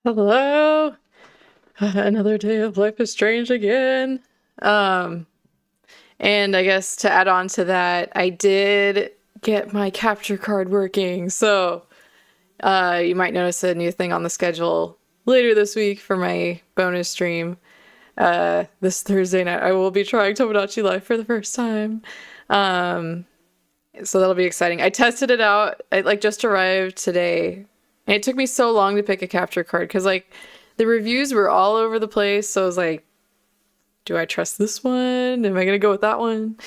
Hello. Another day of Life is Strange again. Um, and I guess to add on to that, I did get my capture card working. So, you might notice a new thing on the schedule later this week for my bonus stream. This Thursday night, I will be trying Tomodachi Life for the first time. Um, so that'll be exciting. I tested it out. I like just arrived today. And it took me so long to pick a capture card because like the reviews were all over the place. So I was like, do I trust this one? Am I gonna go with that one?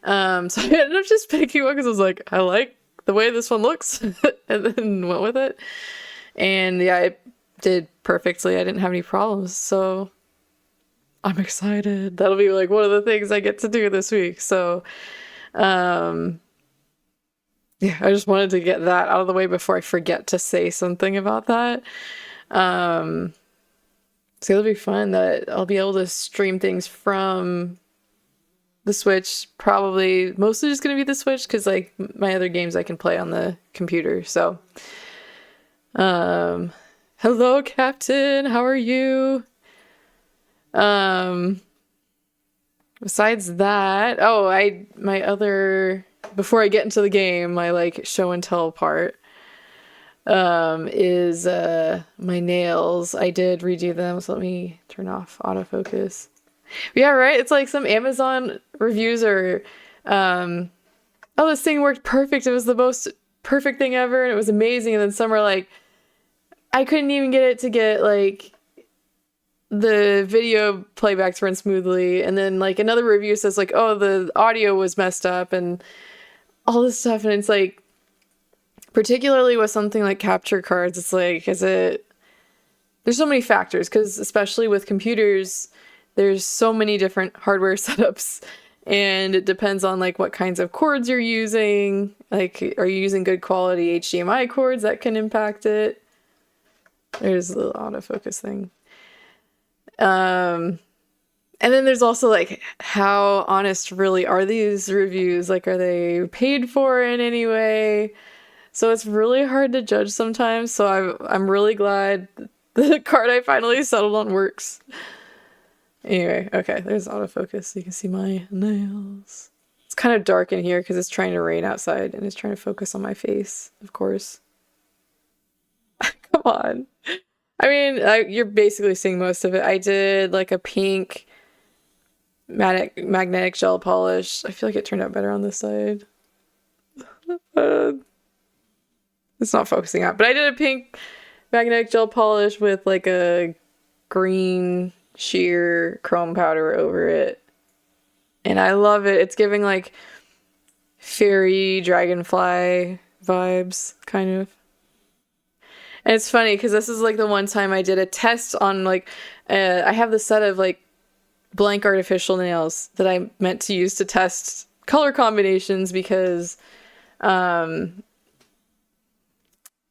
So I ended up just picking one because I was like, I like the way this one looks, and then went with it. And yeah, it did perfectly. I didn't have any problems. So I'm excited. That'll be like one of the things I get to do this week. So um yeah, I just wanted to get that out of the way before I forget to say something about that. Um, so it'll be fun that I'll be able to stream things from the Switch. Probably mostly just gonna be the Switch because like my other games I can play on the computer. So, um, hello, Captain. How are you? Um, besides that, oh, I my other before I get into the game, my like show and tell part. Is my nails. I did redo them, so let me turn off autofocus. Yeah, right? It's like some Amazon reviews are oh, this thing worked perfect. It was the most perfect thing ever and it was amazing. And then some are like, I couldn't even get it to get like the video playback to run smoothly. And then like another review says like, oh, the audio was messed up and all this stuff. And it's like, particularly with something like capture cards, it's like, is it there's so many factors because especially with computers there's so many different hardware setups and it depends on like what kinds of cords you're using, like are you using good quality HDMI cords that can impact it. There's the autofocus thing. um and then there's also like how honest really are these reviews, like are they paid for in any way? So it's really hard to judge sometimes. So I'm really glad the card I finally settled on works. Anyway, okay, there's autofocus so you can see my nails. It's kind of dark in here because it's trying to rain outside and it's trying to focus on my face, of course. Come on. I mean, you're basically seeing most of it. I did like a pink magnetic gel polish. I feel like it turned out better on this side. Uh, it's not focusing out, but I did a pink magnetic gel polish with like a green sheer chrome powder over it. And I love it. It's giving like fairy dragonfly vibes, kind of. And it's funny because this is like the one time I did a test on like, I have this set of like blank artificial nails that I meant to use to test color combinations because um,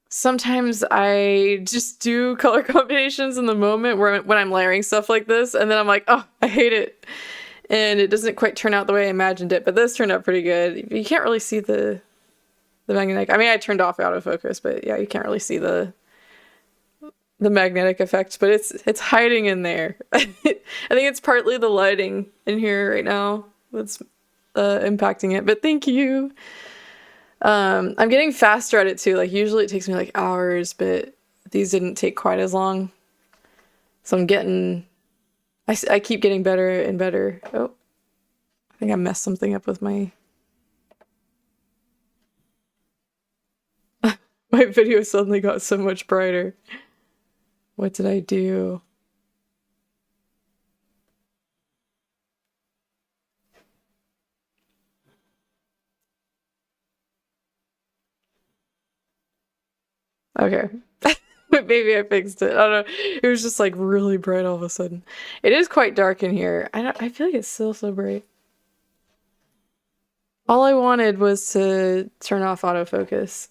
sometimes I just do color combinations in the moment when I'm layering stuff like this, and then I'm like, oh, I hate it. And it doesn't quite turn out the way I imagined it, but this turned out pretty good. You can't really see the magnetic. I mean, I turned off autofocus, but yeah, you can't really see the magnetic effect, but it's hiding in there. I think it's partly the lighting in here right now that's impacting it. But thank you. I'm getting faster at it too. Like usually it takes me like hours, but these didn't take quite as long. So I'm getting, I keep getting better and better. Oh, I think I messed something up with my video suddenly got so much brighter. What did I do? Okay. Maybe I fixed it. I don't know. It was just like really bright all of a sudden. It is quite dark in here. I feel like it's still so bright. All I wanted was to turn off autofocus.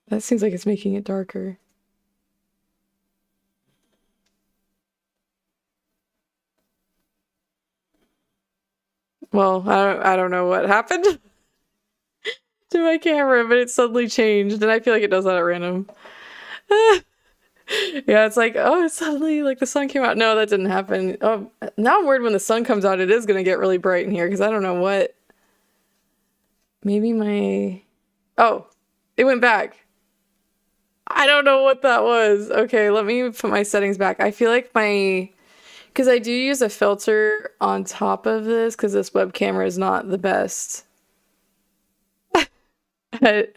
That seems like it's making it darker. Well, I don't know what happened. to my camera, but it suddenly changed, and I feel like it does that at random. Yeah, it's like, oh, it's suddenly like the sun came out. No, that didn't happen. Oh, now I'm worried when the sun comes out, it is gonna get really bright in here because I don't know what. Maybe my. Oh, it went back. I don't know what that was. Okay, let me put my settings back. I feel like my. Because I do use a filter on top of this because this web camera is not the best at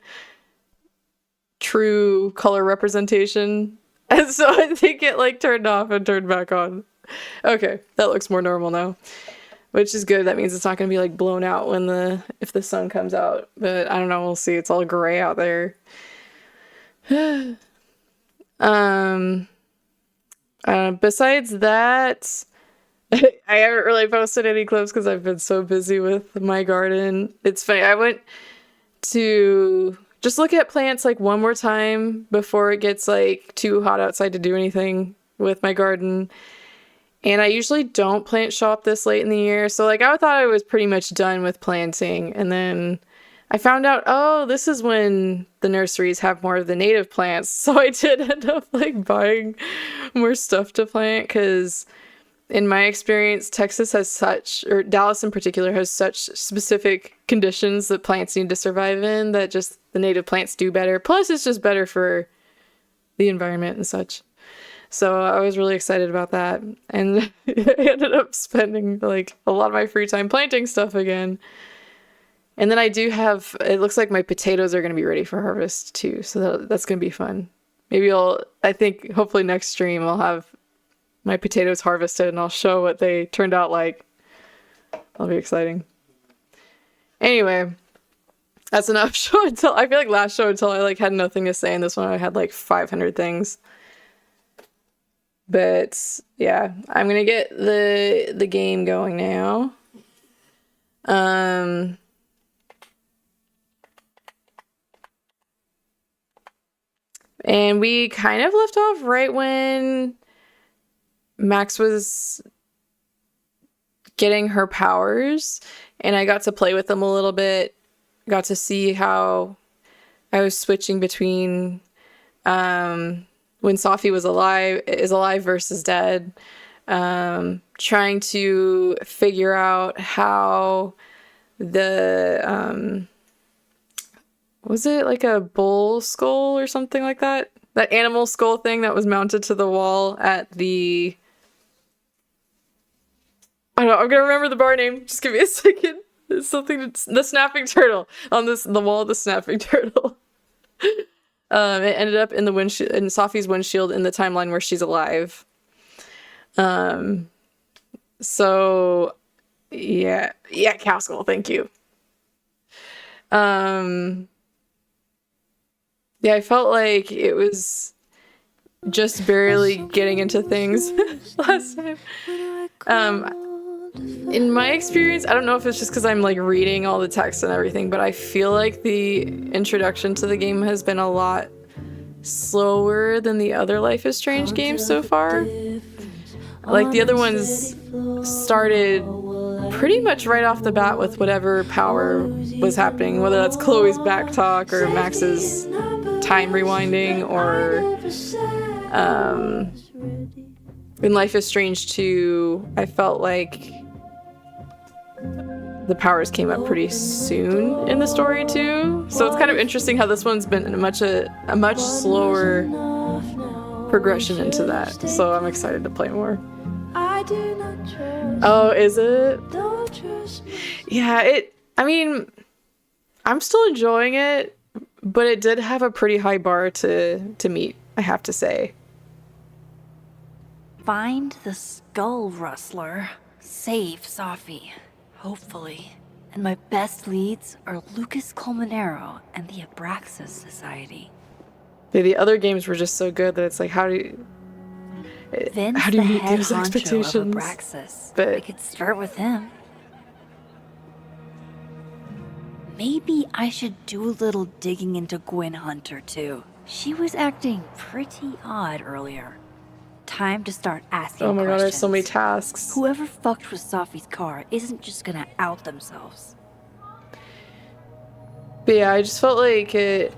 true color representation. And so I think it like turned off and turned back on. Okay, that looks more normal now, which is good. That means it's not going to be like blown out when if the sun comes out. But I don't know. We'll see. It's all gray out there. Besides that, I haven't really posted any clips because I've been so busy with my garden. It's funny. I went to just look at plants like one more time before it gets like too hot outside to do anything with my garden. And I usually don't plant shop this late in the year. So like I thought I was pretty much done with planting. And then I found out, oh, this is when the nurseries have more of the native plants. So I did end up like buying more stuff to plant because in my experience, Texas has such, or Dallas in particular, has such specific conditions that plants need to survive in that just the native plants do better. Plus, it's just better for the environment and such. So I was really excited about that. And I ended up spending like a lot of my free time planting stuff again. And then I do have, it looks like my potatoes are going to be ready for harvest too. So that's going to be fun. Maybe I think hopefully next stream I'll have my potatoes harvested and I'll show what they turned out like. That'll be exciting. Anyway, that's enough show and tell. I feel like last show and tell I like had nothing to say, and this one I had like 500 things. But yeah, I'm gonna get the game going now. And we kind of left off right when Max was getting her powers, and I got to play with them a little bit. Got to see how I was switching between when Safi is alive versus dead. Trying to figure out how the was it like a bull skull or something like that? That animal skull thing that was mounted to the wall at the... I don't know, I'm gonna remember the bar name. Just give me a second. It's something, the snapping turtle. On the wall of the snapping turtle. It ended up in the windshield, in Safi's windshield in the timeline where she's alive. So yeah, cow skull, thank you. Yeah, I felt like it was just barely getting into things last time. In my experience, I don't know if it's just because I'm like reading all the text and everything, but I feel like the introduction to the game has been a lot slower than the other Life is Strange games so far. Like the other ones started pretty much right off the bat with whatever power was happening, whether that's Chloe's backtalk or Max's time rewinding, or in Life is Strange 2, I felt like the powers came up pretty soon in the story too. So it's kind of interesting how this one's been a much slower progression into that. So I'm excited to play more. Oh, is it? Yeah, I mean, I'm still enjoying it, but it did have a pretty high bar to meet, I have to say. Find the skull rustler. Save Safi. Hopefully. And my best leads are Lucas Colmenero and the Abraxas Society. Yeah, the other games were just so good that it's like, how do you meet those expectations? Of Abraxas. But I could start with him. Maybe I should do a little digging into Gwen Hunter too. She was acting pretty odd earlier. Time to start asking questions. Oh my god, there's so many tasks. Whoever fucked with Safi's car isn't just gonna out themselves. But yeah, I just felt like I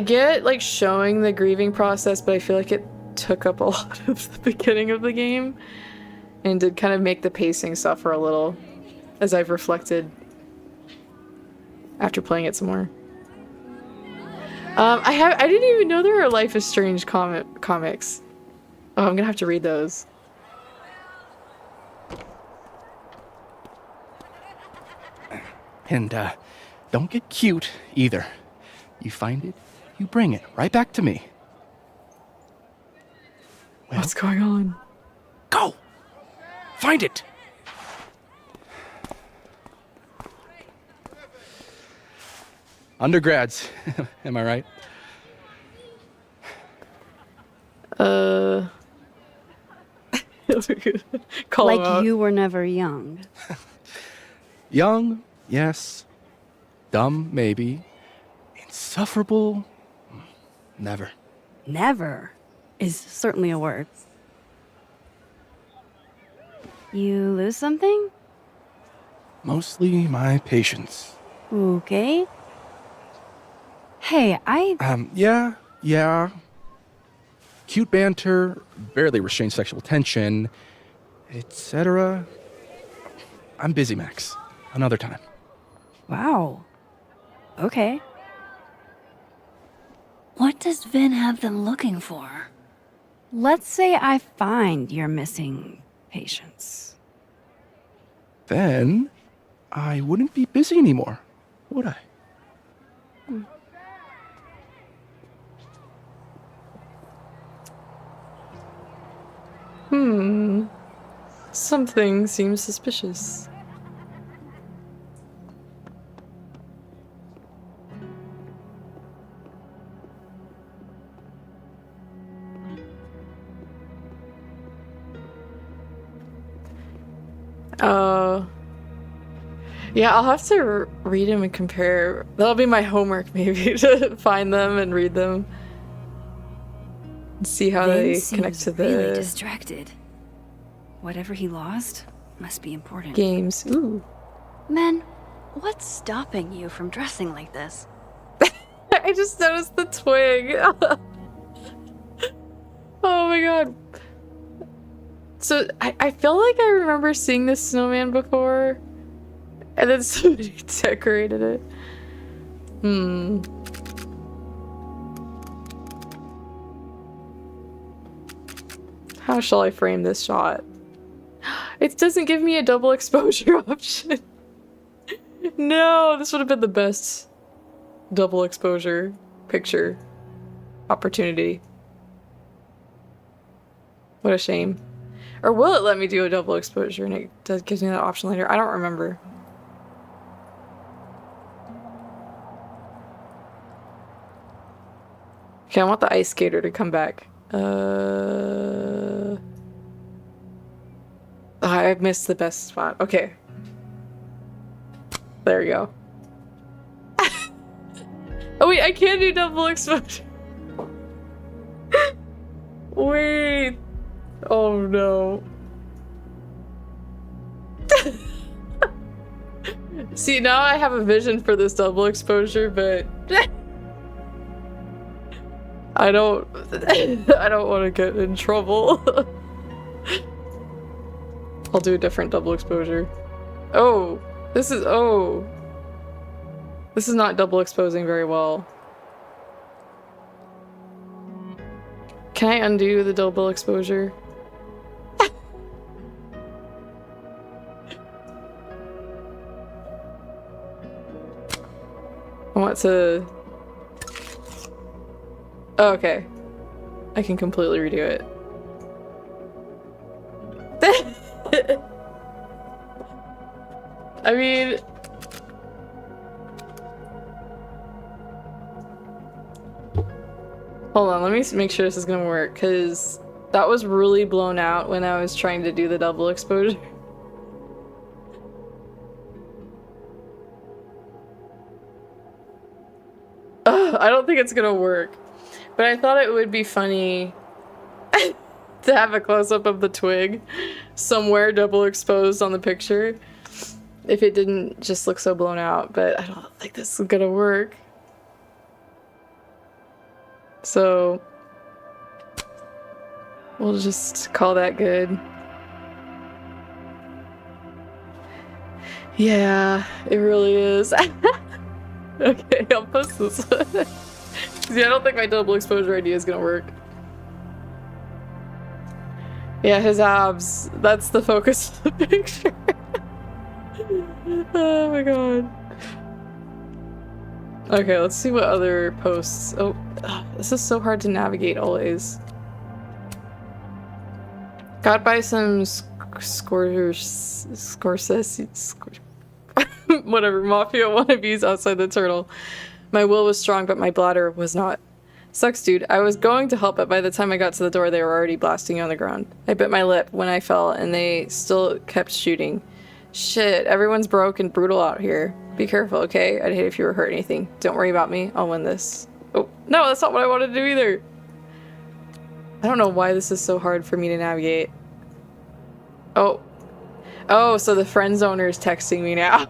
get like showing the grieving process, but I feel like it took up a lot of the beginning of the game and did kind of make the pacing suffer a little as I've reflected after playing it some more. I didn't even know there were Life is Strange comics. Oh, I'm gonna have to read those. And, don't get cute, either. You find it, you bring it right back to me. Well, What's going on? go! Find it! Undergrads, am I right? Call him Like out. you were never young. Young, yes. Dumb, maybe. Insufferable, never. Never is certainly a word. You lose something? Mostly my patience. Okay. Hey, Yeah. Cute banter, barely restrained sexual tension, etc. I'm busy, Max. Another time. Wow. Okay. What does Vinh have them looking for? Let's say I find your missing patience. Then I wouldn't be busy anymore, would I? Something seems suspicious. Yeah, I'll have to read them and compare. That'll be my homework, maybe, to find them and read them. And see how they Vinh connect seems to really the distracted. Whatever he lost must be important. games. Ooh. Men, what's stopping you from dressing like this? I just noticed the twig. Oh my god. So, I feel like I remember seeing this snowman before. And then somebody decorated it. How shall I frame this shot? It doesn't give me a double exposure option. No, this would have been the best double exposure picture opportunity. What a shame. Or will it let me do a double exposure and it gives me that option later? I don't remember. Okay, I want the ice skater to come back. Oh, I missed the best spot. Okay. There we go. Oh wait, I can't do double exposure. Wait. Oh no. See, now I have a vision for this double exposure, but I don't want to get in trouble. I'll do a different double exposure. Oh, this is not double exposing very well. Can I undo the double exposure? I want to... Oh, okay. I can completely redo it. I mean... Hold on, let me make sure this is gonna work, because that was really blown out when I was trying to do the double exposure. Ugh, I don't think it's gonna work, but I thought it would be funny to have a close-up of the twig somewhere double exposed on the picture. if it didn't just look so blown out, but I don't think this is gonna work. So we'll just call that good. Yeah, it really is. Okay, I'll post this one. See, I don't think my double exposure idea is gonna work. Yeah, his abs. That's the focus of the picture. Oh my god. Okay, let's see what other posts. Oh, this is so hard to navigate always. Got by some whatever, mafia wannabes outside the turtle. My will was strong, but my bladder was not. Sucks, dude. I was going to help, but by the time I got to the door, they were already blasting on the ground. I bit my lip when I fell, and they still kept shooting. Shit, everyone's broke and brutal out here. Be careful, okay? I'd hate if you were hurt anything. Don't worry about me. I'll win this. Oh, no, that's not what I wanted to do either. I don't know why this is so hard for me to navigate. Oh. Oh, so the friend zoner is texting me now.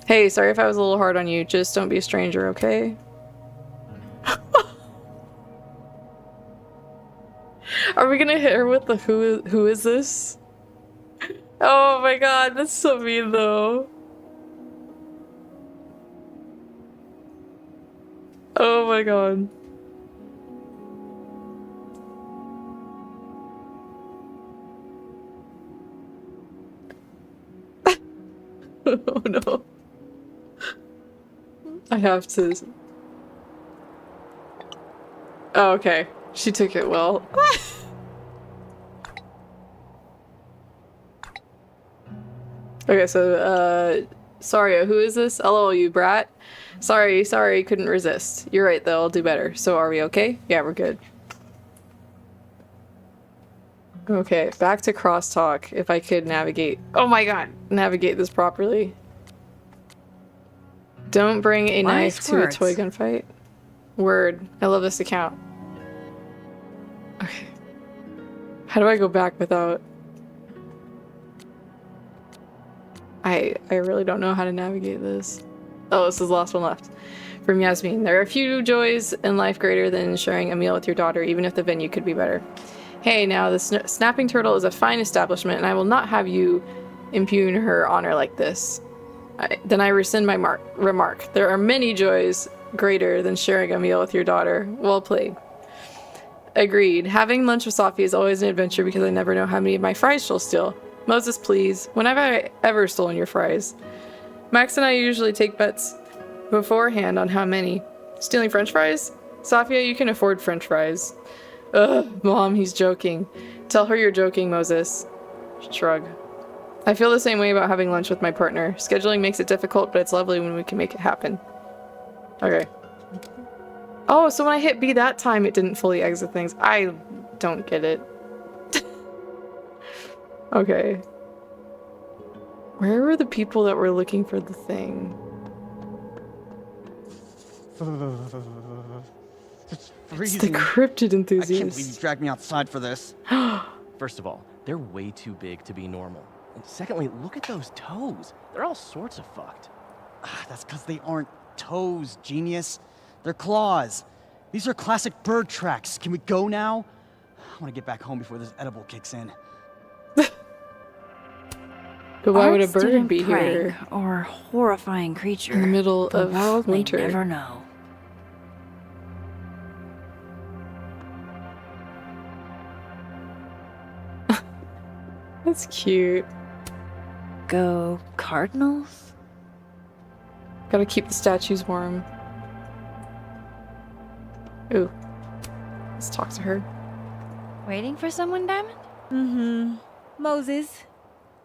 Hey, sorry if I was a little hard on you. Just don't be a stranger, okay? Are we gonna hit her with the who is this? Oh my god, that's so mean though. Oh my god. Oh no. I have to... Oh, okay. She took it well. Okay, so, sorry, who is this? LOL, you brat. Sorry, couldn't resist. You're right, though, I'll do better. So are we okay? Yeah, we're good. Okay, back to crosstalk, if I could navigate. Oh my god, navigate this properly. Don't bring a knife to a toy gunfight. Word. I love this account. Okay. How do I go back without... I really don't know how to navigate this. Oh, this is the last one left. From Yasmin. There are a few joys in life greater than sharing a meal with your daughter, even if the venue could be better. Hey, now, the Snapping Turtle is a fine establishment, and I will not have you impugn her honor like this. Then I rescind my remark. There are many joys greater than sharing a meal with your daughter. Well played. Agreed. Having lunch with Safi is always an adventure because I never know how many of my fries she'll steal. Moses, please. When have I ever stolen your fries? Max and I usually take bets beforehand on how many. Stealing french fries? Safia, you can afford french fries. Ugh, Mom, he's joking. Tell her you're joking, Moses. Shrug. I feel the same way about having lunch with my partner. Scheduling makes it difficult, but it's lovely when we can make it happen. Okay. Oh, so when I hit B that time, it didn't fully exit things. I don't get it. Okay. Where were the people that were looking for the thing? It's It's freezing. the cryptid I enthusiast. can't believe you dragged me outside for this. First of all, they're way too big to be normal. And secondly, look at those toes. They're all sorts of fucked. That's because they aren't toes, genius. They're claws. These are classic bird tracks. Can we go now? I want to get back home before this edible kicks in. But why would a Art bird student be prank here or horrifying creature? in the middle The of world may winter? never know. That's cute. Go Cardinals? Gotta keep the statues warm. Ooh. Let's talk to her. Waiting for someone, Diamond? Mm-hmm. Moses.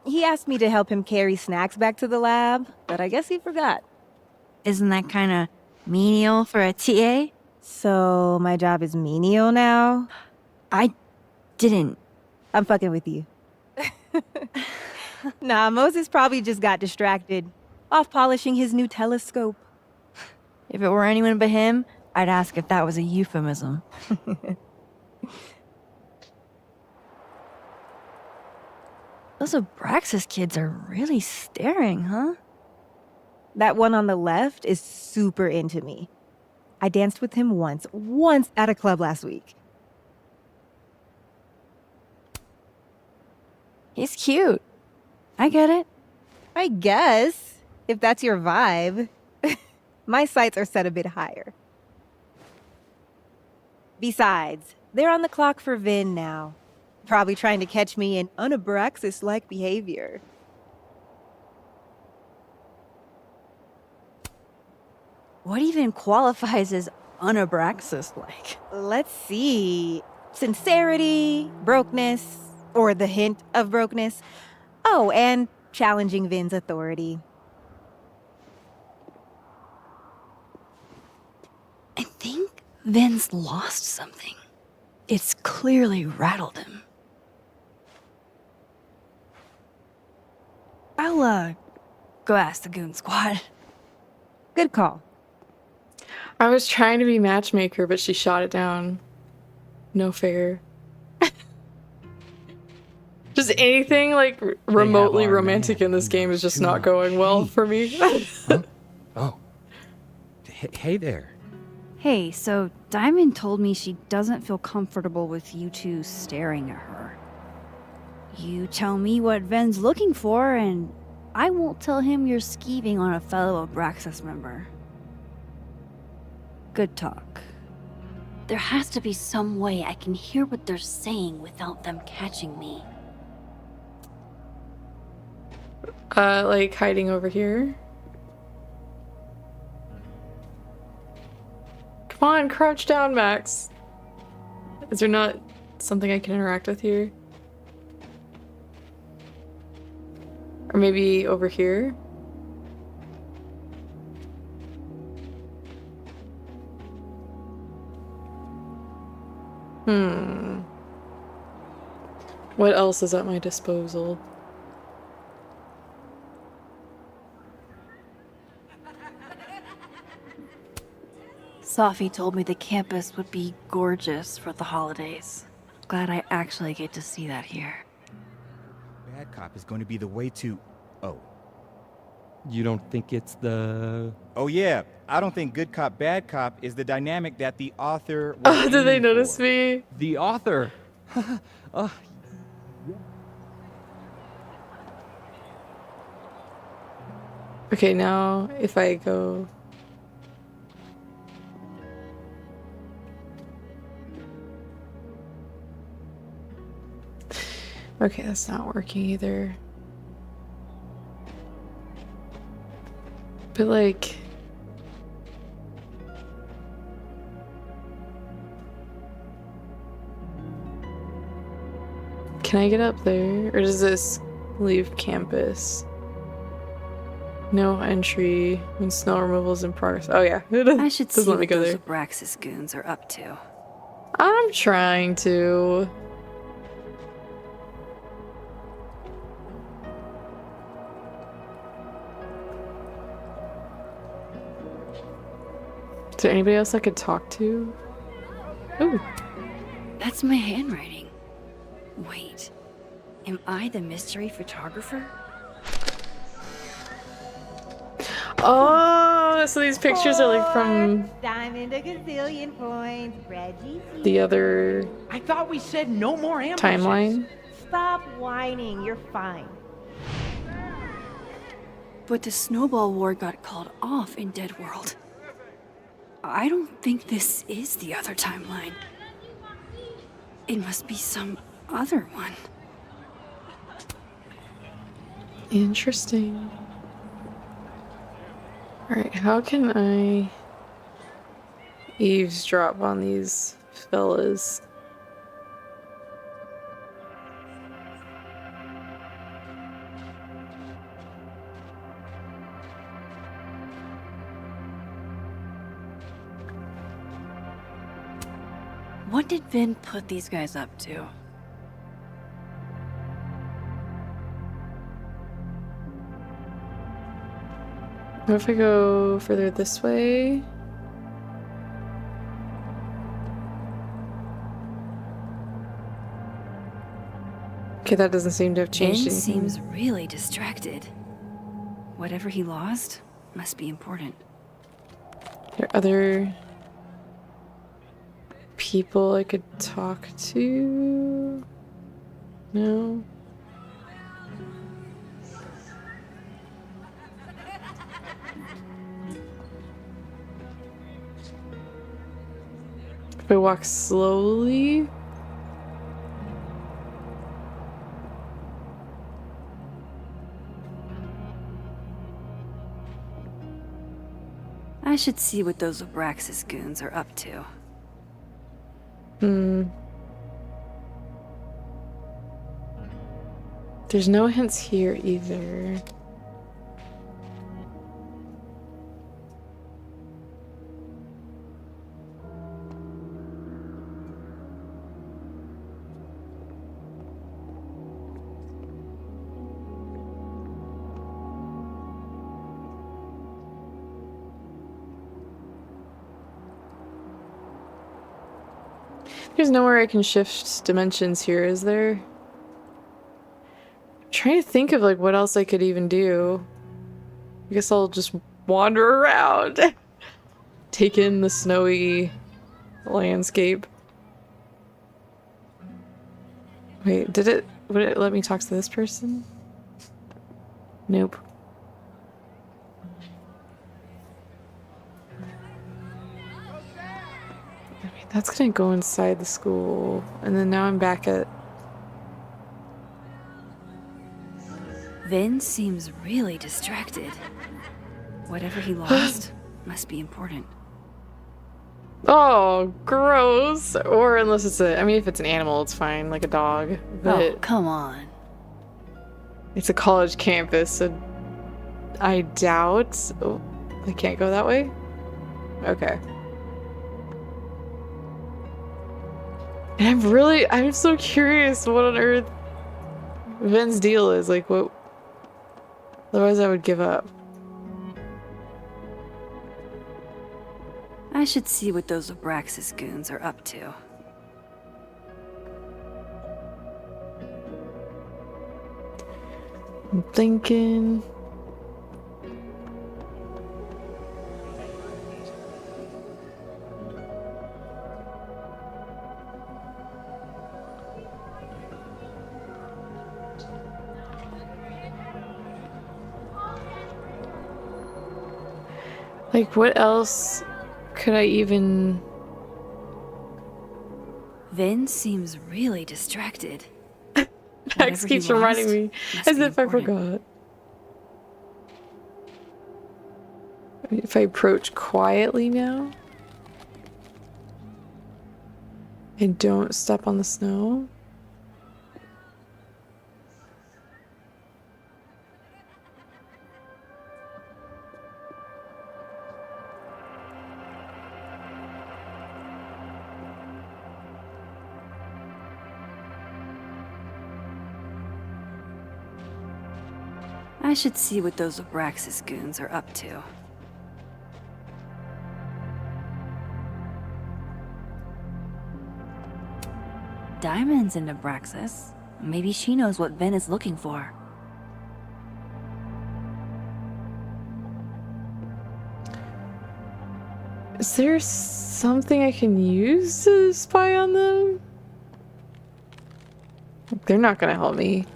He asked me to help him carry snacks back to the lab, but I guess he forgot. Isn't that kind of menial for a TA? So my job is menial now? I didn't. I'm fucking with you. Nah, Moses probably just got distracted. Off polishing his new telescope. If it were anyone but him, I'd ask if that was a euphemism. Those Abraxas kids are really staring, huh? That one on the left is super into me. I danced with him once at a club last week. He's cute. I get it. I guess, if that's your vibe. My sights are set a bit higher. Besides, they're on the clock for Vinh now. Probably trying to catch me in unabraxas-like behavior. What even qualifies as unabraxas-like? Let's see. Sincerity, brokenness, or the hint of brokenness. Oh, and challenging Vinh's authority. I think Vin's lost something. It's clearly rattled him. I'll, go ask the Goon Squad. Good call. I was trying to be matchmaker, but she shot it down. No fair. Just anything like remotely our romantic man in this game is just too not much going well hate. for me. Huh? Oh. Hey there. Hey, so Diamond told me she doesn't feel comfortable with you two staring at her. You tell me what Ven's looking for, and I won't tell him you're skeeving on a fellow Abraxas member. Good talk. There has to be some way I can hear what they're saying without them catching me. Like hiding over here. Come on, crouch down, Max. Is there not something I can interact with here? Or maybe over here? What else is at my disposal? Sophie told me the campus would be gorgeous for the holidays. Glad I actually get to see that here. Bad cop is going to be the way to... Oh. You don't think it's the... Oh yeah, I don't think good cop, bad cop is the dynamic that the author was Oh, did they aiming notice for. me? The author? Okay, now if I go... Okay, that's not working either. But like... Can I get up there? Or does this leave campus? No entry when snow removal is in progress. Oh yeah, it I should see doesn't let me what go those there. Abraxas goons are up to. I'm trying to. Is there anybody else I could talk to? Ooh. That's my handwriting. Wait, am I the mystery photographer? Oh, so these pictures are like from Diamond a gazillion points. Reggie. the other I thought we said no more ambushes. timeline. Stop whining. You're fine. But the snowball war got called off in Dead World. I don't think this is the other timeline. It must be some other one. Interesting. Alright, how can I eavesdrop on these fellas? What did Vinh put these guys up to? What if I go further this way? Okay, that doesn't seem to have Vin changed anything. seems really distracted. Whatever he lost must be important. There are other people I could talk to? No? If I walk slowly? I should see what those Abraxas goons are up to. There's no hints here either. There's nowhere I can shift dimensions here, is there? I'm trying to think of like what else I could even do. I guess I'll just wander around. Take in the snowy landscape. Wait, would it let me talk to this person? Nope. That's gonna go inside the school, and then now I'm back at... Vin seems really distracted. Whatever he lost must be important. Oh, gross! Or unless it's I mean, if it's an animal, it's fine, like a dog. But Oh, come on. it's a college campus, so I doubt... Oh, I can't go that way? Okay. And I'm so curious what on earth Vin's deal is. Like, what? Otherwise I would give up. I should see what those Abraxas goons are up to. I'm thinking... Like, what else could I even... Vin seems really distracted. Max Whatever he keeps reminding lost me must as be if I important. forgot. If I approach quietly now and don't step on the snow. I should see what those Abraxas goons are up to. Diamonds in Abraxas. Maybe she knows what Vin is looking for. Is there something I can use to spy on them? They're not gonna help me.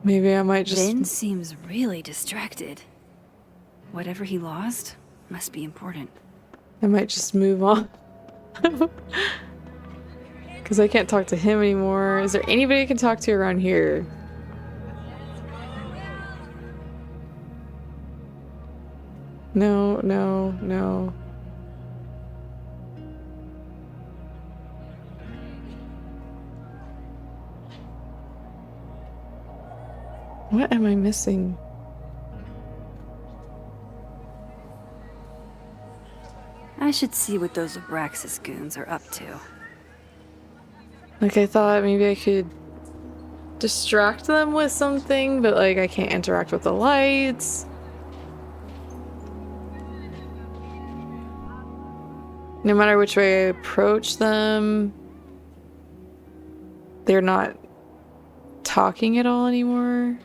Maybe I might just... Vin seems really distracted. Whatever he lost must be important. I might just move on. Because I can't talk to him anymore. Is there anybody I can talk to around here? No, no, no. What am I missing? I should see what those Abraxas goons are up to. Like, I thought maybe I could distract them with something, but like I can't interact with the lights. No matter which way I approach them, they're not talking at all anymore.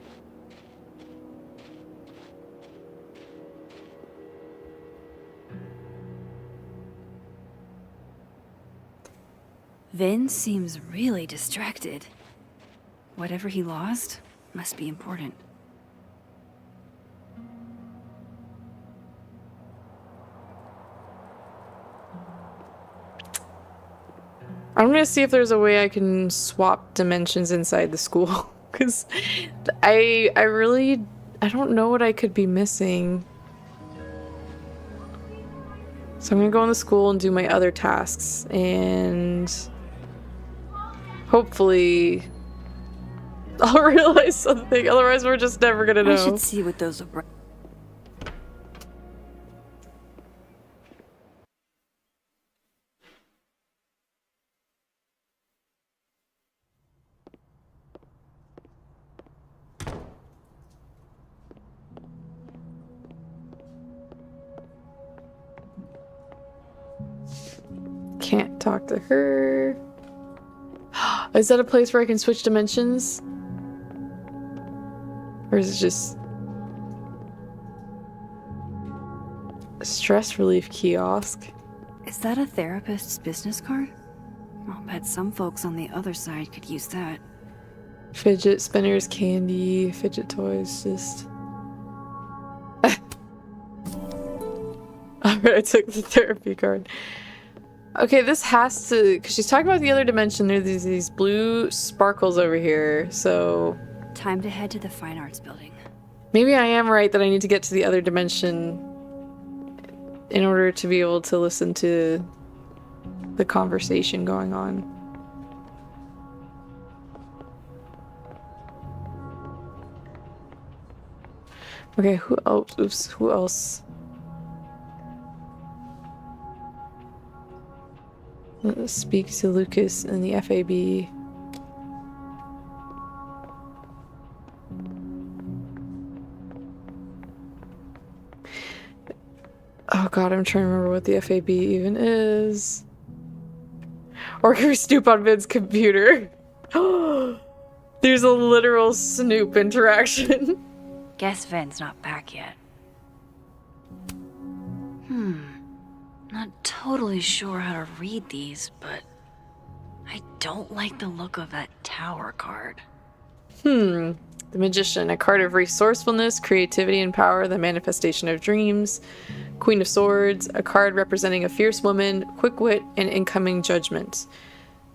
Vin seems really distracted. Whatever he lost must be important. I'm gonna see if there's a way I can swap dimensions inside the school. Because I don't know what I could be missing. So I'm gonna go in the school and do my other tasks, and hopefully I'll realize something. Otherwise, we're just never gonna know. I should see what those Can't talk to her. Is that a place where I can switch dimensions? Or is it just a stress relief kiosk? Is that a therapist's business card? I'll bet some folks on the other side could use that. Fidget spinners, candy, fidget toys, just... Alright, I took the therapy card. Okay, this has to... Because she's talking about the other dimension. There's these blue sparkles over here, so... Time to head to the Fine Arts Building. Maybe I am right that I need to get to the other dimension in order to be able to listen to the conversation going on. Okay, who else? Oops, who else? Speak to Lucas and the FAB. Oh god, I'm trying to remember what the FAB even is. Or can we snoop on Vin's computer? There's a literal Snoop interaction. Guess Vin's not back yet. Not totally sure how to read these, but I don't like the look of that tower card. The Magician, a card of resourcefulness, creativity, and power, the manifestation of dreams. Queen of Swords, a card representing a fierce woman, quick wit, and incoming judgment.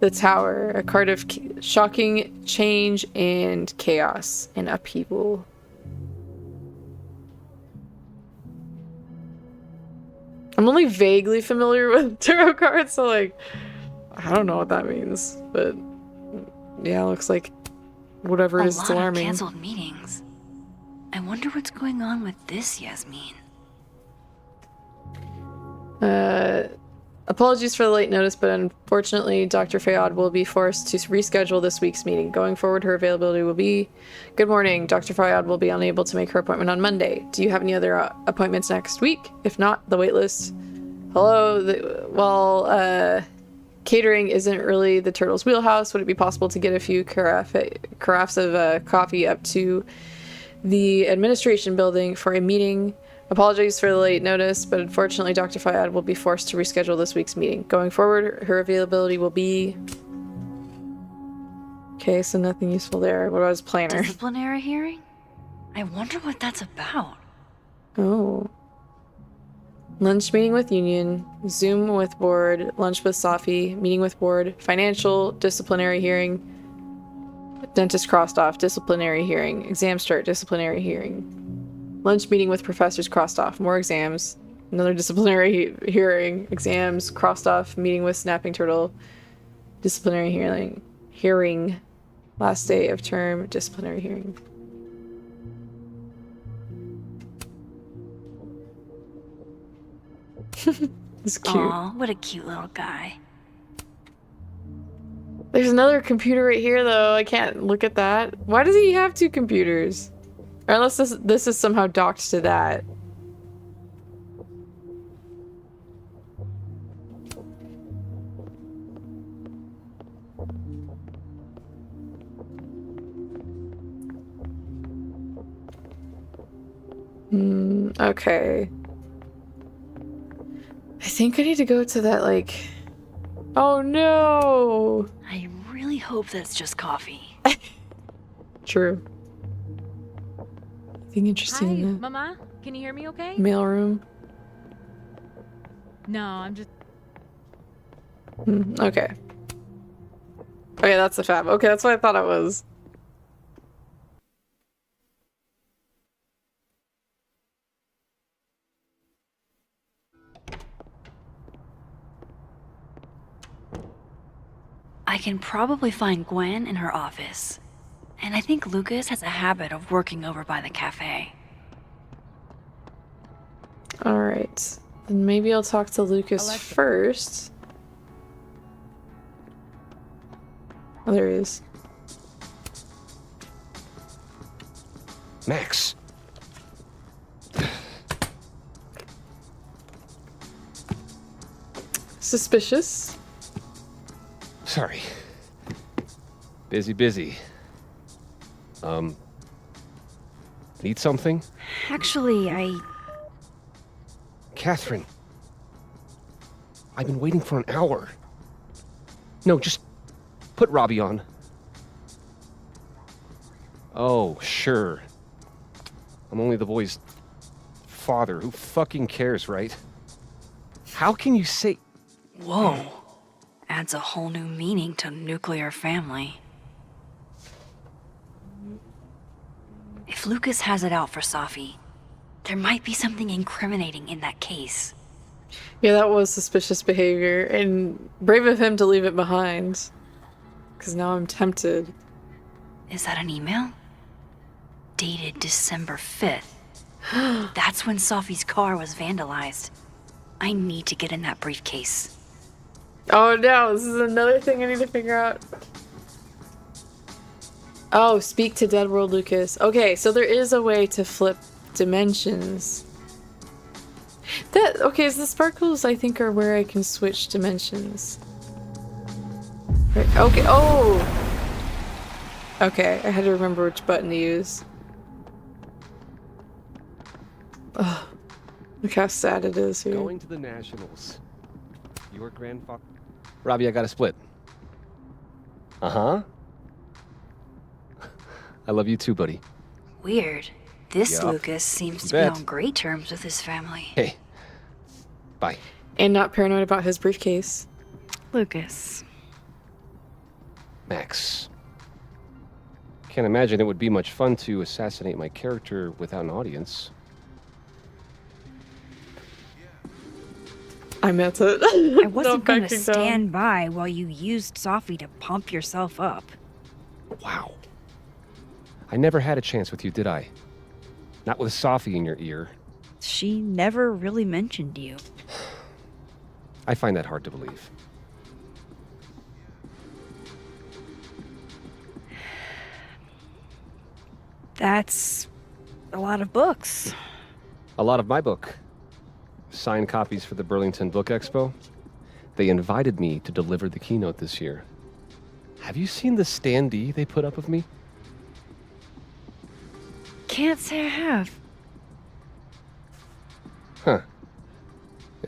The Tower, a card of shocking change and chaos and upheaval. I'm only vaguely familiar with tarot cards, so like, I don't know what that means, but yeah, it looks like whatever it is, it's alarming. A lot of canceled meetings. I wonder what's going on with this Yasmin. Apologies for the late notice, but unfortunately, Dr. Fayad will be forced to reschedule this week's meeting. Going forward, her availability will be... Good morning. Dr. Fayad will be unable to make her appointment on Monday. Do you have any other appointments next week? If not, the waitlist... Hello? Catering isn't really the Turtle's wheelhouse. Would it be possible to get a few carafes of coffee up to the administration building for a meeting? Apologies for the late notice, but unfortunately Dr. Fayad will be forced to reschedule this week's meeting. Going forward, her availability will be... Okay, so nothing useful there. What about his planner? Disciplinary hearing? I wonder what that's about. Oh. Lunch meeting with union, Zoom with board, lunch with Safi, meeting with board, financial, disciplinary hearing, dentist crossed off, disciplinary hearing, exam start, disciplinary hearing. Lunch meeting with professors crossed off, more exams, another disciplinary hearing, exams crossed off, meeting with Snapping Turtle, disciplinary hearing, last day of term, disciplinary hearing. It's cute. Aw, what a cute little guy. There's another computer right here though, I can't look at that. Why does he have two computers? Or unless this is somehow docked to that. Okay. I think I need to go to that, like... Oh no! I really hope that's just coffee. True. Anything interesting Hi, in the Mama. Can you hear me okay? mailroom? No, I'm just... Okay. Okay, that's the fab. Okay, that's what I thought it was. I can probably find Gwen in her office. And I think Lucas has a habit of working over by the cafe. Alright. Then maybe I'll talk to Lucas first. Oh, there he is. Max. Suspicious. Sorry. Busy. Need something? Actually, Catherine. I've been waiting for an hour. No, just put Robbie on. Oh, sure. I'm only the boy's father. Who fucking cares, right? How can you say... Whoa. Adds a whole new meaning to nuclear family. If Lucas has it out for Safi, there might be something incriminating in that case. Yeah, that was suspicious behavior, and brave of him to leave it behind. Because now I'm tempted. Is that an email? Dated December 5th. That's when Safi's car was vandalized. I need to get in that briefcase. Oh no, this is another thing I need to figure out. Oh, speak to Dead World Lucas. Okay, so there is a way to flip dimensions. Okay, so the sparkles I think are where I can switch dimensions. Right, okay, oh! Okay, I had to remember which button to use. Oh, look how sad it is here. Going to the Nationals. Your grandfather... Robbie, I got a split. Uh-huh. I love you too, buddy. Weird. This Yup. Lucas seems You to be bet. on great terms with his family. Hey. Bye. And not paranoid about his briefcase. Lucas. Max. Can't imagine it would be much fun to assassinate my character without an audience. I meant it. I wasn't gonna backing down. stand by while you used Safi to pump yourself up. Wow. I never had a chance with you, did I? Not with Safi in your ear. She never really mentioned you. I find that hard to believe. That's a lot of books. A lot of my book. Signed copies for the Burlington Book Expo. They invited me to deliver the keynote this year. Have you seen the standee they put up of me? Can't say I have. Huh.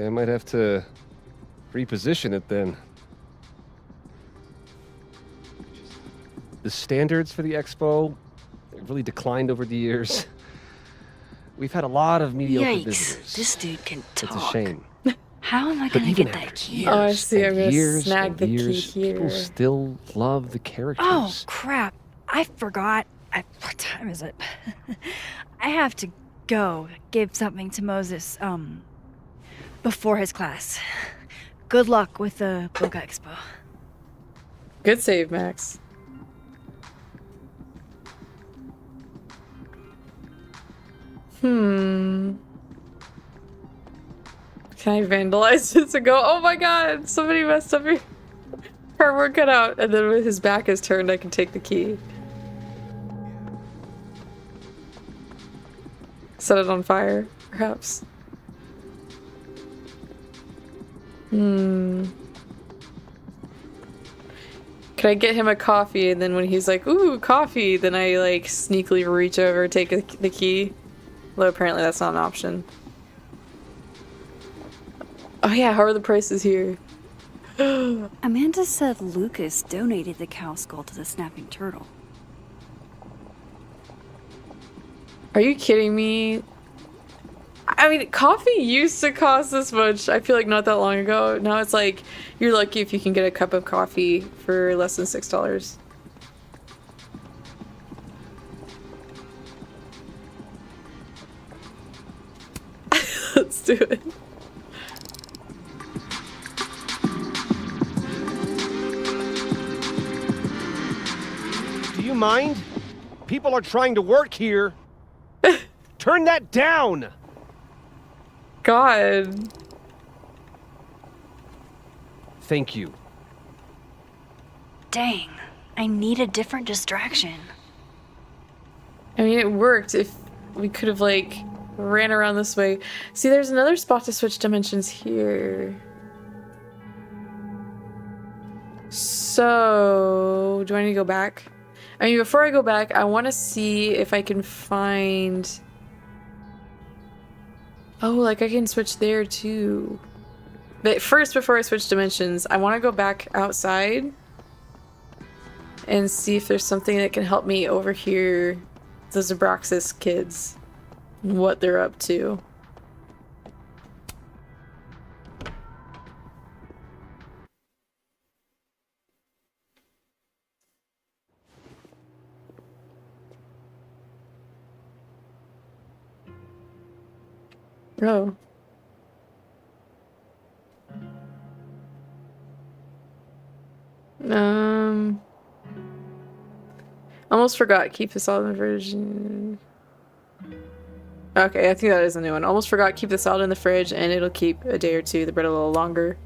Yeah, I might have to reposition it then. The standards for the expo really declined over the years. We've had a lot of mediocre Yikes, visitors. this dude can talk. It's a shame. How am I But gonna even get that after key? years Oh, I see. I'm and gonna years snag and the key years, people here. still love the characters. Oh, crap. I forgot. What time is it? I have to go give something to Moses, before his class. Good luck with the book expo. Good save, Max. Can I vandalize this and go, oh my god, somebody messed up your artwork cut out, and then when his back is turned, I can take the key. Set it on fire, perhaps. Could I get him a coffee, and then when he's like, ooh, coffee, then I like sneakily reach over, take the key? Though apparently that's not an option. Oh yeah, how are the prices here? Amanda said Lucas donated the cow skull to the snapping turtle. Are you kidding me? I mean, coffee used to cost this much, I feel like not that long ago. Now it's like, you're lucky if you can get a cup of coffee for less than $6. Let's do it. Do you mind? People are trying to work here. Turn that down! God. Thank you. Dang, I need a different distraction. I mean, it worked if we could have, like, ran around this way. See, there's another spot to switch dimensions here. So, do I need to go back? I mean, before I go back, I want to see if I can find... Oh, like I can switch there too. But first, before I switch dimensions, I want to go back outside and see if there's something that can help me overhear the Zabraxis kids and what they're up to. Oh. Almost forgot. Keep the salad in the fridge. Okay, I think that is a new one. Almost forgot. Keep the salad in the fridge, and it'll keep a day or two. The bread a little longer.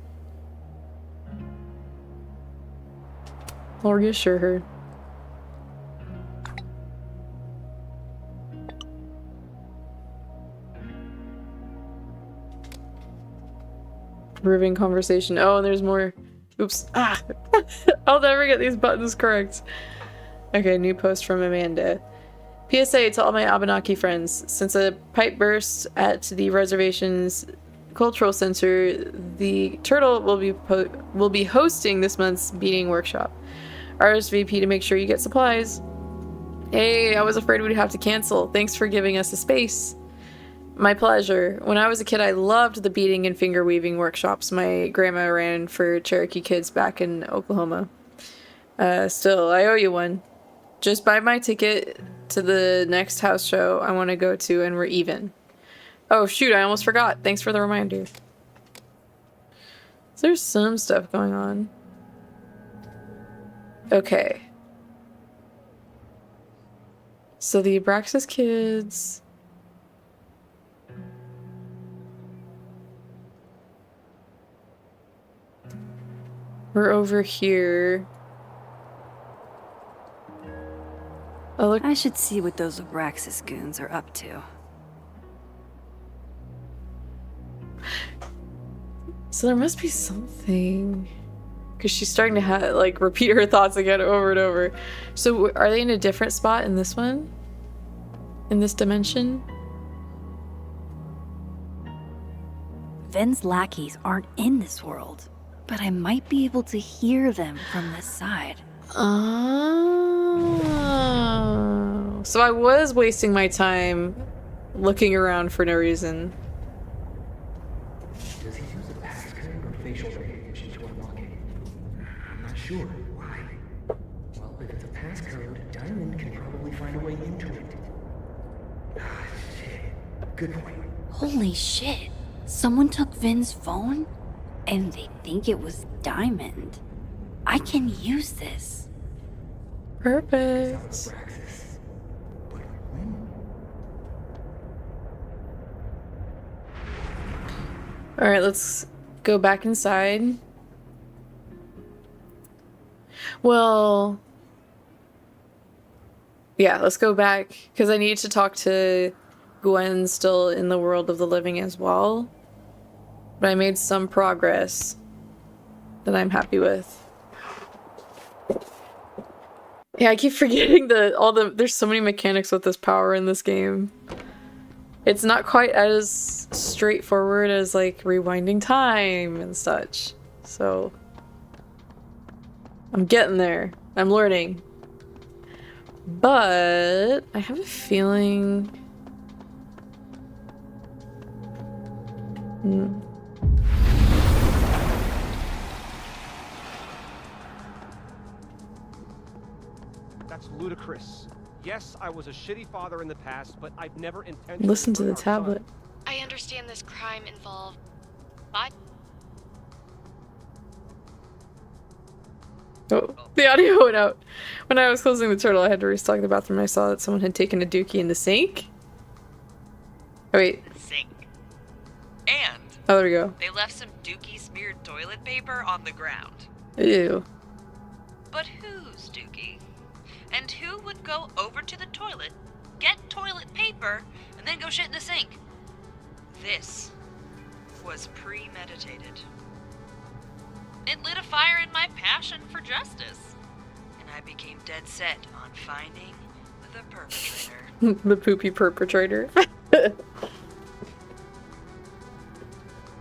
I'll reassure her. Riveting conversation. Oh, and there's more. Oops. Ah! I'll never get these buttons correct. Okay, new post from Amanda. PSA to all my Abenaki friends. Since a pipe burst at the reservation's cultural center, the Turtle will be hosting this month's beading workshop. RSVP to make sure you get supplies. Hey, I was afraid we'd have to cancel. Thanks for giving us the space. My pleasure. When I was a kid, I loved the beading and finger weaving workshops my grandma ran for Cherokee kids back in Oklahoma. Still, I owe you one. Just buy my ticket to the next house show I want to go to and we're even. Oh shoot, I almost forgot. Thanks for the reminder. There's some stuff going on. Okay. So the Abraxas kids... We're over here. Oh, look. I should see what those Abraxas goons are up to. So there must be something. Because she's starting to like repeat her thoughts again over and over. So are they in a different spot in this one? In this dimension? Vin's lackeys aren't in this world, but I might be able to hear them from this side. Oh. So I was wasting my time looking around for no reason. Does he use a passcode or facial recognition to unlock it? I'm not sure. Why? Well, if it's a passcode, Diamond can probably find a way into it. Ah, shit. Good point. Holy shit. Someone took Vin's phone? And they think it was Diamond. I can use this. Perfect. Alright, let's go back inside. Well... Yeah, let's go back, because I need to talk to Gwen still in the world of the living as well. But I made some progress that I'm happy with. Yeah, I keep forgetting there's so many mechanics with this power in this game. it's not quite as straightforward as like rewinding time and such. So I'm getting there. I'm learning. But I have a feeling That's ludicrous. Yes, I was a shitty father in the past, but I've never intentionally listen to hurt the our son. tablet. I understand this crime involved. But Oh, the audio went out. When I was closing the turtle, I had to restock the bathroom. I saw that someone had taken a dookie in the sink. Oh, wait. Sink. And Oh, there we go. they left some dookie smeared toilet paper on the ground. Ew. But whose dookie? And who would go over to the toilet, get toilet paper, and then go shit in the sink? This was premeditated. It lit a fire in my passion for justice, and I became dead set on finding the perpetrator. The poopy perpetrator.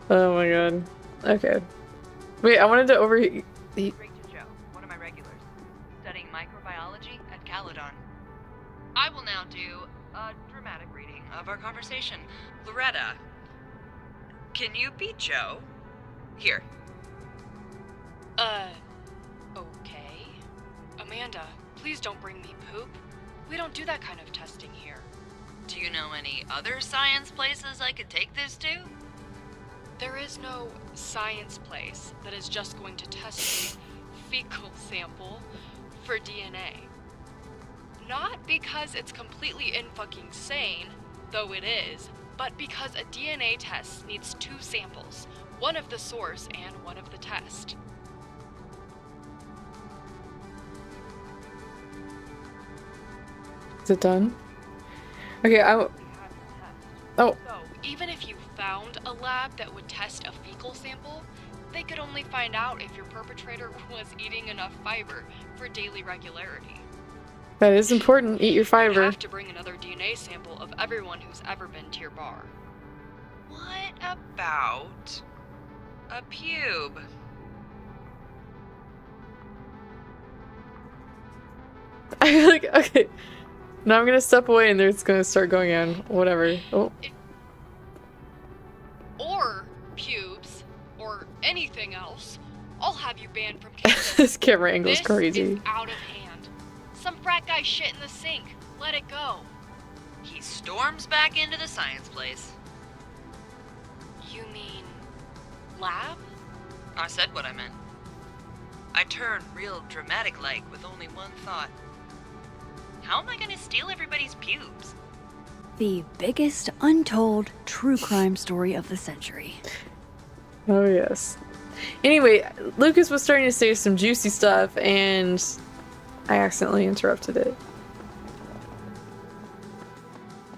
Oh my god. Okay. Wait, I wanted to Great to Joe, one of my regulars, studying microbiology at Caledon. I will now do a dramatic reading of our conversation. Loretta, can you be Joe? Here. Okay. Amanda, please don't bring me poop. We don't do that kind of testing here. Do you know any other science places I could take this to? There is no science place that is just going to test a fecal sample for DNA. Not because it's completely in-fucking sane, though it is, but because a DNA test needs 2 samples, one of the source and one of the test. Is it done? Okay, Oh. So, even if you found a lab that would test a fecal sample, they could only find out if your perpetrator was eating enough fiber for daily regularity. That is important. Eat your You fiber. have to bring another DNA sample of everyone who's ever been to your bar. What about a pube? I feel like, okay. Now I'm gonna step away and it's gonna start going on. Whatever. Oh. Or pubes, or anything else. I'll have you banned from campus. This camera angle is This crazy. is out of hand. Some frat guy shit in the sink. Let it go. He storms back into the science place. You mean lab? I said what I meant. I turn real dramatic-like with only one thought. How am I gonna steal everybody's pubes? The biggest untold true crime story of the century. Oh, yes. Anyway, Lucas was starting to say some juicy stuff, and I accidentally interrupted it.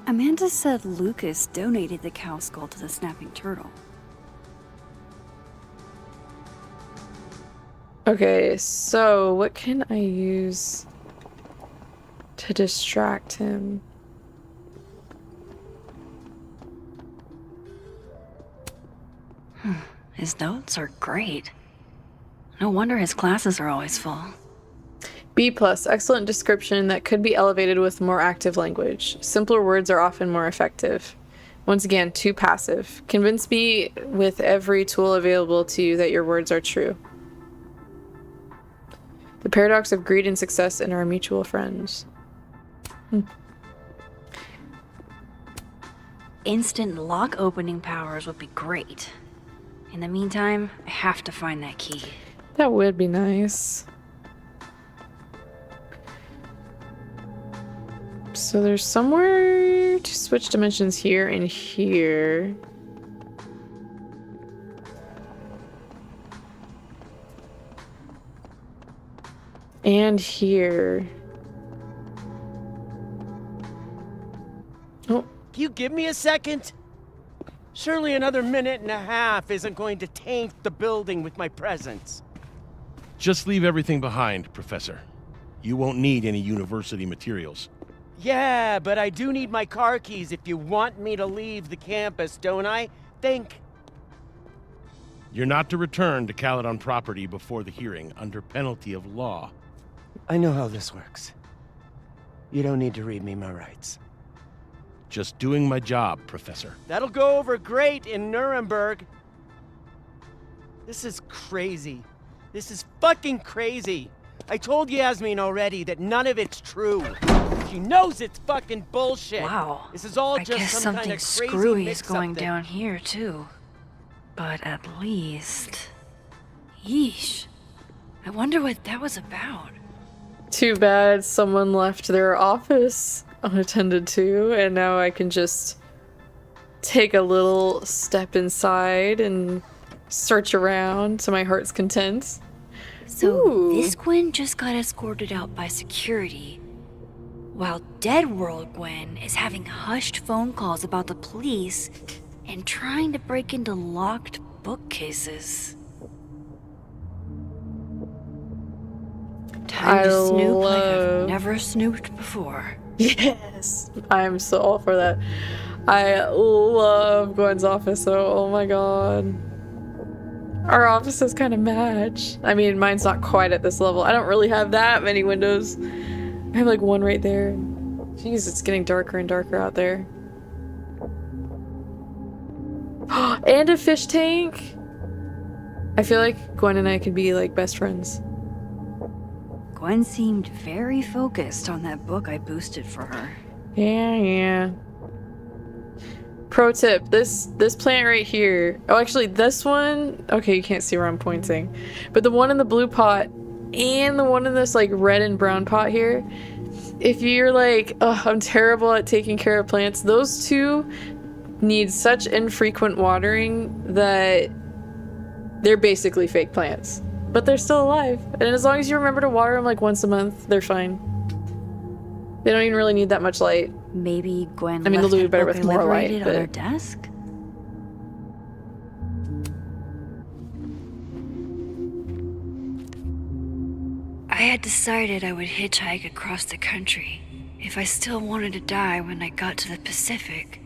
Amanda said Lucas donated the cow skull to the snapping turtle. Okay, so what can I use to distract him? His notes are great. No wonder his classes are always full. B+, excellent description that could be elevated with more active language. Simpler words are often more effective. Once again, too passive. Convince me with every tool available to you that your words are true. The paradox of greed and success in our mutual friends. Instant lock opening powers would be great. In the meantime, I have to find that key. That would be nice. So there's somewhere to switch dimensions here and here. And here. Oh. Can you give me a second? Surely another minute and a half isn't going to taint the building with my presence. Just leave everything behind, Professor. You won't need any university materials. Yeah, but I do need my car keys if you want me to leave the campus, don't I? Think. You're not to return to Caledon property before the hearing, under penalty of law. I know how this works. You don't need to read me my rights. Just doing my job, Professor. That'll go over great in Nuremberg. This is crazy. This is fucking crazy. I told Yasmin already that none of it's true. She knows it's fucking bullshit. Wow. This is all I just guess some something kind of crazy screwy is mix-up going that- down here, too. But at least... Yeesh. I wonder what that was about. Too bad someone left their office unattended to, and now I can just take a little step inside and search around to my heart's content. So Ooh. this Gwen just got escorted out by security, while Dead World Gwen is having hushed phone calls about the police and trying to break into locked bookcases. Time to snoop like I've never snooped before. Yes, I'm so all for that. I love Gwen's office, so oh my god. Our offices kind of match. I mean, mine's not quite at this level. I don't really have that many windows. I have like one right there. Jeez, it's getting darker and darker out there. And a fish tank! I feel like Gwen and I could be like best friends. Gwen seemed very focused on that book I boosted for her. Yeah. Pro tip, this plant right here. Oh, actually, this one. Okay, you can't see where I'm pointing. But the one in the blue pot and the one in this like red and brown pot here. If you're like, oh, I'm terrible at taking care of plants, those two need such infrequent watering that they're basically fake plants. But they're still alive. And as long as you remember to water them like once a month, they're fine. They don't even really need that much light. Maybe Gwen I mean, they'll left do that better book with more light, liberated but... on her desk? I had decided I would hitchhike across the country. If I still wanted to die when I got to the Pacific,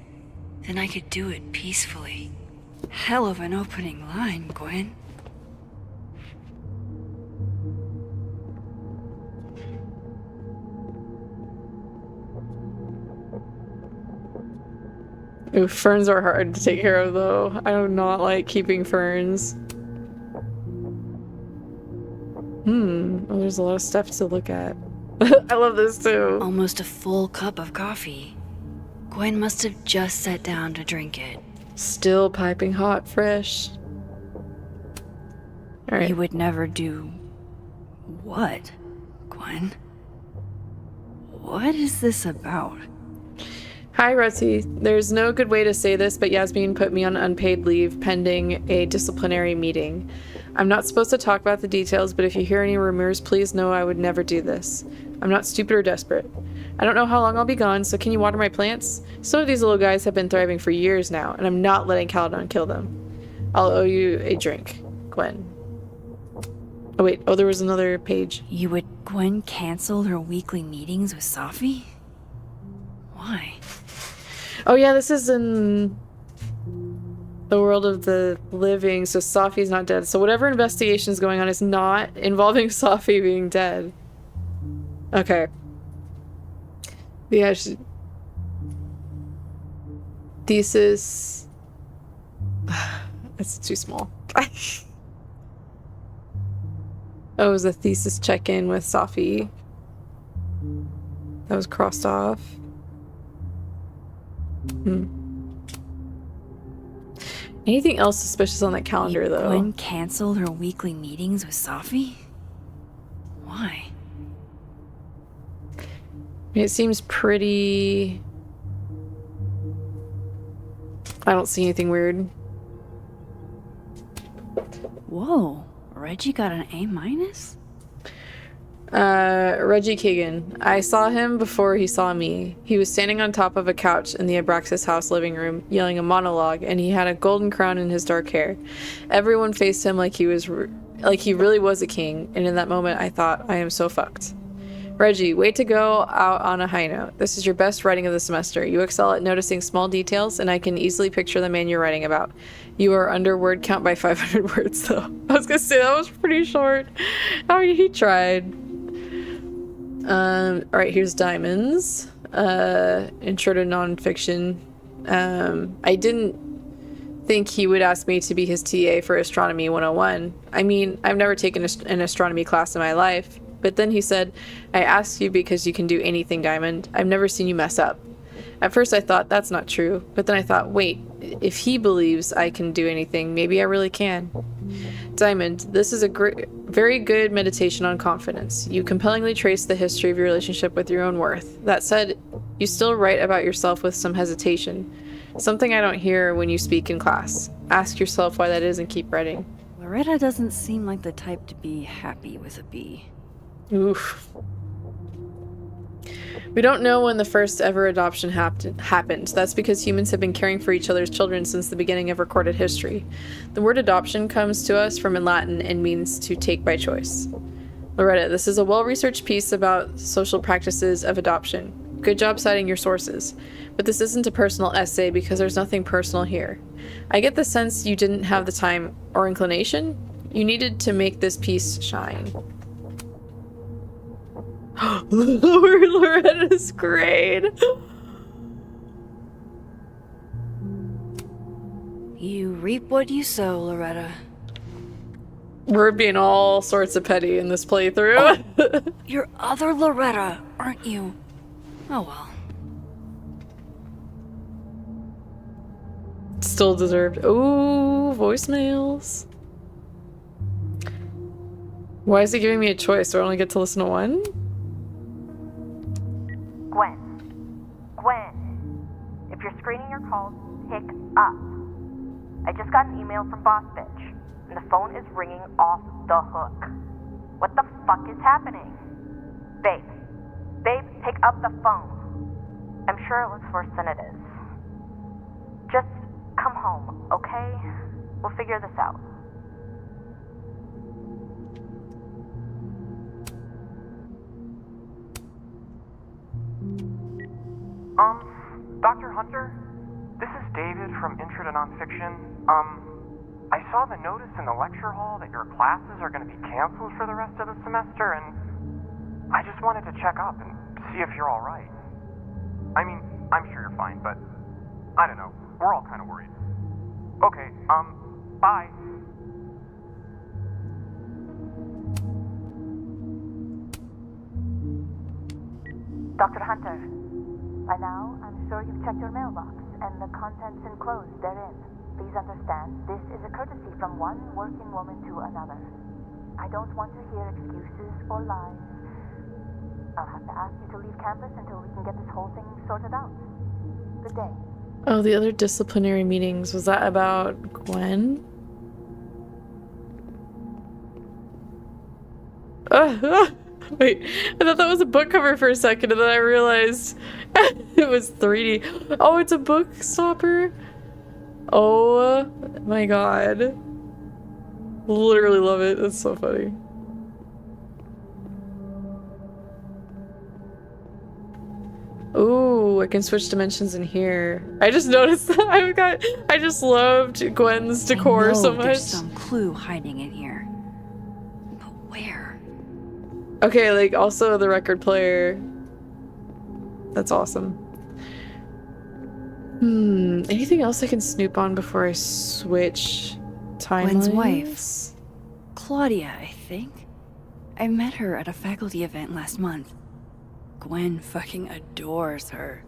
then I could do it peacefully. Hell of an opening line, Gwen. Ooh, ferns are hard to take care of though. I do not like keeping ferns. Oh, there's a lot of stuff to look at. I love this too. Almost a full cup of coffee. Gwen must have just sat down to drink it. Still piping hot, fresh. All right. You would never do... what, Gwen? What is this about? Hi, Rutty. There's no good way to say this, but Yasmin put me on unpaid leave pending a disciplinary meeting. I'm not supposed to talk about the details, but if you hear any rumors, please know I would never do this. I'm not stupid or desperate. I don't know how long I'll be gone, so can you water my plants? Some of these little guys have been thriving for years now, and I'm not letting Caledon kill them. I'll owe you a drink, Gwen. Oh wait, there was another page. Gwen canceled her weekly meetings with Safi? Why? Oh yeah, this is in the world of the living, so Safi's not dead. So whatever investigation is going on is not involving Safi being dead. Okay. Yeah, thesis... It's too small. Oh, it was a thesis check-in with Safi. That was crossed off. Anything else suspicious on that calendar, though? Gwen canceled her weekly meetings with Safi? Why? It seems pretty... I don't see anything weird. Whoa, Reggie got an A-? Reggie Kagan. I saw him before he saw me. He was standing on top of a couch in the Abraxas house living room, yelling a monologue, and he had a golden crown in his dark hair. Everyone faced him like he really was a king, and in that moment I thought, I am so fucked. Reggie, way to go out on a high note. This is your best writing of the semester. You excel at noticing small details, and I can easily picture the man you're writing about. You are under word count by 500 words, though. I was gonna say that was pretty short. I mean, he tried. Alright, here's Diamonds. Intro to nonfiction. I didn't think he would ask me to be his TA for Astronomy 101. I mean, I've never taken an astronomy class in my life. But then he said, I asked you because you can do anything, Diamond. I've never seen you mess up. At first I thought that's not true, but then I thought, wait, if he believes I can do anything, maybe I really can. Diamond, this is a very good meditation on confidence. You compellingly trace the history of your relationship with your own worth. That said, you still write about yourself with some hesitation. Something I don't hear when you speak in class. Ask yourself why that is and keep writing. Loretta doesn't seem like the type to be happy with a B. Oof. We don't know when the first ever adoption happened. That's because humans have been caring for each other's children since the beginning of recorded history. The word adoption comes to us from in Latin and means to take by choice. Loretta, this is a well-researched piece about social practices of adoption. Good job citing your sources. But this isn't a personal essay because there's nothing personal here. I get the sense you didn't have the time or inclination. You needed to make this piece shine. Loretta's grade. You reap what you sow, Loretta. We're being all sorts of petty in this playthrough. Oh, you're other Loretta, aren't you? Oh well. Still deserved. Ooh, voicemails. Why is he giving me a choice? Do I only get to listen to one? Gwen, if you're screening your calls, pick up. I just got an email from Boss Bitch, and the phone is ringing off the hook. What the fuck is happening? Babe, pick up the phone. I'm sure it looks worse than it is. Just come home, okay? We'll figure this out. Dr. Hunter? This is David from Intro to Nonfiction. I saw the notice in the lecture hall that your classes are going to be canceled for the rest of the semester, and I just wanted to check up and see if you're alright. I mean, I'm sure you're fine, but I don't know. We're all kind of worried. Okay, bye. Dr. Hunter, by now, I'm sure you've checked your mailbox, and the contents enclosed therein. Please understand, this is a courtesy from one working woman to another. I don't want to hear excuses or lies. I'll have to ask you to leave campus until we can get this whole thing sorted out. Good day. Oh, the other disciplinary meetings. Was that about Gwen? Wait, I thought that was a book cover for a second, and then I realized it was 3D. Oh, it's a book stopper? Oh my god. Literally love it. That's so funny. Ooh, I can switch dimensions in here. I just noticed that. I just loved Gwen's decor so much. There's some clue hiding in here. But where? Okay, like also the record player. That's awesome. Anything else I can snoop on before I switch timelines? Gwen's wife. Claudia, I think. I met her at a faculty event last month. Gwen fucking adores her.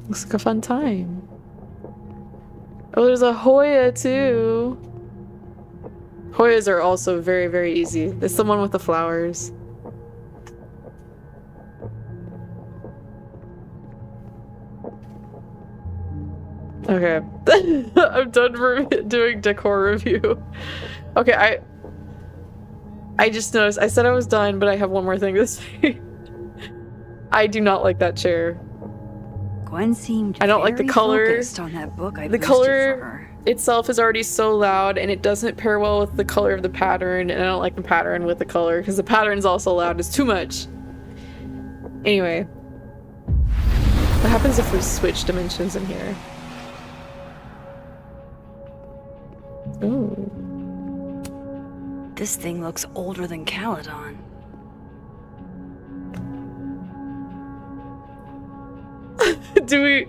Looks like a fun time. Oh, there's a Hoya too. Hoyas are also very, very easy. There's someone with the flowers. Okay. I'm done doing decor review. Okay, I just noticed. I said I was done, but I have one more thing to say. I do not like that chair. Gwen seemed I don't like the very color. focused on that book I The boosted for color her. itself is already so loud, and it doesn't pair well with the color of the pattern, and I don't like the pattern with the color, because the pattern's also loud. It's too much. Anyway. What happens if we switch dimensions in here? Ooh. This thing looks older than Caledon. Do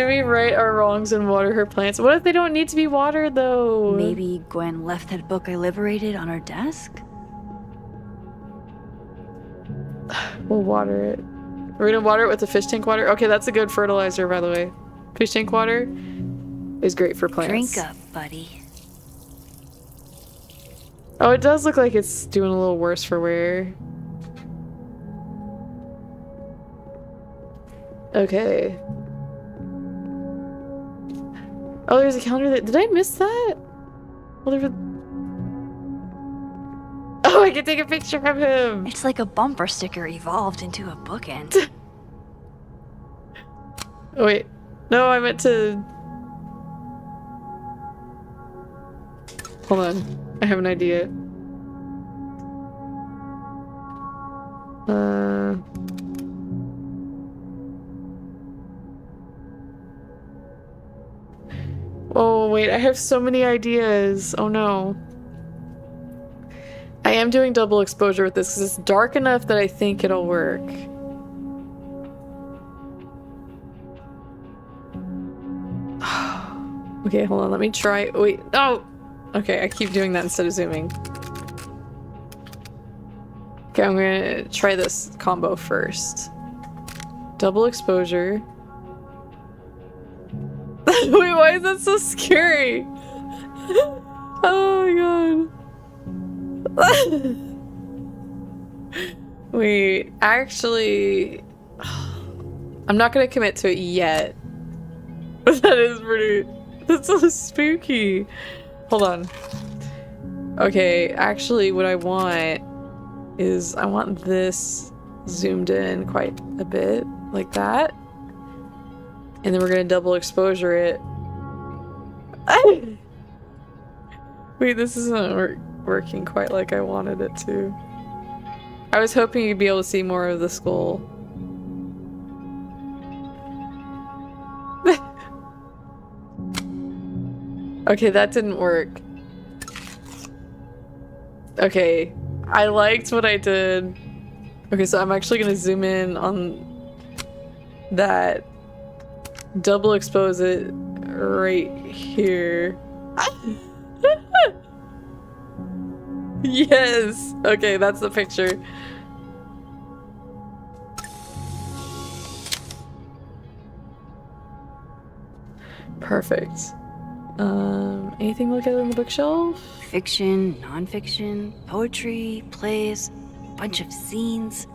we right our wrongs and water her plants? What if they don't need to be watered, though? Maybe Gwen left that book I liberated on her desk? We'll water it. We're gonna water it with the fish tank water? Okay, that's a good fertilizer, by the way. Fish tank water is great for plants. Drink up, buddy. Oh, it does look like it's doing a little worse for wear. Okay. Oh, there's a calendar that— did I miss that? Well, there was— oh, I can take a picture of him! It's like a bumper sticker evolved into a bookend. Oh, wait. No, I meant to— hold on. I have an idea. Oh, wait. I have so many ideas. Oh, no. I am doing double exposure with this because it's dark enough that I think it'll work. Okay, hold on. Let me try. Wait. Oh! Okay, I keep doing that instead of zooming. Okay, I'm gonna try this combo first. Double exposure. Wait, why is that so scary? Oh my god. Wait, actually, I'm not gonna commit to it yet. That is pretty— that's so spooky. Hold on. Okay, actually what I want is I want this zoomed in quite a bit, like that. And then we're gonna double exposure it. Wait, this isn't working quite like I wanted it to. I was hoping you'd be able to see more of the skull. Okay, that didn't work. Okay, I liked what I did. Okay, so I'm actually gonna zoom in on that. Double expose it right here. Yes! Okay, that's the picture. Perfect. Anything to look at on the bookshelf? Fiction, non-fiction, poetry, plays, bunch of scenes.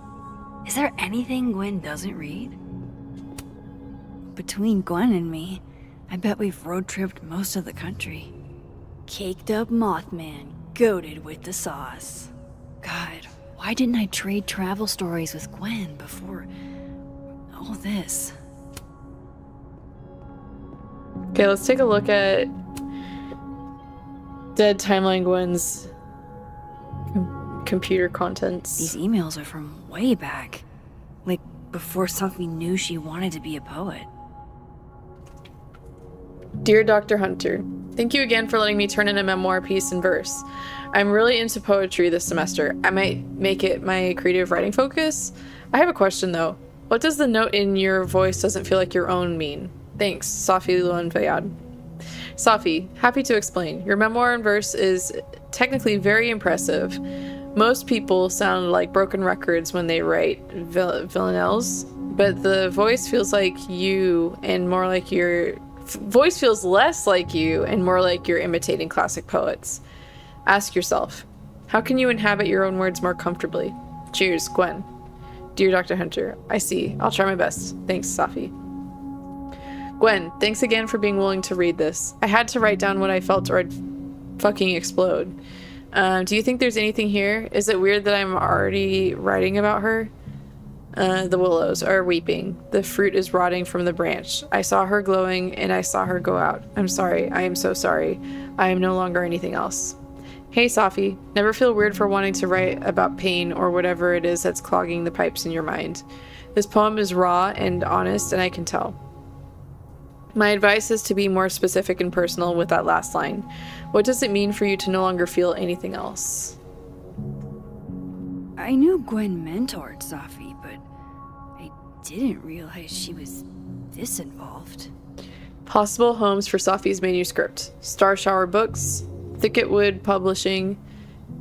Is there anything Gwen doesn't read? Between Gwen and me, I bet we've road-tripped most of the country. Caked up Mothman, goated with the sauce. God, why didn't I trade travel stories with Gwen before all this? Okay, let's take a look at Dead Timeline Gwen's computer contents. These emails are from way back. Like, before Sophie knew she wanted to be a poet. Dear Dr. Hunter, thank you again for letting me turn in a memoir piece in verse. I'm really into poetry this semester. I might make it my creative writing focus. I have a question though. What does the note in your voice doesn't feel like your own mean? Thanks, Safi Luan Fayad. Safi, happy to explain. Your memoir in verse is technically very impressive. Most people sound like broken records when they write villanelles, but the voice feels like you and more like your— voice feels less like you and more like you're imitating classic poets. Ask yourself, how can you inhabit your own words more comfortably? Cheers, Gwen. Dear Dr. Hunter, I see. I'll try my best. Thanks, Safi. Gwen, thanks again for being willing to read this. I had to write down what I felt or I'd fucking explode. Do you think there's anything here? Is it weird that I'm already writing about her? The willows are weeping. The fruit is rotting from the branch. I saw her glowing, and I saw her go out. I'm sorry. I am so sorry. I am no longer anything else. Hey, Safi. Never feel weird for wanting to write about pain or whatever it is that's clogging the pipes in your mind. This poem is raw and honest, and I can tell. My advice is to be more specific and personal with that last line. What does it mean for you to no longer feel anything else? I knew Gwen mentored Safi, but I didn't realize she was this involved. Possible homes for Safi's manuscript. Star Shower Books, Thicketwood Publishing,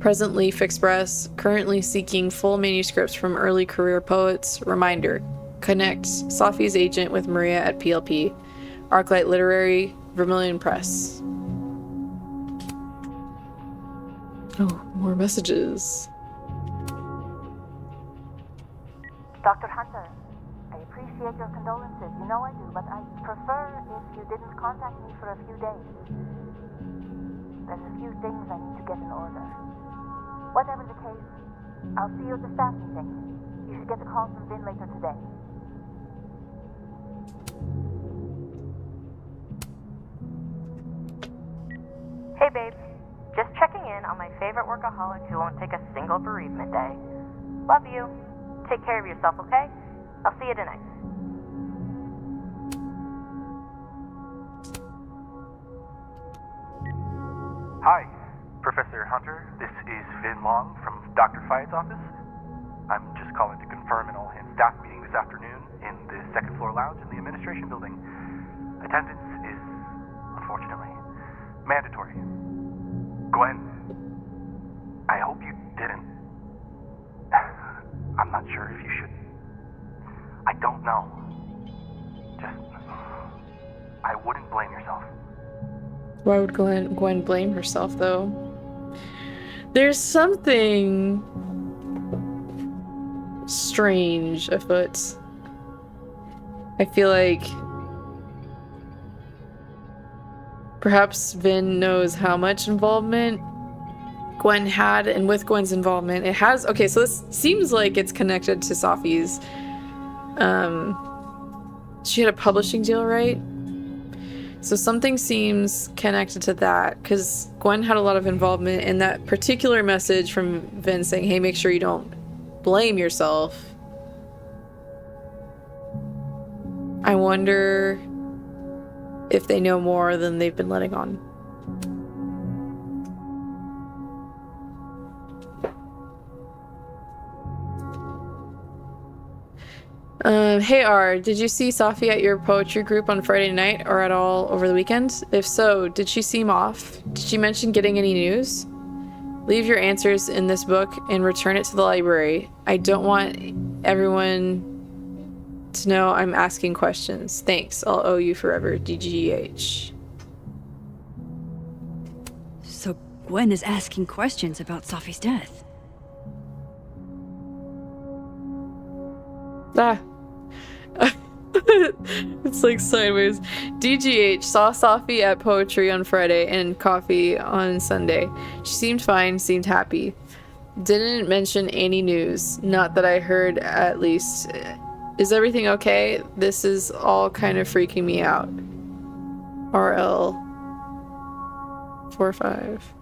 Present Leaf Express, currently seeking full manuscripts from early career poets. Reminder, connect Safi's agent with Maria at PLP. Arclight Literary, Vermilion Press. Oh, more messages. Dr. Hunter, I appreciate your condolences. You know I do, but I'd prefer if you didn't contact me for a few days. There's a few things I need to get in order. Whatever the case, I'll see you at the staff meeting. You should get a call from Vinh later today. Hey babe, just checking in on my favorite workaholic who won't take a single bereavement day. Love you. Take care of yourself, okay? I'll see you tonight. Hi, Professor Hunter. This is Vinh Long from Dr. Fayette's office. I'm just calling to confirm an all-hands staff meeting this afternoon in the second floor lounge in the administration building. Attendance is, unfortunately, mandatory. Gwen, I hope you didn't. I'm not sure if you should. I don't know. I wouldn't blame yourself. Why would Gwen blame herself, though? There's something strange afoot. I feel like perhaps Vinh knows how much involvement Gwen had, and with Gwen's involvement, it has... Okay, so this seems like it's connected to Safi's... She had a publishing deal, right? So something seems connected to that, because Gwen had a lot of involvement in that particular message from Vinh saying, hey, make sure you don't blame yourself. I wonder if they know more than they've been letting on. Hey R, did you see Safi at your poetry group on Friday night or at all over the weekend? If so, did she seem off? Did she mention getting any news? Leave your answers in this book and return it to the library. I don't want everyone to know I'm asking questions. Thanks, I'll owe you forever, DGH. So Gwen is asking questions about Safi's death. Ah. It's like sideways. DGH saw Safi at poetry on Friday and coffee on Sunday. She seemed fine, seemed happy. Didn't mention any news. Not that I heard, at least. Is everything okay? This is all kind of freaking me out. RL 45.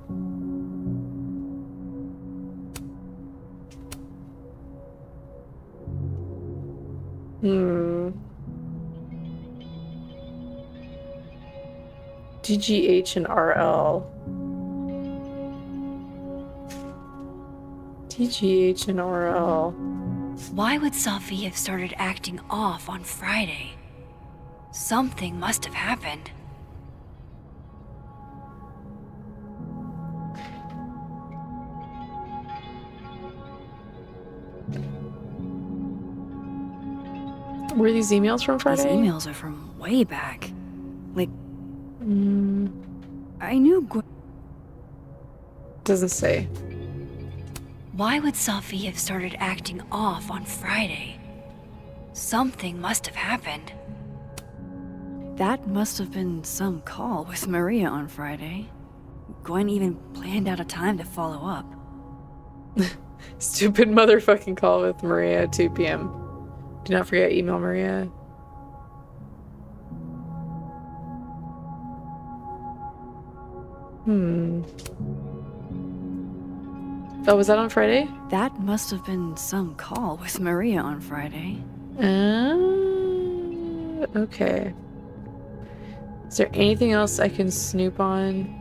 DGH and RL. DGH and RL. Why would Safi have started acting off on Friday? Something must have happened. Were these emails from Friday? These emails are from way back. Like, I knew Gwen. Doesn't say. Why would Safi have started acting off on Friday? Something must have happened. That must have been some call with Maria on Friday. Gwen even planned out a time to follow up. Stupid motherfucking call with Maria at 2 p.m. Do not forget, email Maria. Oh, was that on Friday? That must have been some call with Maria on Friday. Okay. Is there anything else I can snoop on?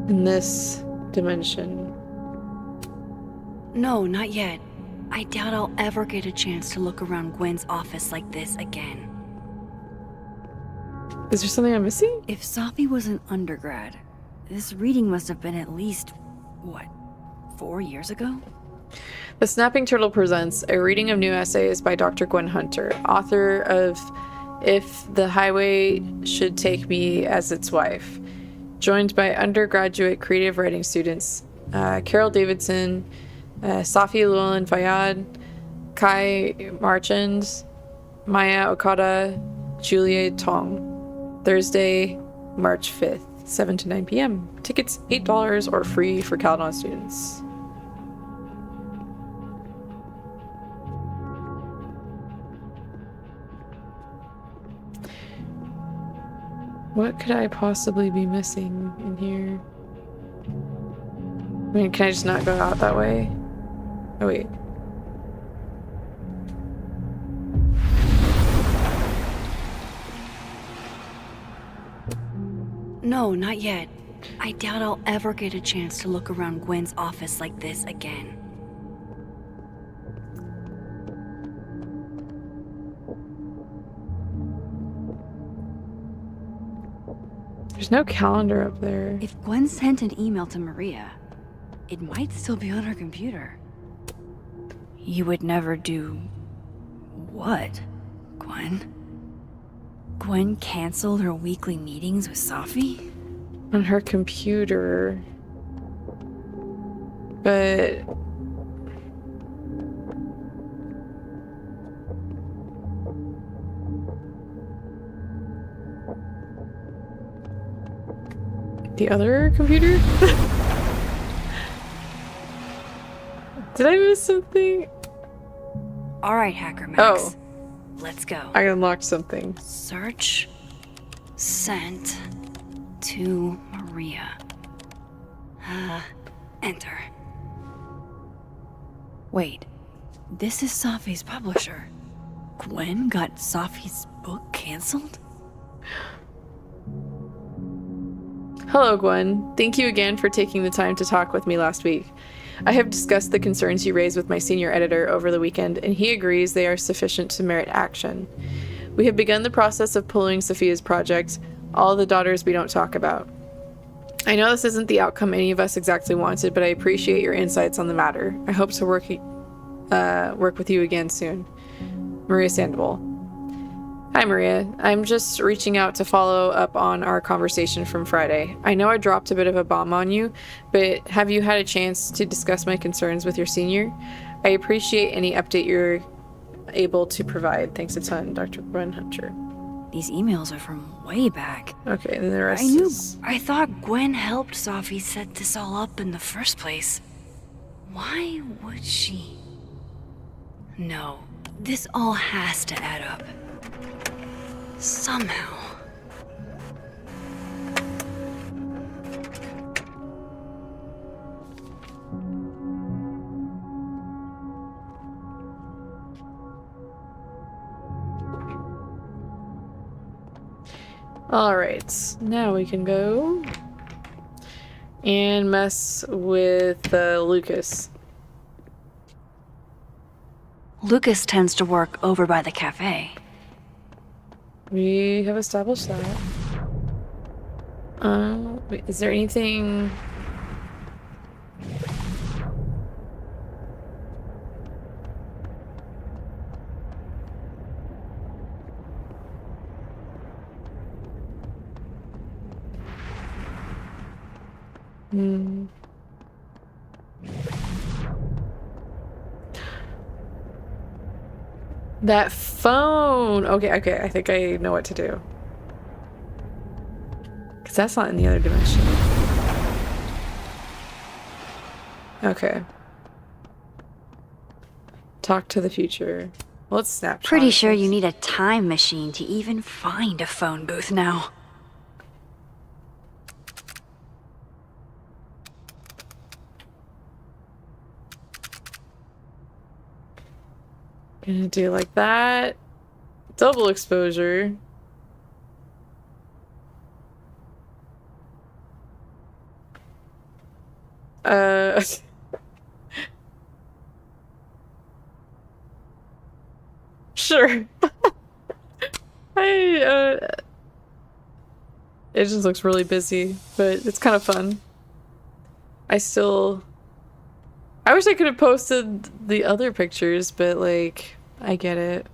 In this dimension? No, not yet. I doubt I'll ever get a chance to look around Gwen's office like this again. Is there something I'm missing? If Safi was an undergrad, this reading must have been at least, what, 4 years ago? The Snapping Turtle presents a reading of new essays by Dr. Gwen Hunter, author of If the Highway Should Take Me as Its Wife, joined by undergraduate creative writing students Carol Davidson, Safi Llewellyn Fayyad, Kai Marchand, Maya Okada, Julia Tong. Thursday, March 5th, 7 to 9 p.m. Tickets $8 or free for Caledon students. What could I possibly be missing in here? I mean, can I just not go out that way? Oh, wait. No, not yet. I doubt I'll ever get a chance to look around Gwen's office like this again. There's no calendar up there. If Gwen sent an email to Maria, it might still be on her computer. You would never do... what, Gwen? Gwen canceled her weekly meetings with Safi? On her computer. But... the other computer? Did I miss something? Alright, Hacker Max. Oh. Let's go. I unlocked something. Search. Sent. To Maria. Enter. Wait. This is Safi's publisher. Gwen got Safi's book canceled? Hello, Gwen. Thank you again for taking the time to talk with me last week. I have discussed the concerns you raised with my senior editor over the weekend, and he agrees they are sufficient to merit action. We have begun the process of pulling Sophia's project, All the Daughters We Don't Talk About. I know this isn't the outcome any of us exactly wanted, but I appreciate your insights on the matter. I hope to work with you again soon. Maria Sandoval. Hi, Maria. I'm just reaching out to follow up on our conversation from Friday. I know I dropped a bit of a bomb on you, but have you had a chance to discuss my concerns with your senior? I appreciate any update you're able to provide. Thanks a ton, Dr. Gwen Hunter. These emails are from way back. Okay, then the rest I thought Gwen helped Safi set this all up in the first place. Why would she? No, this all has to add up. Somehow. Alright, now we can go and mess with Lucas. Lucas tends to work over by the cafe. We have established that. Wait, is there anything... That phone! Okay, I think I know what to do. Because that's not in the other dimension. Okay. Talk to the future. Let's snapshot. Pretty sure you need a time machine to even find a phone booth now. Gonna do like that. Double exposure. Sure. It just looks really busy, but it's kind of fun. I wish I could have posted the other pictures, but like, I get it.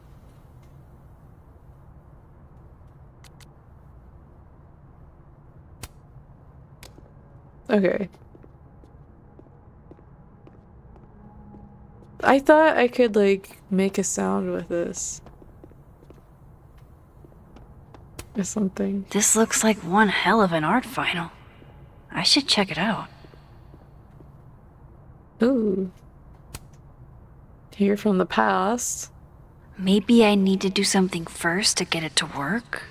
Okay. I thought I could like make a sound with this. Or something. This looks like one hell of an art final. I should check it out. Ooh. Hear from the past. Maybe I need to do something first to get it to work?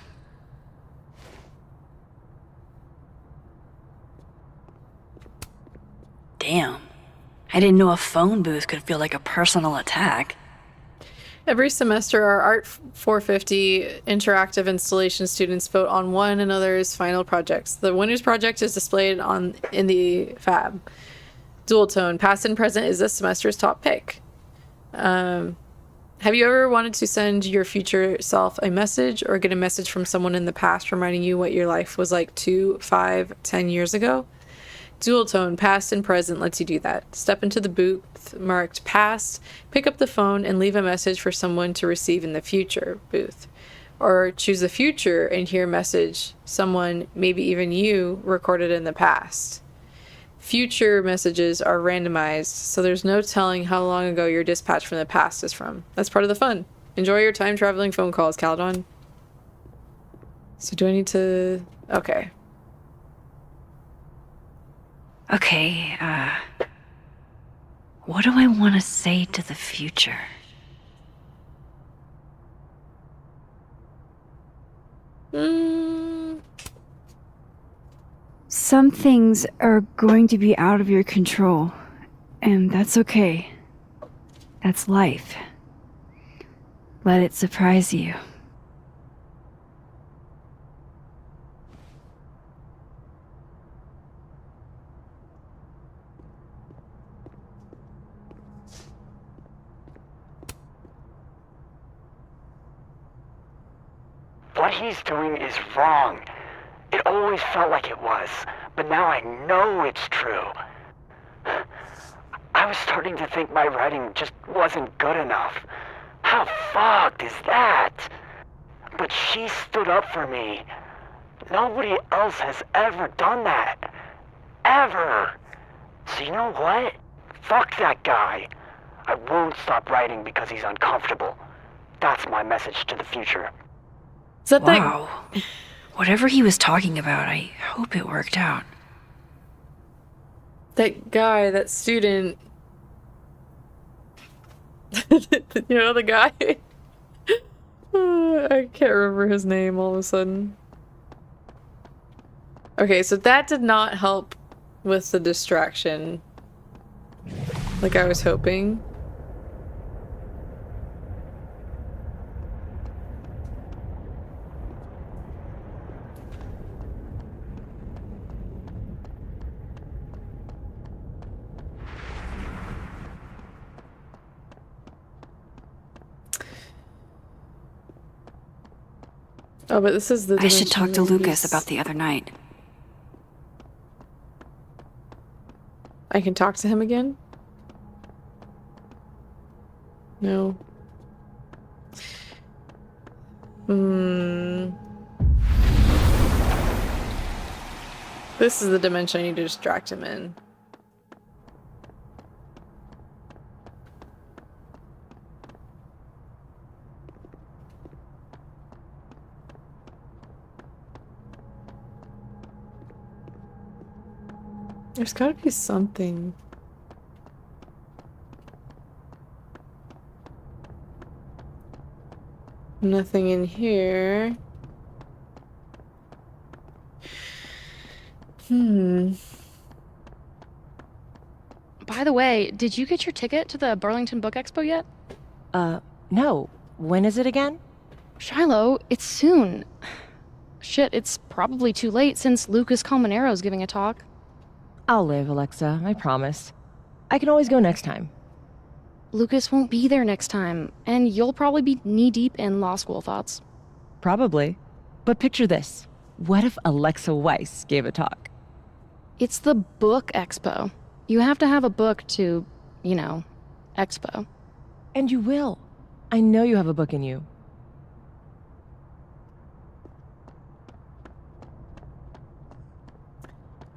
Damn. I didn't know a phone booth could feel like a personal attack. Every semester, our Art 450 interactive installation students vote on one another's final projects. The winner's project is displayed in the fab. Dual tone, past and present, is this semester's top pick. Have you ever wanted to send your future self a message or get a message from someone in the past reminding you what your life was like 2, 5, 10 years ago? Dual tone, past and present lets you do that. Step into the booth marked past, pick up the phone, and leave a message for someone to receive in the future booth. Or choose the future and hear a message someone, maybe even you, recorded in the past. Future messages are randomized, so there's no telling how long ago your dispatch from the past is from. That's part of the fun. Enjoy your time traveling phone calls, Caledon. So do I need to... Okay. Okay, what do I want to say to the future? Some things are going to be out of your control, and that's okay. That's life. Let it surprise you. What he's doing is wrong. It always felt like it was, but now I know it's true. I was starting to think my writing just wasn't good enough. How fucked is that? But she stood up for me. Nobody else has ever done that. Ever. So you know what? Fuck that guy. I won't stop writing because he's uncomfortable. That's my message to the future. Is that wow. Whatever he was talking about, I hope it worked out. That guy, that student... you know, the guy? I can't remember his name all of a sudden. Okay, so that did not help with the distraction. Like I was hoping. Oh, but this is the... I should talk to Lucas about the other night. I can talk to him again? No. This is the dimension I need to distract him in. There's gotta be something. Nothing in here. By the way, did you get your ticket to the Burlington Book Expo yet? No. When is it again? Shiloh, it's soon. Shit, it's probably too late since Lucas Colmenaro's giving a talk. I'll live, Alexa, I promise. I can always go next time. Lucas won't be there next time, and you'll probably be knee-deep in law school thoughts. Probably. But picture this. What if Alexa Weiss gave a talk? It's the Book Expo. You have to have a book to, expo. And you will. I know you have a book in you.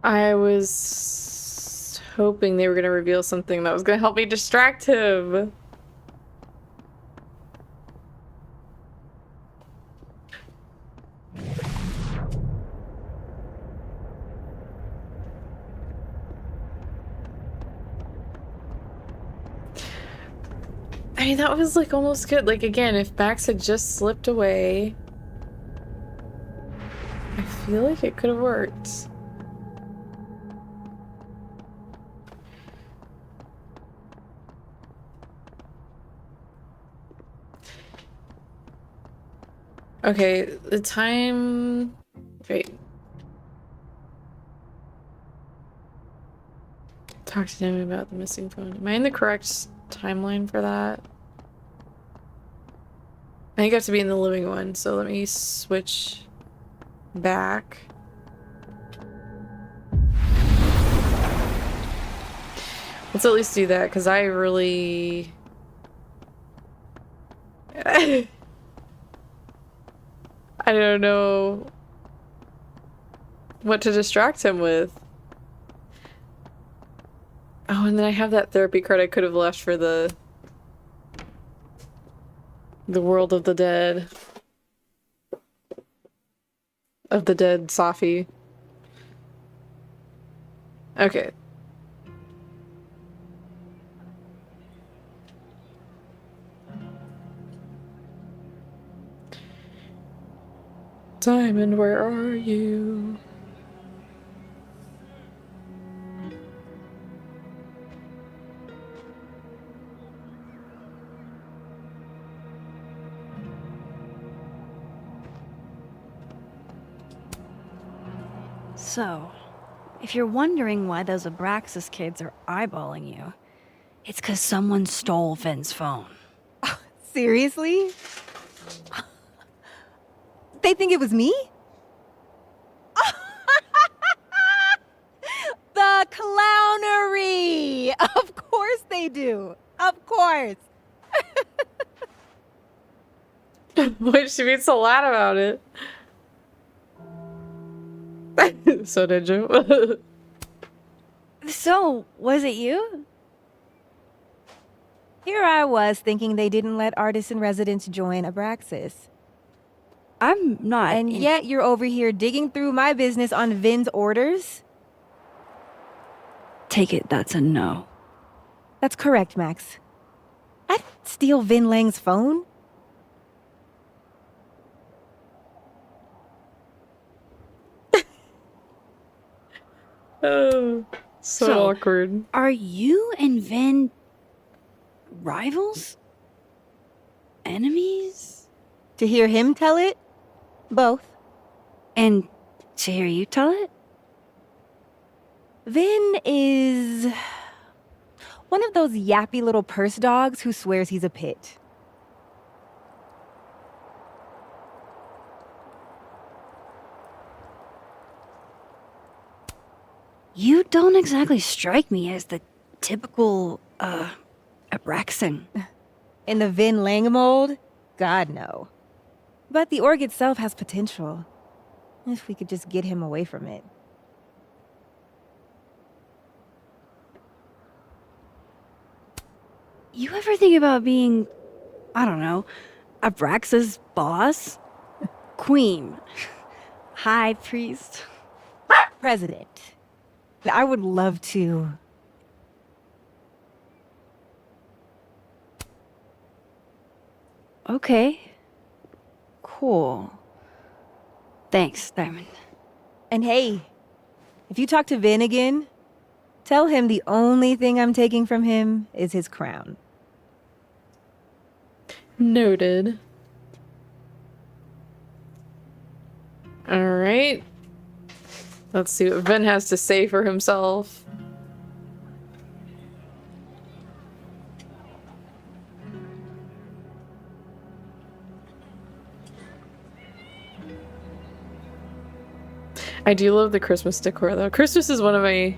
I was hoping they were going to reveal something that was going to help me distract him. I mean, that was like almost good. Like, again, if Max had just slipped away, I feel like it could have worked. Okay, the time... Wait. Talk to them about the missing phone. Am I in the correct timeline for that? I think I have to be in the living one, so let me switch back. Let's at least do that, because I really... I don't know what to distract him with. Oh, and then I have that therapy card I could have left for the world of the dead. Of the dead Safi. Okay. Diamond, where are you? So, if you're wondering why those Abraxas kids are eyeballing you, it's 'cause someone stole Vin's phone. Seriously? They think it was me? The clownery! Of course they do. Of course. Why did she be so loud about it? So did you? So, was it you? Here I was thinking they didn't let artists in residence join Abraxas. I'm not. And yet you're over here digging through my business on Vin's orders? Take it, that's a no. That's correct, Max. I'd steal Vin Lang's phone. Oh, so awkward. Are you and Vin rivals? Enemies? To hear him tell it? Both. And to hear you tell it? Vin is one of those yappy little purse dogs who swears he's a pit. You don't exactly strike me as the typical, Abraxan. In the Vin Lang mold? God, no. But the org itself has potential. If we could just get him away from it. You ever think about being, I don't know, Abraxa's boss? Queen? High priest? President. I would love to. Okay. Cool. Thanks, Diamond. And hey, if you talk to Vin again, tell him the only thing I'm taking from him is his crown. Noted. Alright. Let's see what Vin has to say for himself. I do love the Christmas decor though. Christmas is one of my...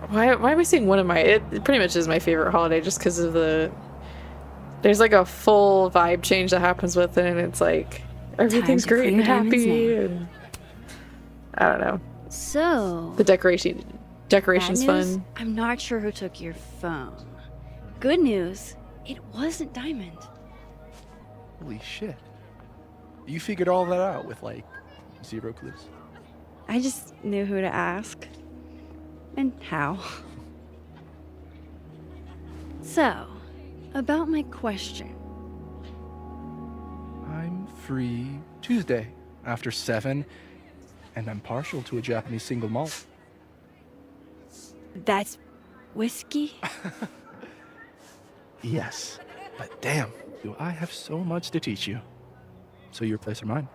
Why am I saying one of my... It pretty much is my favorite holiday just because of the... There's like a full vibe change that happens with it, and it's like everything's great and happy, and I don't know. So The decoration's bad news, fun. I'm not sure who took your phone. Good news, it wasn't Diamond. Holy shit. You figured all that out with, like, 0 clues. I just knew who to ask. And how. So, about my question. I'm free Tuesday after 7, and I'm partial to a Japanese single malt. That's whiskey? Yes, but damn, do I have so much to teach you. So your place or mine?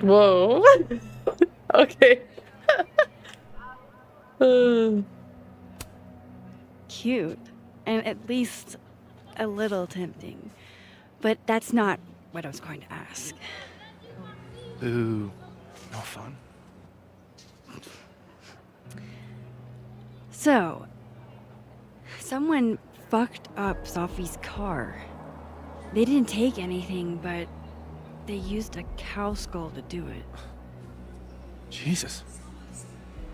Whoa. Okay. Cute. And at least a little tempting. But that's not what I was going to ask. Ooh, no fun. So, someone fucked up Sophie's car. They didn't take anything, but they used a cow skull to do it. Jesus.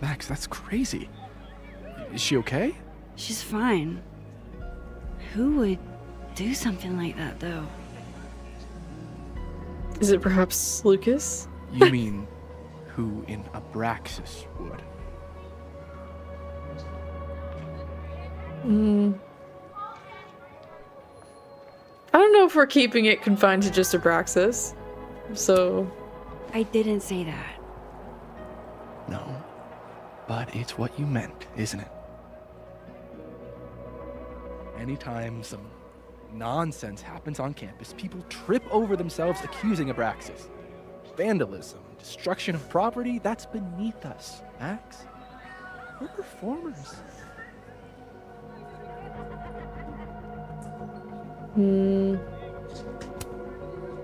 Max, that's crazy. Is she okay? She's fine. Who would do something like that, though? Is it perhaps Lucas? You mean who in Abraxas would? I don't know if we're keeping it confined to just Abraxas. So... I didn't say that. No. But it's what you meant, isn't it? Anytime some nonsense happens on campus, people trip over themselves accusing Abraxas. Vandalism, destruction of property, that's beneath us, Max. We're performers.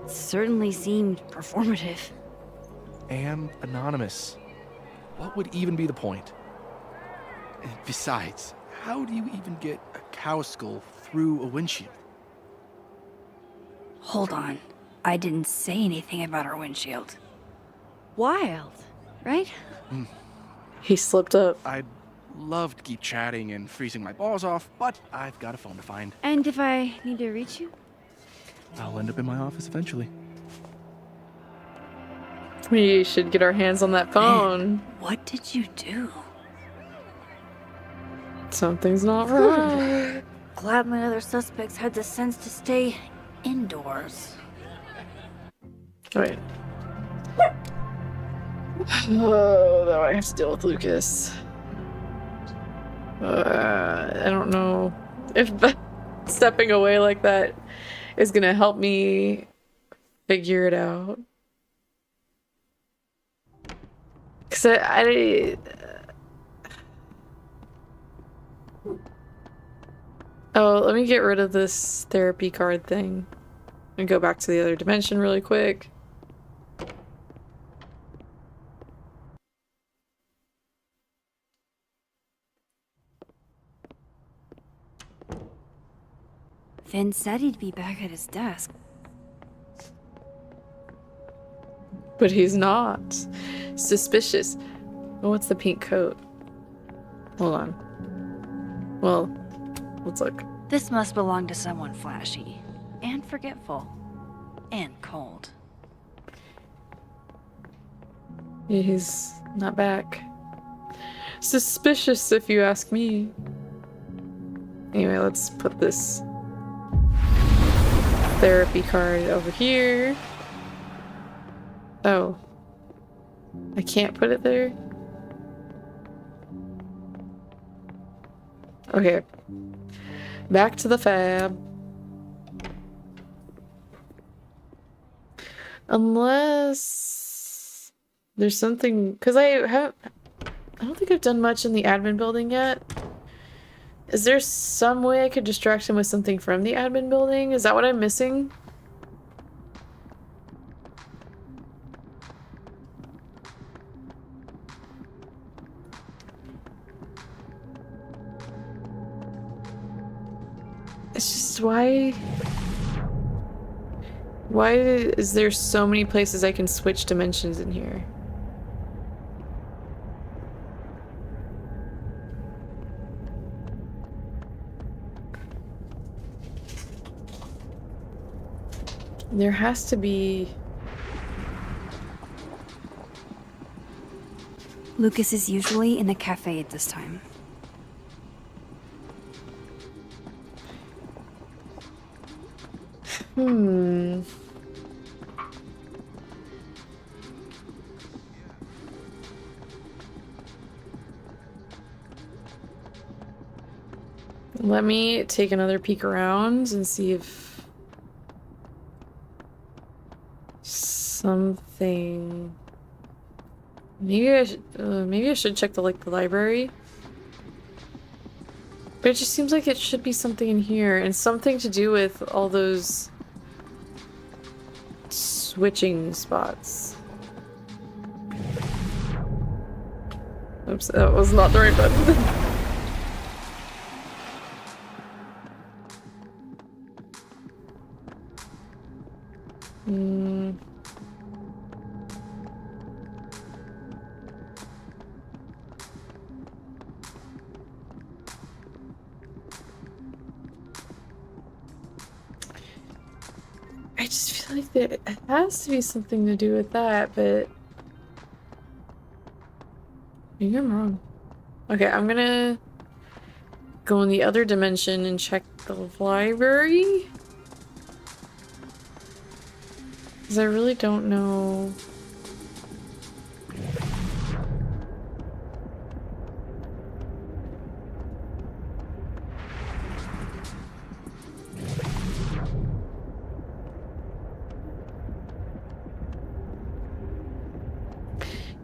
Certainly seemed performative. And anonymous. What would even be the point? And besides, how do you even get a cow skull through a windshield? Hold on. I didn't say anything about our windshield. Wild, right? He slipped up. I'd love to keep chatting and freezing my balls off, but I've got a phone to find. And if I need to reach you? I'll end up in my office eventually. We should get our hands on that phone. What did you do? Something's not right. Glad my other suspects had the sense to stay indoors. Wait. Oh, now I have to deal with Lucas. I don't know if stepping away like that is gonna help me figure it out. Cause oh, let me get rid of this therapy card thing and go back to the other dimension really quick. Vin said he'd be back at his desk. But he's not. Suspicious. Oh, what's the pink coat? Hold on. Well, let's look. This must belong to someone flashy, and forgetful, and cold. He's not back. Suspicious, if you ask me. Anyway, let's put this therapy card over here. Oh. I can't put it there? Okay. Back to the fab. Unless there's something, because I don't think I've done much in the admin building yet. Is there some way I could distract him with something from the admin building? Is that what I'm missing? It's just why is there so many places I can switch dimensions in here? There has to be... Lucas is usually in the cafe at this time. Let me take another peek around and see if something... Maybe I should check the library. But it just seems like it should be something in here, and something to do with all those switching spots. Oops, that was not the right button. I just feel like it has to be something to do with that, but maybe I'm wrong. Okay, I'm gonna go in the other dimension and check the library. Because I really don't know.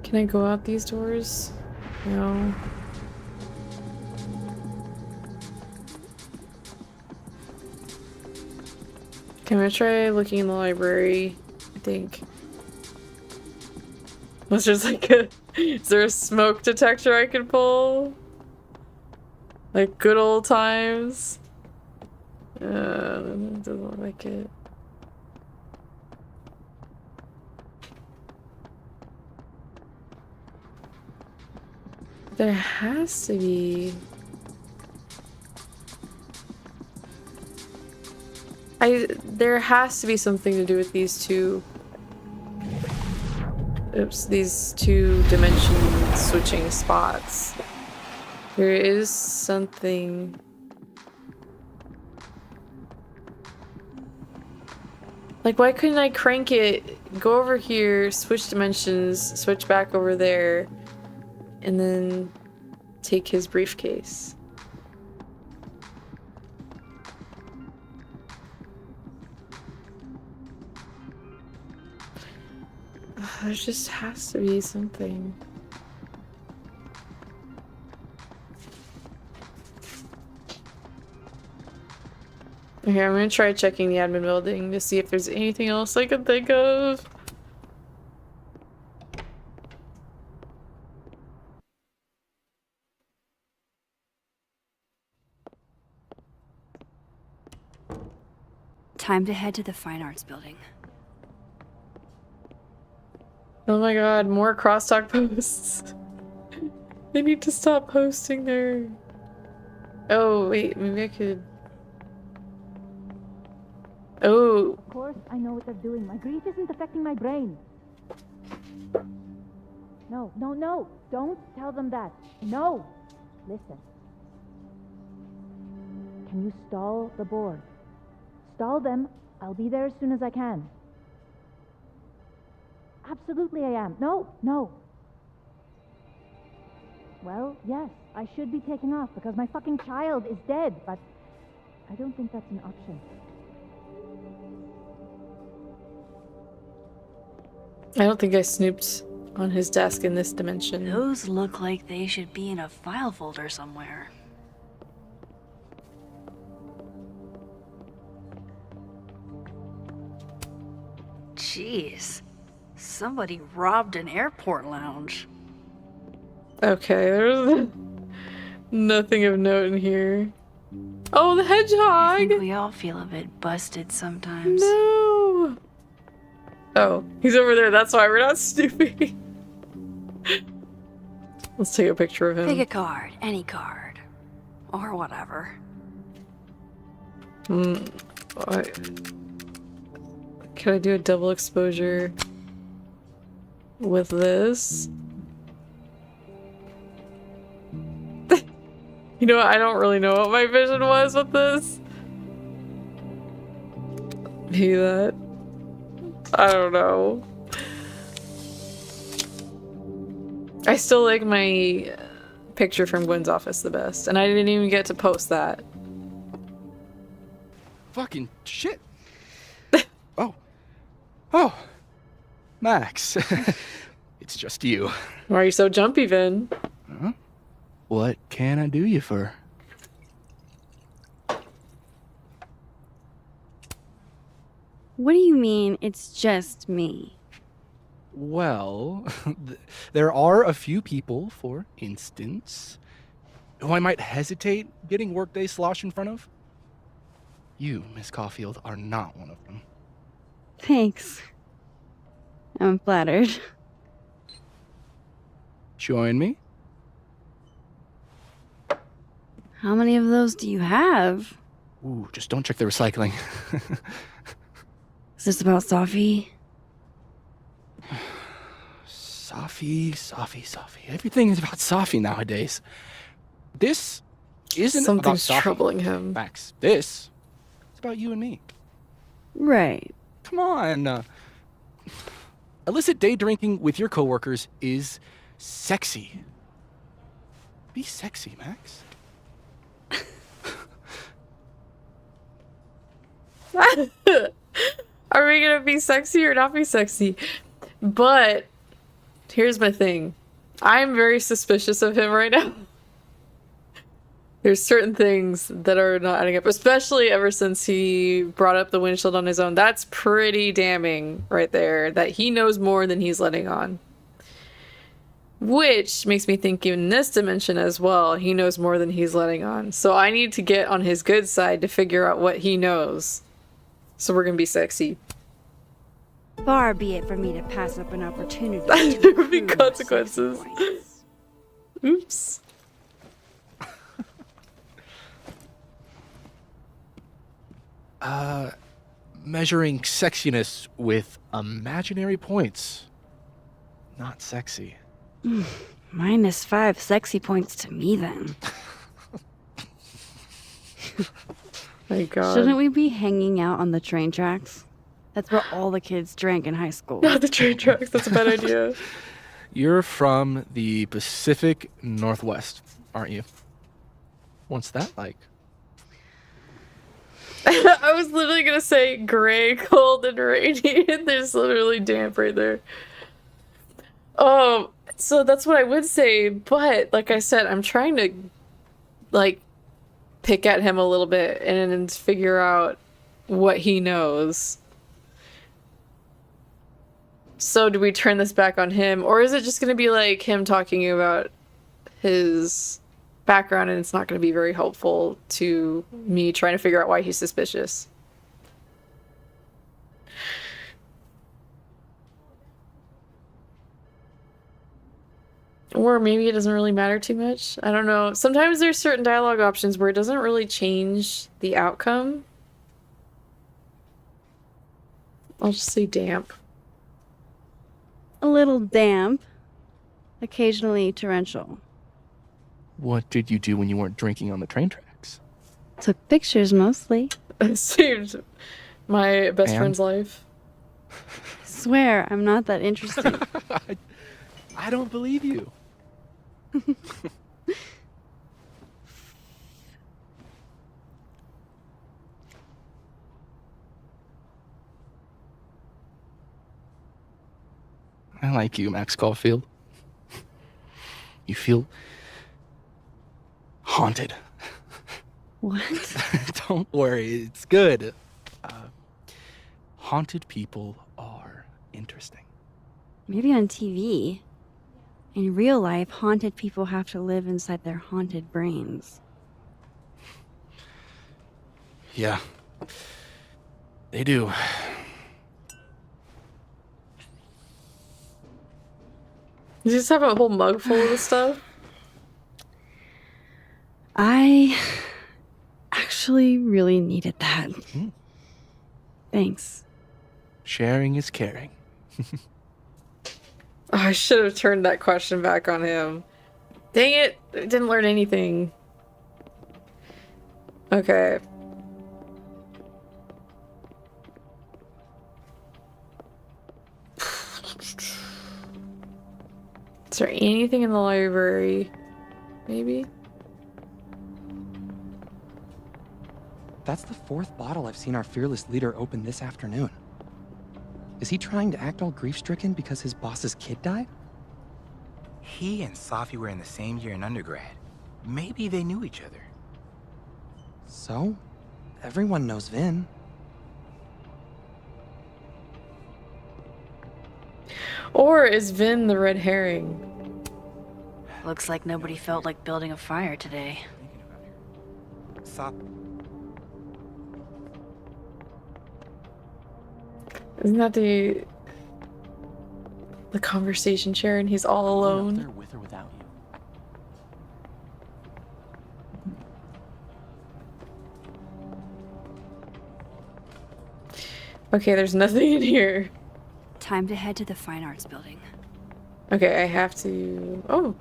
Can I go out these doors? No. Okay, I'm gonna try looking in the library, I think. Was there like a... Is there a smoke detector I can pull? Like good old times? Doesn't look like it. There has to be... There has to be something to do with these two... Oops, these two dimension switching spots. There is something... Like, why couldn't I crank it, go over here, switch dimensions, switch back over there, and then take his briefcase? There just has to be something. Okay, I'm gonna try checking the admin building to see if there's anything else I can think of. Time to head to the Fine Arts Building. Oh my god, more crosstalk posts. They need to stop posting there. Oh, wait, maybe I could... Oh. Of course, I know what they're doing. My grief isn't affecting my brain. No, no, no. Don't tell them that. No. Listen. Can you stall the board? Stall them I'll be there as soon as I can. Absolutely I am. No, no. Well, yes, I should be taking off because my fucking child is dead, but I don't think that's an option. I don't think I snooped on his desk in this dimension. Those look like they should be in a file folder somewhere. Jeez. Somebody robbed an airport lounge. Okay, there's nothing of note in here. Oh, the hedgehog! I think we all feel a bit busted sometimes. No! Oh, he's over there. That's why we're not snooping. Let's take a picture of him. Pick a card, any card. Or whatever. Can I do a double exposure with this? You know what? I don't really know what my vision was with this. Maybe that. I don't know. I still like my picture from Gwen's office the best, and I didn't even get to post that. Fucking shit. Oh. Max. It's just you. Why are you so jumpy, Vin? Huh? What can I do you for? What do you mean it's just me? Well, there are a few people, for instance, who I might hesitate getting workday slosh in front of. You, Miss Caulfield, are not one of them. Thanks. I'm flattered. Join me? How many of those do you have? Ooh, just don't check the recycling. Is this about Safi? Safi. Everything is about Safi nowadays. This isn't Something's about Safi. troubling him. Max, this is about you and me. Right. Come on. Illicit day drinking with your coworkers is sexy. Be sexy, Max. Are we gonna be sexy or not be sexy? But here's my thing. I'm very suspicious of him right now. There's certain things that are not adding up, especially ever since he brought up the windshield on his own. That's pretty damning right there, that he knows more than he's letting on. Which makes me think in this dimension as well, he knows more than he's letting on. So I need to get on his good side to figure out what he knows. So we're gonna be sexy. Far be it for me to pass up an opportunity. There would be consequences. Oops. Measuring sexiness with imaginary points. Not sexy. -5 sexy points to me then. My God. Shouldn't we be hanging out on the train tracks? That's where all the kids drank in high school. Not the train tracks, that's a bad idea. You're from the Pacific Northwest, aren't you? What's that like? I was literally gonna say gray, cold, and rainy, and there's literally damp right there. So that's what I would say, but like I said, I'm trying to like pick at him a little bit and figure out what he knows. So do we turn this back on him, or is it just gonna be like him talking about his background and it's not gonna be very helpful to me trying to figure out why he's suspicious? Or maybe it doesn't really matter too much. I don't know. Sometimes there's certain dialogue options where it doesn't really change the outcome. I'll just say damp. A little damp. Occasionally torrential. What did you do when you weren't drinking on the train tracks? Took pictures mostly. It seemed My best And? friend's life. Swear, I'm not that interested. I don't believe you. I like you, Max Caulfield. You feel haunted. What? Don't worry, it's good. Haunted people are interesting. Maybe on TV. In real life, haunted people have to live inside their haunted brains. Yeah. They do. You just have a whole mug full of this stuff? I actually really needed that. Thanks. Sharing is caring. Oh, I should have turned that question back on him. Dang it! I didn't learn anything. Okay. Is there anything in the library? Maybe? That's the fourth bottle I've seen our fearless leader open this afternoon. Is he trying to act all grief-stricken because his boss's kid died? He and Safi were in the same year in undergrad. Maybe they knew each other. So? Everyone knows Vinh. Or is Vinh the red herring? Looks like nobody felt like building a fire today. Isn't that the conversation chair and he's all alone? There with or without you. Okay, there's nothing in here. Time to head to the Fine Arts Building. Okay, I have to... Oh.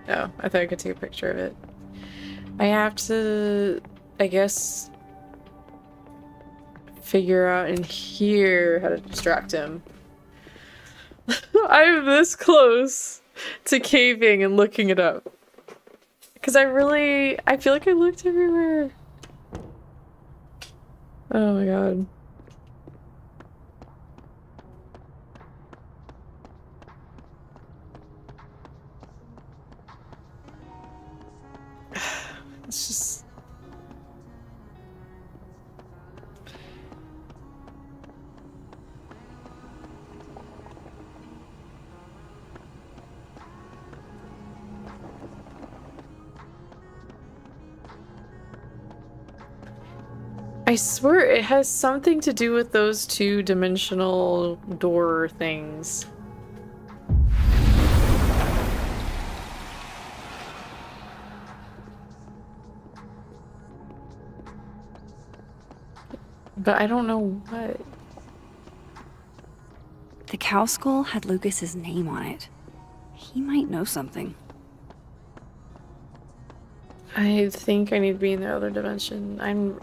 No, I thought I could take a picture of it. I have to, I guess, figure out in here how to distract him. I'm this close to caving and looking it up. Because I feel like I looked everywhere. Oh my god. It's just... I swear it has something to do with those two-dimensional door things. But I don't know what. The cow skull had Lucas's name on it. He might know something. I think I need to be in the other dimension. I'm...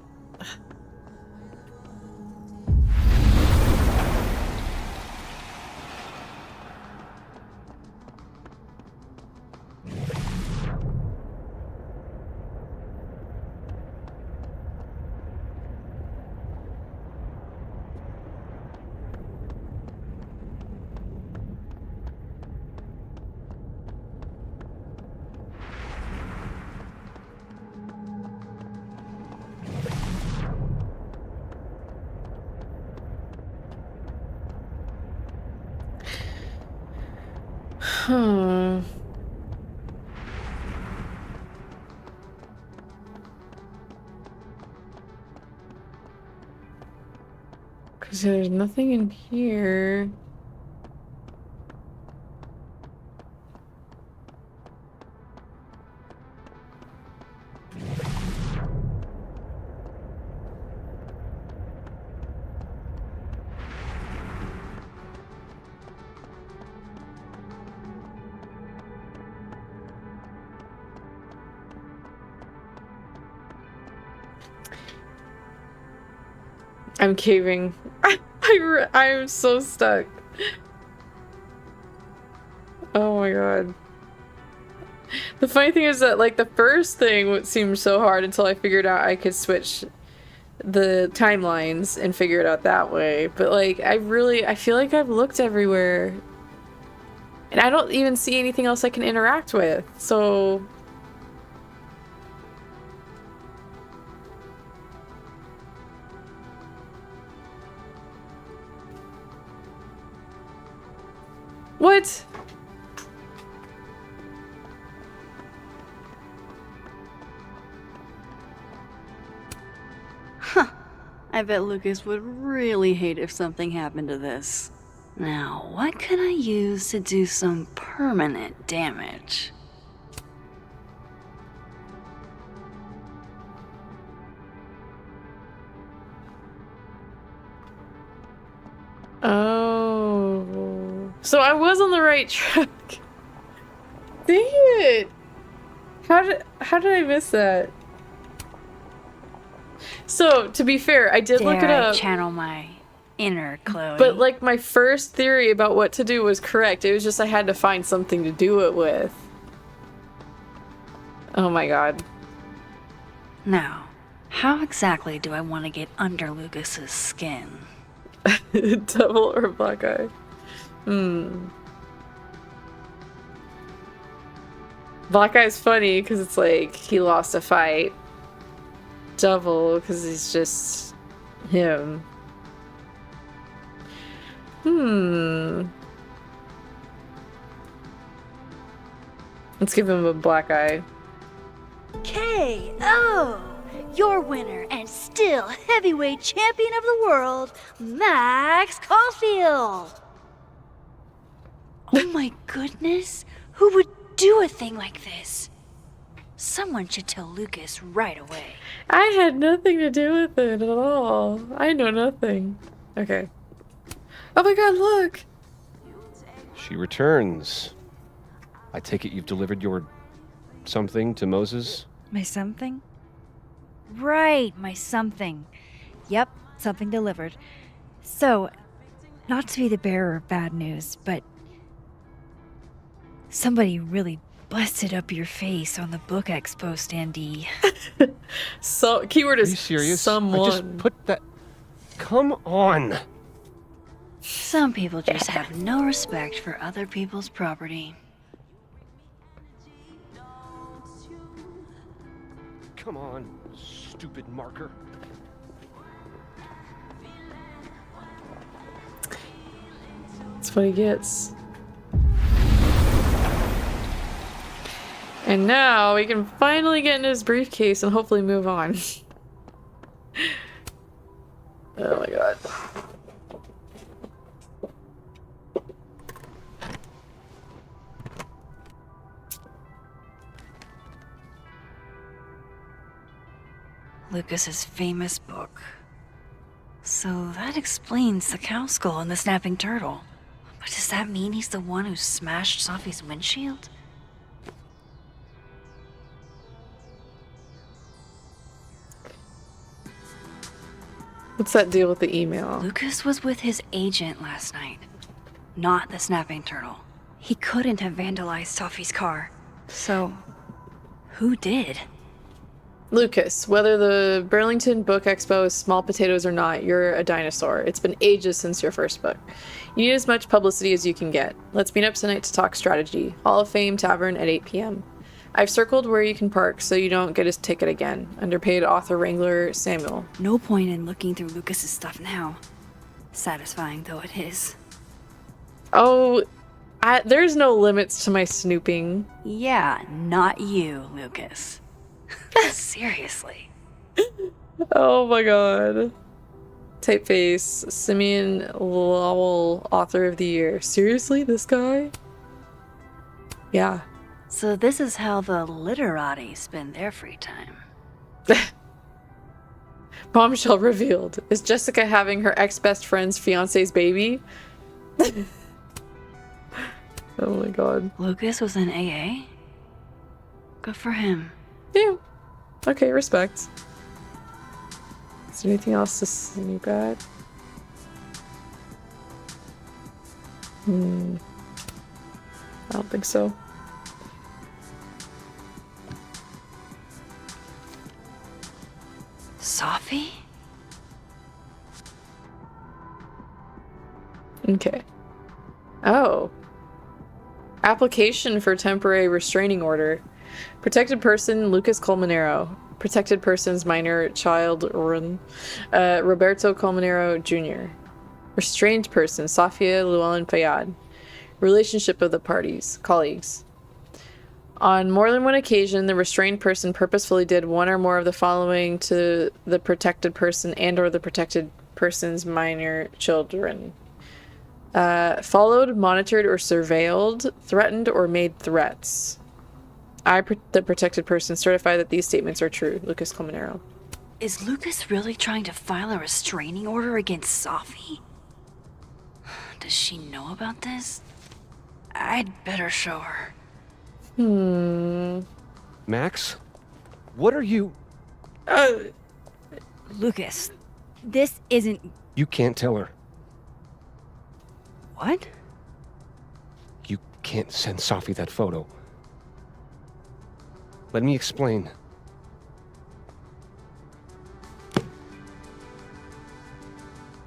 Hmm. Because there's nothing in here. I'm caving. I'm so stuck. Oh my god. The funny thing is that, like, the first thing seemed so hard until I figured out I could switch the timelines and figure it out that way. But, like, I feel like I've looked everywhere. And I don't even see anything else I can interact with, so... What? Huh. I bet Lucas would really hate if something happened to this. Now, what can I use to do some permanent damage? Oh. So I was on the right track. Dang it! How did I miss that? So, to be fair, I did look it up. Channel my inner Chloe. But, like, my first theory about what to do was correct. It was just I had to find something to do it with. Oh my god. Now, how exactly do I want to get under Lucas's skin? Devil or black eye? Black eye's funny because it's like he lost a fight. Devil because he's just him. Let's give him a black eye. K.O. Your winner and still heavyweight champion of the world, Max Caulfield. Oh my goodness, who would do a thing like this? Someone should tell Lucas right away. I had nothing to do with it at all. I know nothing. Okay. Oh my god, look! She returns. I take it you've delivered your something to Moses? My something? Right, my something. Yep, something delivered. So, not to be the bearer of bad news, but somebody really busted up your face on the book expo standee. So, keyword is Are you serious? someone. I just put that... Come on! Some people just have no respect for other people's property. Come on, stupid marker. That's what he gets. And now we can finally get in his briefcase and hopefully move on. Oh my god. Lucas's famous book. So that explains the cow skull and the snapping turtle. But does that mean he's the one who smashed Sophie's windshield? What's that deal with the email? Lucas was with his agent last night, not the snapping turtle. He couldn't have vandalized Sophie's car. So, who did? Lucas, whether the Burlington Book Expo is small potatoes or not, you're a dinosaur. It's been ages since your first book. You need as much publicity as you can get. Let's meet up tonight to talk strategy. Hall of Fame Tavern at 8 p.m. I've circled where you can park so you don't get his ticket again. Underpaid author wrangler Samuel. No point in looking through Lucas's stuff now. Satisfying though it is. Oh, there's no limits to my snooping. Yeah, not you, Lucas. Seriously. Oh my god. Typeface, Simeon Lowell, author of the year. Seriously, this guy? Yeah. So this is how the literati spend their free time. Bombshell revealed. Is Jessica having her ex-best friend's fiance's baby? Oh my god. Lucas was in AA? Good for him. Yeah. Okay, respect. Is there anything else to snoop at? I don't think so. Sophie? Okay. Oh. Application for temporary restraining order. Protected person, Lucas Colmenero. Protected persons, minor child, Roberto Colmenero Jr. Restrained person, Safia Llewellyn Fayad. Relationship of the parties, colleagues. On more than one occasion, the restrained person purposefully did one or more of the following to the protected person and or the protected person's minor children. Followed, monitored, or surveilled, threatened, or made threats. The protected person, certify that these statements are true. Lucas Colmenero. Is Lucas really trying to file a restraining order against Sophie? Does she know about this? I'd better show her. Max? What are you... Lucas, this isn't... You can't tell her. What? You can't send Sophie that photo. Let me explain.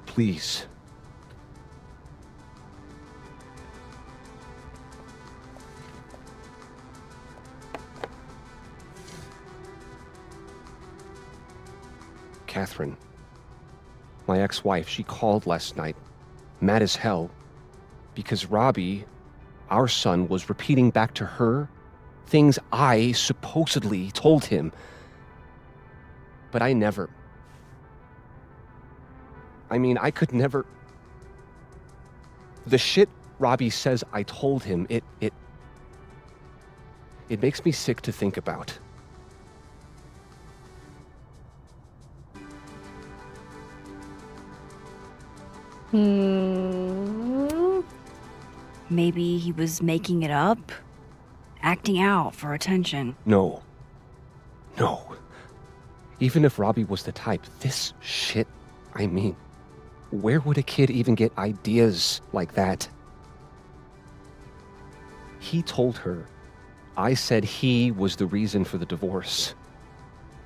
Please. Catherine, my ex-wife, she called last night, mad as hell, because Robbie, our son, was repeating back to her things I supposedly told him. But I never. I mean, I could never. The shit Robbie says I told him, it makes me sick to think about. Maybe he was making it up? Acting out for attention. No. Even if Robbie was the type, this shit, I mean, where would a kid even get ideas like that? He told her I said he was the reason for the divorce.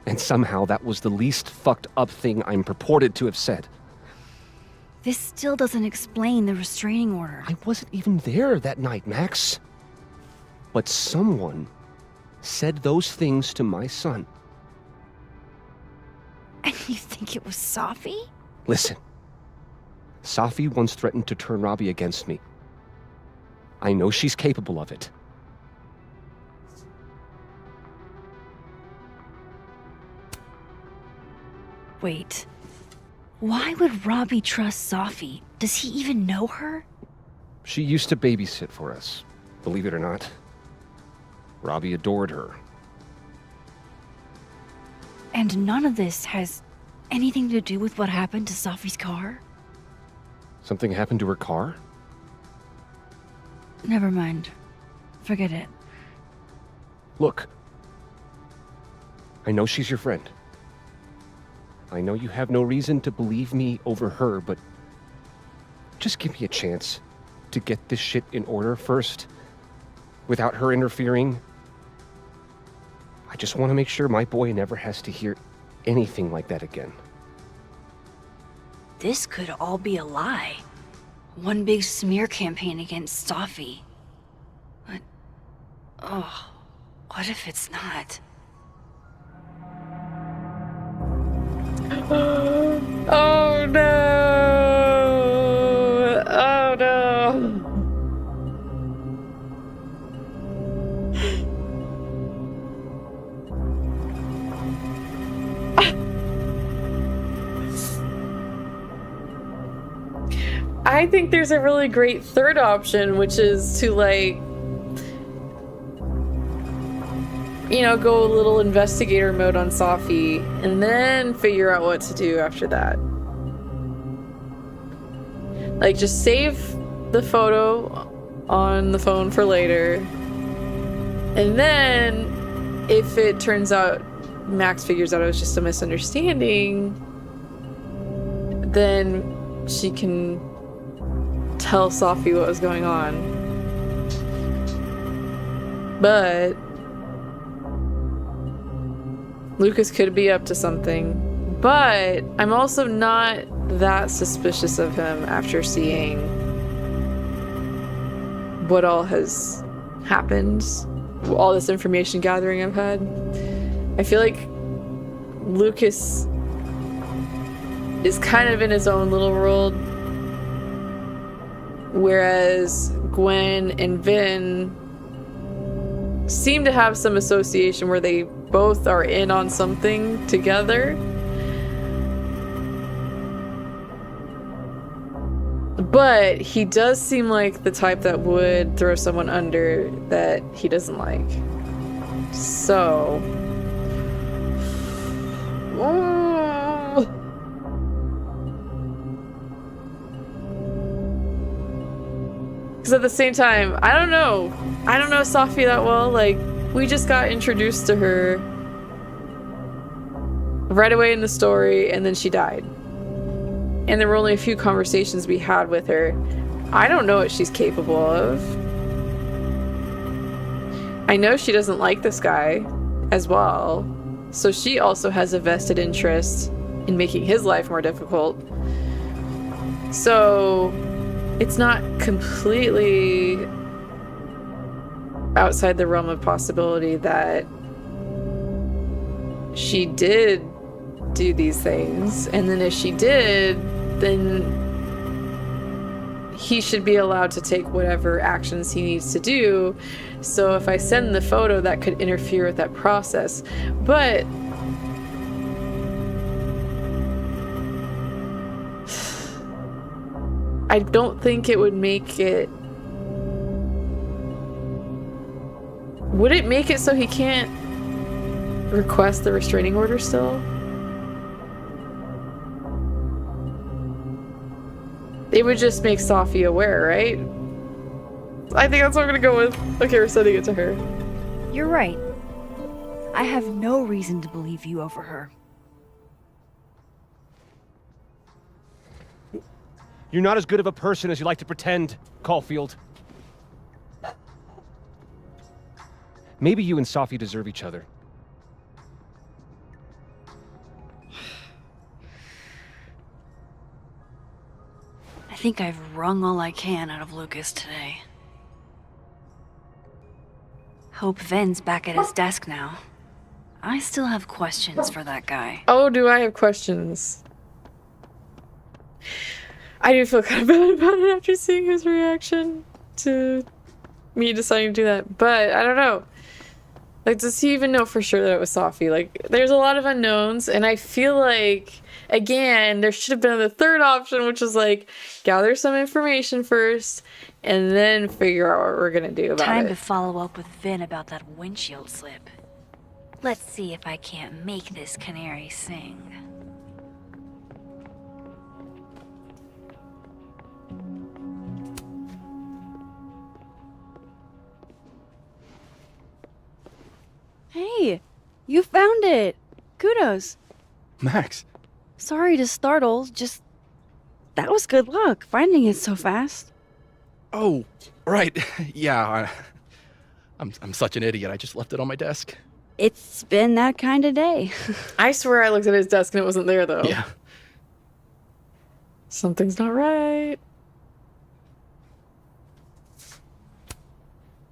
And somehow that was the least fucked up thing I'm purported to have said. This still doesn't explain the restraining order. I wasn't even there that night, Max. But someone said those things to my son. And you think it was Sophie? Listen. Sophie once threatened to turn Robbie against me. I know she's capable of it. Wait. Why would Robbie trust Sophie? Does he even know her? She used to babysit for us, believe it or not. Robbie adored her. And none of this has anything to do with what happened to Sophie's car? Something happened to her car? Never mind. Forget it. Look. I know she's your friend. I know you have no reason to believe me over her, but just give me a chance to get this shit in order first, without her interfering. I just want to make sure my boy never has to hear anything like that again. This could all be a lie. One big smear campaign against Sophie. But, what if it's not? Oh no! Oh no! I think there's a really great third option, which is to, like, you know, go a little investigator mode on Sophie and then figure out what to do after that. Like, just save the photo on the phone for later. And then if it turns out Max figures out it was just a misunderstanding, then she can tell Sophie what was going on. But Lucas could be up to something. But I'm also not that suspicious of him after seeing what all has happened, all this information gathering I've had. I feel like Lucas is kind of in his own little world, whereas Gwen and Vinh seem to have some association where they both are in on something together. But he does seem like the type that would throw someone under that he doesn't like. So... Ooh. Because at the same time, I don't know Sophie that well. Like, we just got introduced to her right away in the story, and then she died. And there were only a few conversations we had with her. I don't know what she's capable of. I know she doesn't like this guy as well. So she also has a vested interest in making his life more difficult. So it's not completely outside the realm of possibility that she did do these things, and then if she did, then he should be allowed to take whatever actions he needs to do. So if I send the photo, that could interfere with that process. But I don't think it would make it... Would it make it so he can't request the restraining order still? It would just make Sophie aware, right? I think that's what I'm gonna go with. Okay, we're sending it to her. You're right. I have no reason to believe you over her. You're not as good of a person as you like to pretend, Caulfield. Maybe you and Sophie deserve each other. I think I've wrung all I can out of Lucas today. Hope Vin's back at his desk now. I still have questions for that guy. Oh, do I have questions? I do feel kind of bad about it after seeing his reaction to me deciding to do that. But I don't know. Like, does he even know for sure that it was Sophie? Like, there's a lot of unknowns, and I feel like, again, there should have been the third option, which is like, gather some information first, and then figure out what we're gonna do about it. Time to follow up with Vin about that windshield slip. Let's see if I can't make this canary sing. Hey, you found it. Kudos. Max. Sorry to startle, just... That was good luck, finding it so fast. Oh, right. Yeah, I'm such an idiot. I just left it on my desk. It's been that kind of day. I swear I looked at his desk and it wasn't there, though. Yeah. Something's not right.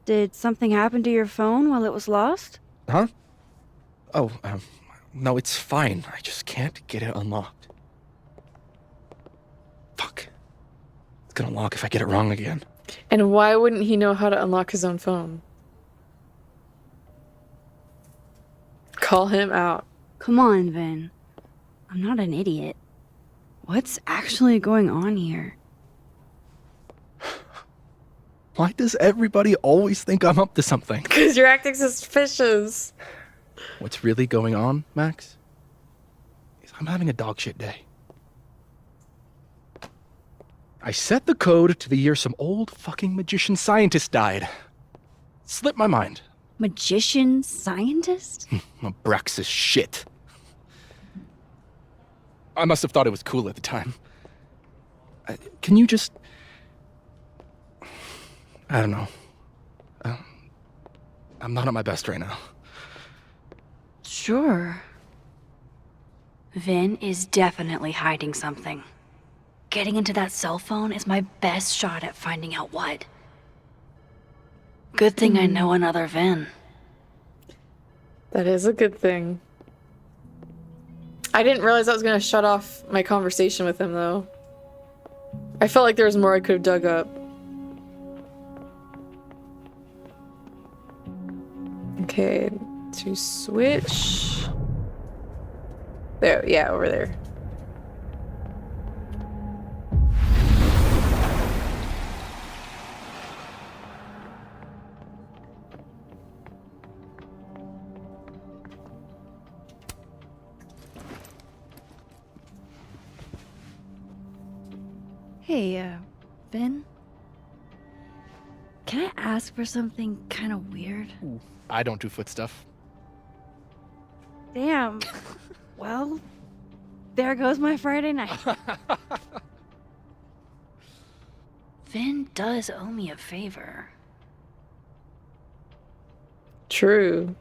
Did something happen to your phone while it was lost? Huh? Oh, no, it's fine. I just can't get it unlocked. Fuck. It's gonna lock if I get it wrong again. And why wouldn't he know how to unlock his own phone? Call him out. Come on, Vin. I'm not an idiot. What's actually going on here? Why does everybody always think I'm up to something? Because you're acting suspicious. What's really going on, Max? Is I'm having a dogshit day. I set the code to the year some old fucking magician scientist died. Slipped my mind. Magician scientist? Abraxas shit. I must have thought it was cool at the time. Can you just... I don't know. I'm not at my best right now. Sure. Vin is definitely hiding something. Getting into that cell phone is my best shot at finding out what. Good thing I know another Vin. That is a good thing. I didn't realize I was gonna shut off my conversation with him, though. I felt like there was more I could have dug up. Okay, to switch. There, yeah, over there. Hey, Vin? Can I ask for something kind of weird? I don't do foot stuff. Damn. Well, there goes my Friday night. Vin does owe me a favor. True.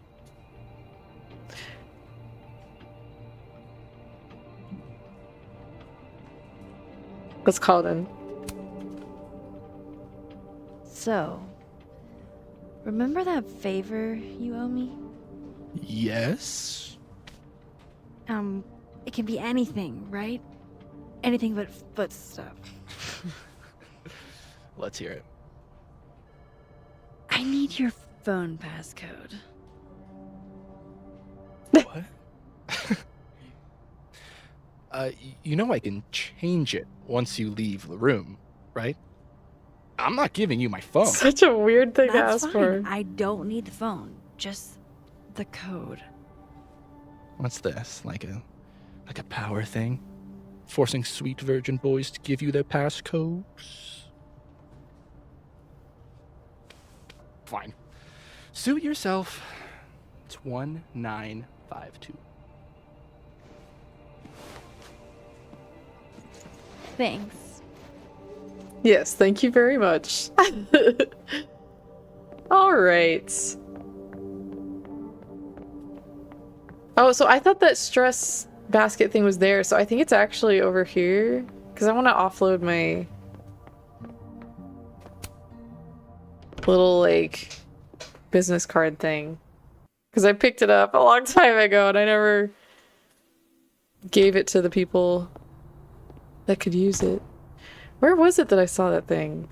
What's Caledon? So, remember that favor you owe me? Yes? It can be anything, right? Anything but foot stuff. Let's hear it. I need your phone passcode. What? You know I can change it once you leave the room, right? I'm not giving you my phone. Such a weird thing to That's ask fine. for. I don't need the phone, just the code. What's this? Like a power thing? Forcing sweet virgin boys to give you their passcodes? Fine. Suit yourself. It's 1952. Thanks. Yes, thank you very much. All right. Oh, so I thought that stress basket thing was there, so I think it's actually over here because I want to offload my little like business card thing because I picked it up a long time ago and I never gave it to the people that could use it. Where was it that I saw that thing?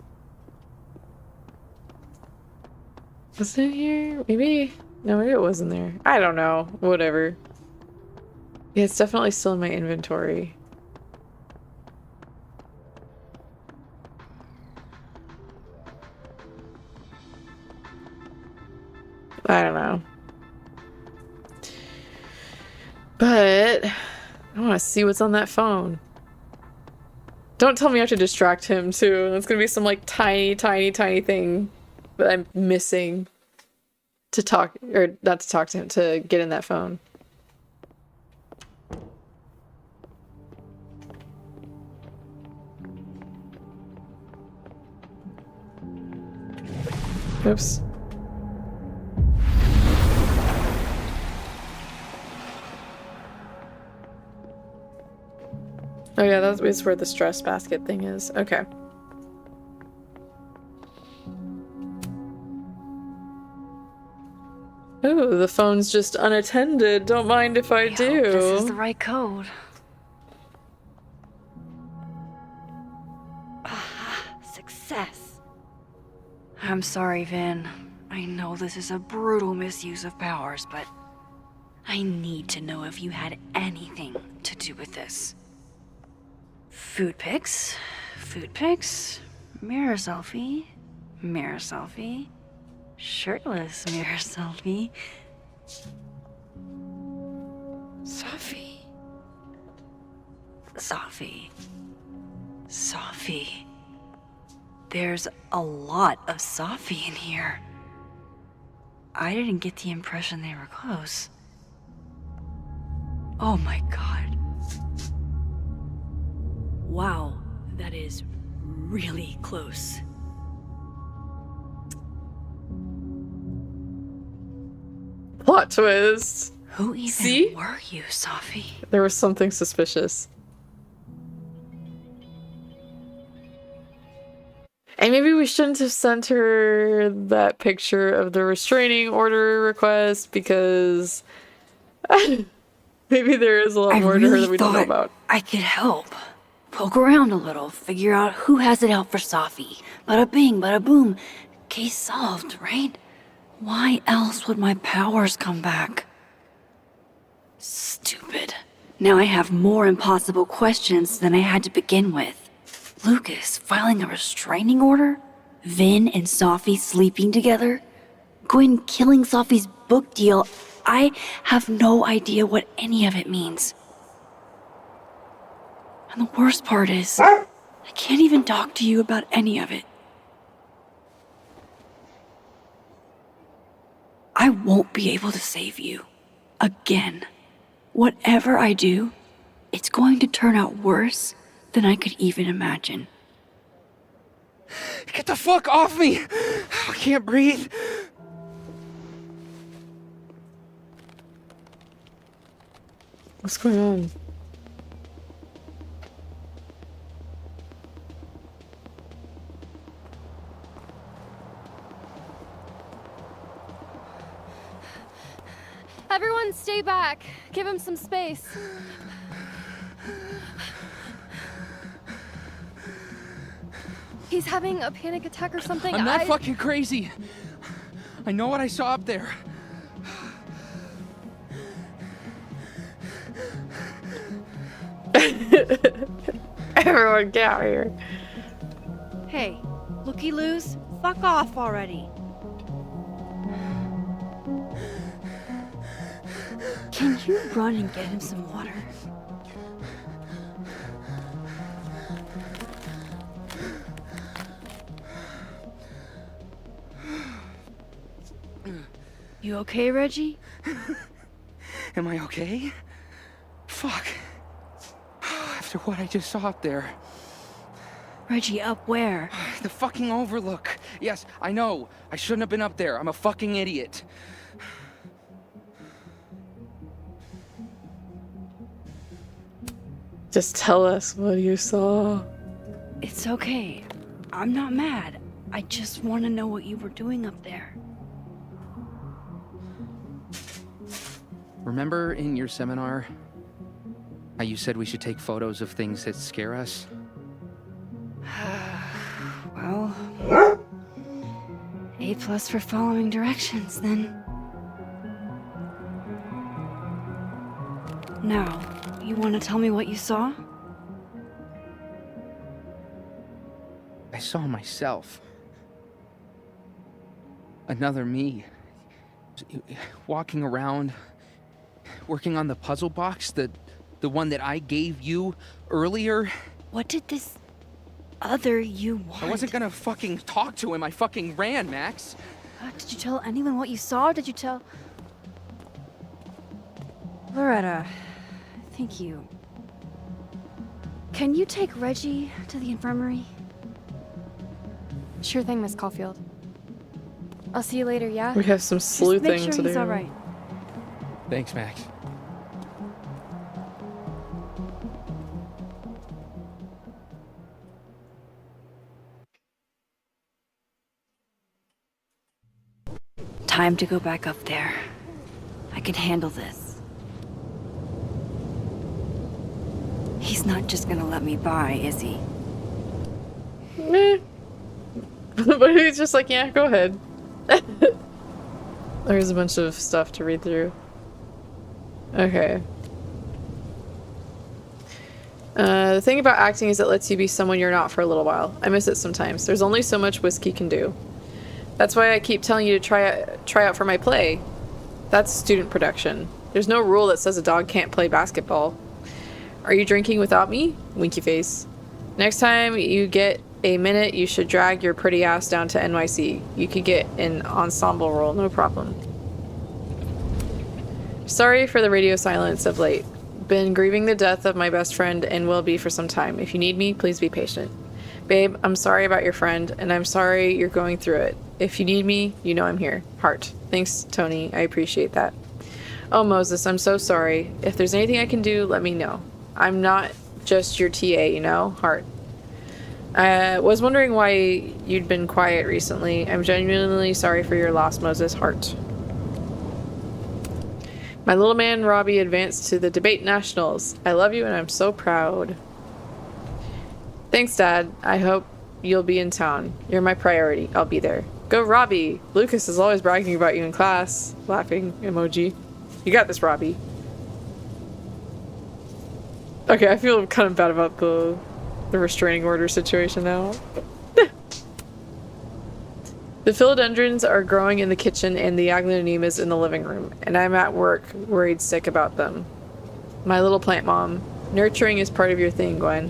Was it here? Maybe? No, maybe it wasn't there. I don't know. Whatever. Yeah, it's definitely still in my inventory. I don't know. But I want to see what's on that phone. Don't tell me I have to distract him too. That's gonna be some like tiny thing that I'm missing to talk, or not to talk to him, to get in that phone. Oops. Oh yeah, that's where the stress basket thing is. Okay. Ooh, the phone's just unattended. Don't mind if I do. Hope this is the right code. Success. I'm sorry, Vin. I know this is a brutal misuse of powers, but I need to know if you had anything to do with this. Food pics, mirror selfie, shirtless mirror selfie. Sophie. There's a lot of Sophie in here. I didn't get the impression they were close. Oh my god. Wow, that is really close. Plot twist. Who even See? were you, Sophie? There was something suspicious. And maybe we shouldn't have sent her that picture of the restraining order request because maybe there is a lot more to her that we don't know about. I could help. Poke around a little, figure out who has it out for Sophie. Bada bing, bada boom. Case solved, right? Why else would my powers come back? Stupid. Now I have more impossible questions than I had to begin with. Lucas filing a restraining order? Vinh and Sophie sleeping together? Gwen killing Sophie's book deal? I have no idea what any of it means. And the worst part is, I can't even talk to you about any of it. I won't be able to save you. Again. Whatever I do, it's going to turn out worse than I could even imagine. Get the fuck off me! I can't breathe. What's going on? Everyone stay back. Give him some space. He's having a panic attack or something. I'm not fucking crazy. I know what I saw up there. Everyone get out of here. Hey, looky-loos, fuck off already. Can you run and get him some water? You okay, Reggie? Am I okay? Fuck. After what I just saw up there. Reggie, up where? The fucking overlook. Yes, I know. I shouldn't have been up there. I'm a fucking idiot. Just tell us what you saw. It's okay. I'm not mad. I just want to know what you were doing up there. Remember in your seminar how you said we should take photos of things that scare us? Well, A+ for following directions, then. Now, you want to tell me what you saw? I saw myself. Another me. Walking around, working on the puzzle box, the one that I gave you earlier. What did this other you want? I wasn't gonna fucking talk to him. I fucking ran, Max. Did you tell anyone what you saw? Did you tell... Loretta, thank you. Can you take Reggie to the infirmary? Sure thing, Miss Caulfield. I'll see you later, yeah? We have some sleuthing Just make sure to he's do. all right. Thanks, Max. Time to go back up there. I can handle this. He's not just gonna let me by, is he? Meh. But he's just like, yeah, go ahead. There's a bunch of stuff to read through. Okay. The thing about acting is it lets you be someone you're not for a little while. I miss it sometimes. There's only so much whiskey can do. That's why I keep telling you to try out for my play. That's student production. There's no rule that says a dog can't play basketball. Are you drinking without me? Winky face. Next time you get a minute, you should drag your pretty ass down to NYC. You could get an ensemble role, no problem. Sorry for the radio silence of late. been grieving the death of my best friend and will be for some time. If you need me, please be patient. Babe, I'm sorry about your friend, and I'm sorry you're going through it. If you need me, you know I'm here. Heart. Thanks, Tony. I appreciate that. Oh, Moses, I'm so sorry. If there's anything I can do, let me know. I'm not just your TA, you know? Heart. I was wondering why you'd been quiet recently. I'm genuinely sorry for your loss, Moses. Heart. My little man, Robbie, advanced to the debate nationals. I love you and I'm so proud. Thanks, Dad. I hope you'll be in town. You're my priority. I'll be there. Go, Robbie. Lucas is always bragging about you in class. Laughing emoji. You got this, Robbie. Okay, I feel kind of bad about the restraining order situation now. The philodendrons are growing in the kitchen and the aglaonemas in the living room, and I'm at work, worried sick about them. My little plant mom. Nurturing is part of your thing, Gwen.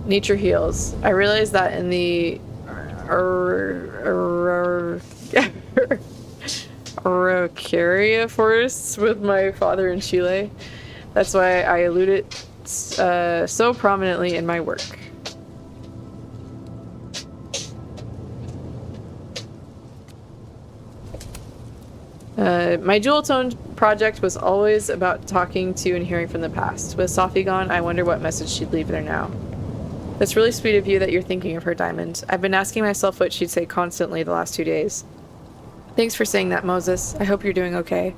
Nature heals. I realized that in the Araucaria forests with my father in Chile. That's why I allude it so prominently in my work. My dual tone project was always about talking to and hearing from the past. With Safi gone, I wonder what message she'd leave there now. That's really sweet of you that you're thinking of her, Diamond. I've been asking myself what she'd say constantly the last 2 days. Thanks for saying that, Moses. I hope you're doing okay.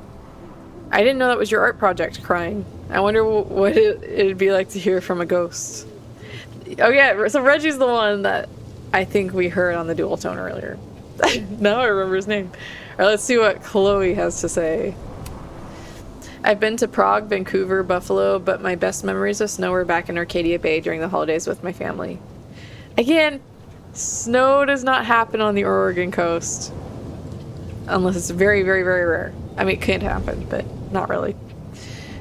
I didn't know that was your art project, crying. I wonder what it'd be like to hear from a ghost. Oh yeah, so Reggie's the one that I think we heard on the dual tone earlier. Now I remember his name. Alright, let's see what Chloe has to say. I've been to Prague, Vancouver, Buffalo, but my best memories of snow were back in Arcadia Bay during the holidays with my family. Again, snow does not happen on the Oregon coast. Unless it's very, very, very rare. I mean, it can happen, but not really.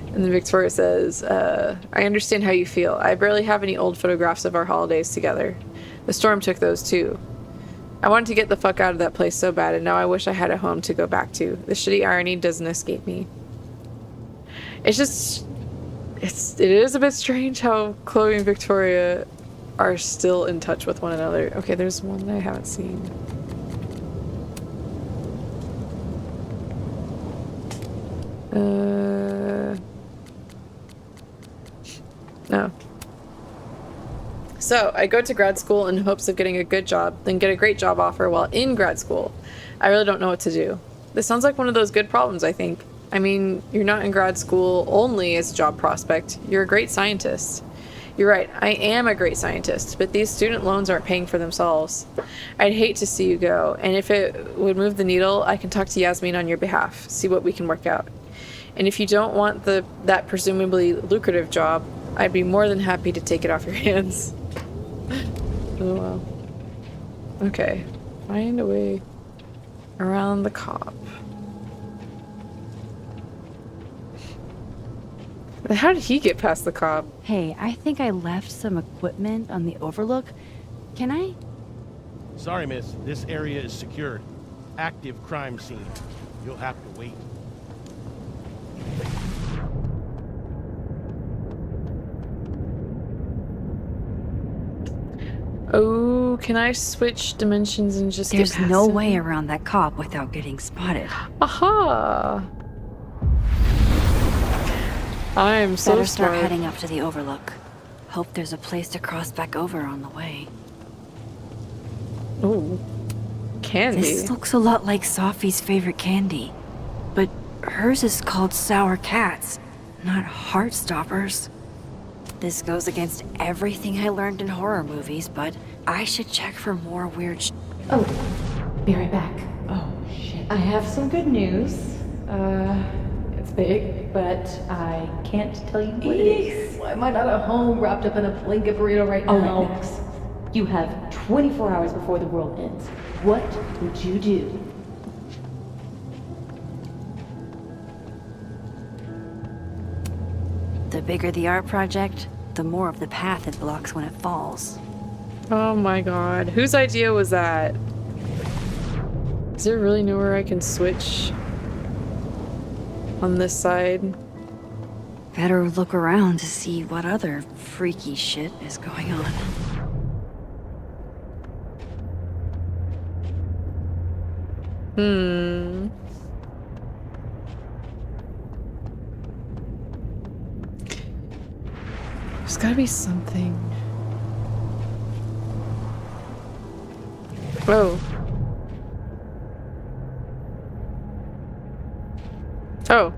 And then Victoria says, I understand how you feel. I barely have any old photographs of our holidays together. The storm took those too. I wanted to get the fuck out of that place so bad, and now I wish I had a home to go back to. The shitty irony doesn't escape me. It's just... It is a bit strange how Chloe and Victoria are still in touch with one another. Okay, there's one that I haven't seen. No. So, I go to grad school in hopes of getting a good job, then get a great job offer while in grad school. I really don't know what to do. This sounds like one of those good problems, I think. I mean, you're not in grad school only as a job prospect. You're a great scientist. You're right, I am a great scientist, but these student loans aren't paying for themselves. I'd hate to see you go, and if it would move the needle, I can talk to Yasmin on your behalf, see what we can work out. And if you don't want that presumably lucrative job, I'd be more than happy to take it off your hands. Oh well. Okay. Find a way around the cop. How did he get past the cop? Hey, I think I left some equipment on the overlook. Can I? Sorry, miss. This area is secured. Active crime scene. You'll have to wait. Oh, can I switch dimensions and just There's get past no him? way around that cop without getting spotted. Aha! I am so Better start smart. heading up to the overlook. Hope there's a place to cross back over on the way. Ooh. Candy. This looks a lot like Sophie's favorite candy. But hers is called Sour Cats, not Heartstoppers. This goes against everything I learned in horror movies, but I should check for more weird Oh, be right back. Oh, shit. I have some good news. It's big, but I can't tell you what it is. Why am I not at home wrapped up in a blanket burrito right now? All right, Max. You have 24 hours before the world ends. What would you do? The bigger the art project, the more of the path it blocks when it falls. Oh my god. Whose idea was that? Is there really nowhere I can switch on this side? Better look around to see what other freaky shit is going on. There's gotta be something. Oh. Oh.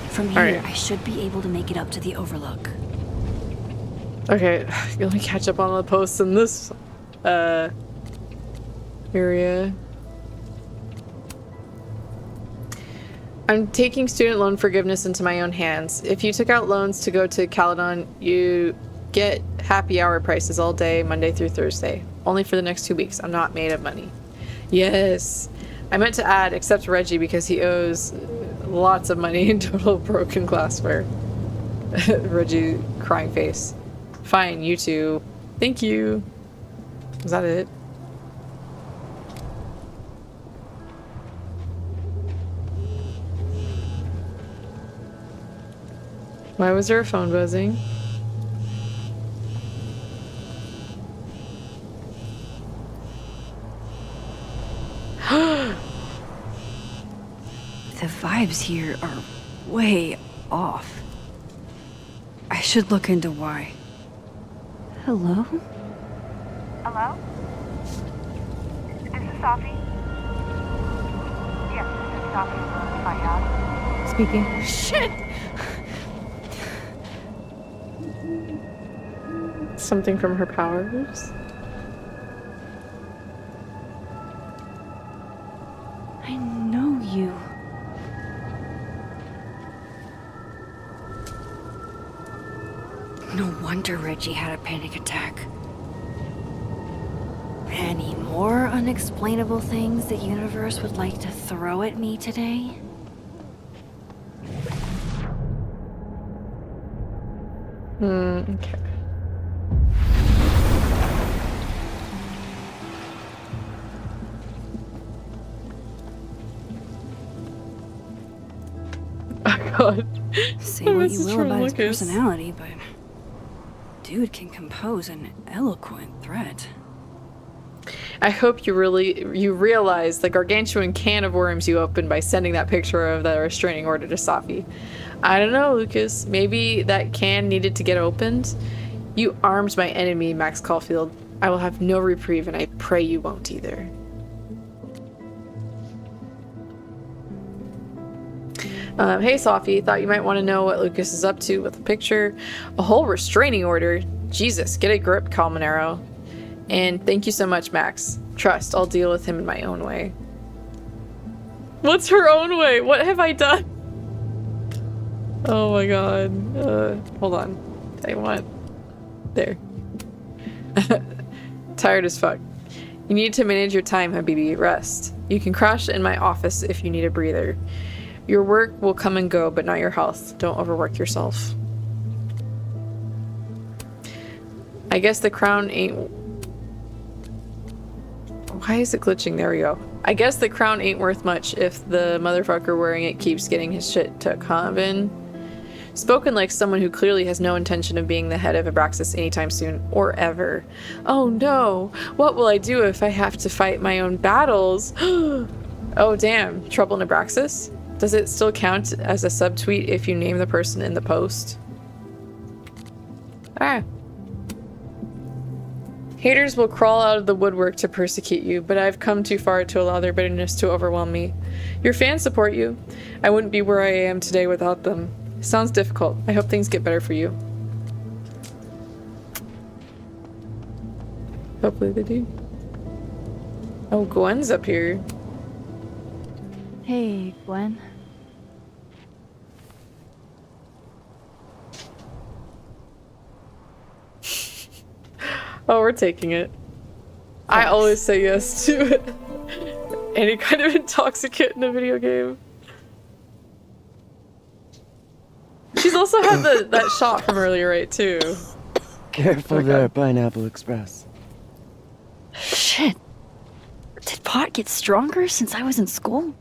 From here, Alright. I should be able to make it up to the overlook. Okay, let me catch up on the posts in this area. I'm taking student loan forgiveness into my own hands. If you took out loans to go to Caledon, you get happy hour prices all day, Monday through Thursday. Only for the next 2 weeks. I'm not made of money. Yes. I meant to add, except Reggie, because he owes lots of money in total broken glassware. Reggie, crying face. Fine, you two. Thank you. Is that it? Why was there a phone buzzing? The vibes here are way off. I should look into why. Hello? Hello? This is Sophie. Yes, this is Sophie from my yacht. Speaking. Shit! Something from her powers? I know you. No wonder Reggie had a panic attack. Any more unexplainable things the universe would like to throw at me today? Okay. Oh god. Say what you will about his personality, but dude can compose an eloquent threat. I hope you realize the gargantuan can of worms you opened by sending that picture of the restraining order to Safi. I don't know, Lucas. Maybe that can needed to get opened. You armed my enemy, Max Caulfield. I will have no reprieve, and I pray you won't either. Hey, Safi. Thought you might want to know what Lucas is up to with a picture. A whole restraining order. Jesus, get a grip, Calmanero. And thank you so much, Max. Trust, I'll deal with him in my own way. What's her own way? What have I done? Oh my god. Hold on. I want... There. Tired as fuck. You need to manage your time, Habibi. Rest. You can crash in my office if you need a breather. Your work will come and go, but not your health. Don't overwork yourself. I guess the crown ain't... Why is it glitching? There we go. I guess the crown ain't worth much if the motherfucker wearing it keeps getting his shit took, huh, Vinh? Spoken like someone who clearly has no intention of being the head of Abraxas anytime soon, or ever. Oh no! What will I do if I have to fight my own battles? Oh damn, trouble in Abraxas? Does it still count as a subtweet if you name the person in the post? Ah. Haters will crawl out of the woodwork to persecute you, but I've come too far to allow their bitterness to overwhelm me. Your fans support you. I wouldn't be where I am today without them. Sounds difficult. I hope things get better for you. Hopefully they do. Oh, Gwen's up here. Hey, Gwen. Oh, we're taking it. I always say yes to any kind of intoxicant in a video game. She's also had that shot from earlier, right, too? Careful there, Pineapple Express. Shit. Did pot get stronger since I was in school?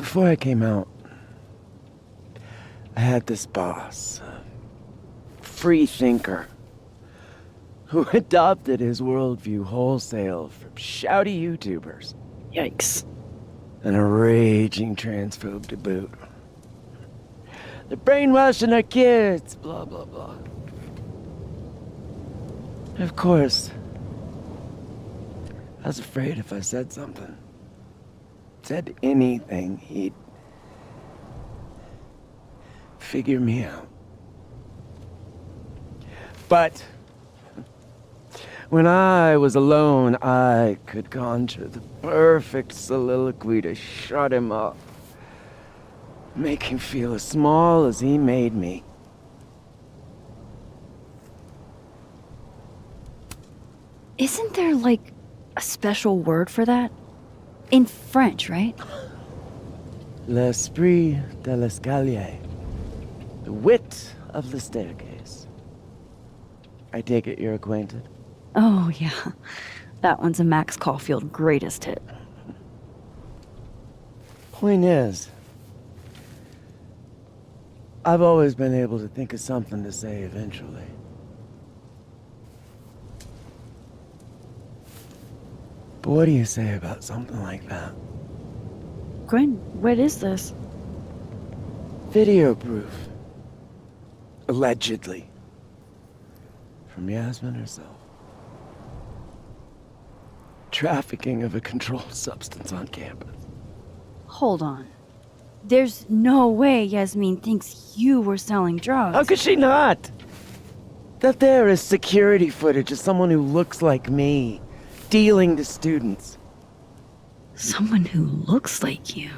Before I came out, I had this boss, a free thinker, who adopted his worldview wholesale from shouty YouTubers. Yikes. And a raging transphobe to boot. They're brainwashing our kids, blah, blah, blah. Of course, I was afraid if I said something, said anything, he'd figure me out. But when I was alone, I could conjure the perfect soliloquy to shut him up. Make him feel as small as he made me. Isn't there, like, a special word for that? In French, right? L'esprit de l'escalier. The wit of the staircase. I take it you're acquainted? Oh, yeah. That one's a Max Caulfield greatest hit. Point is, I've always been able to think of something to say eventually. But what do you say about something like that? Gwen, what is this? Video proof. Allegedly. From Yasmin herself. Trafficking of a controlled substance on campus. Hold on. There's no way Yasmin thinks you were selling drugs. How could she not? That there is security footage of someone who looks like me, dealing to students. Someone who looks like you.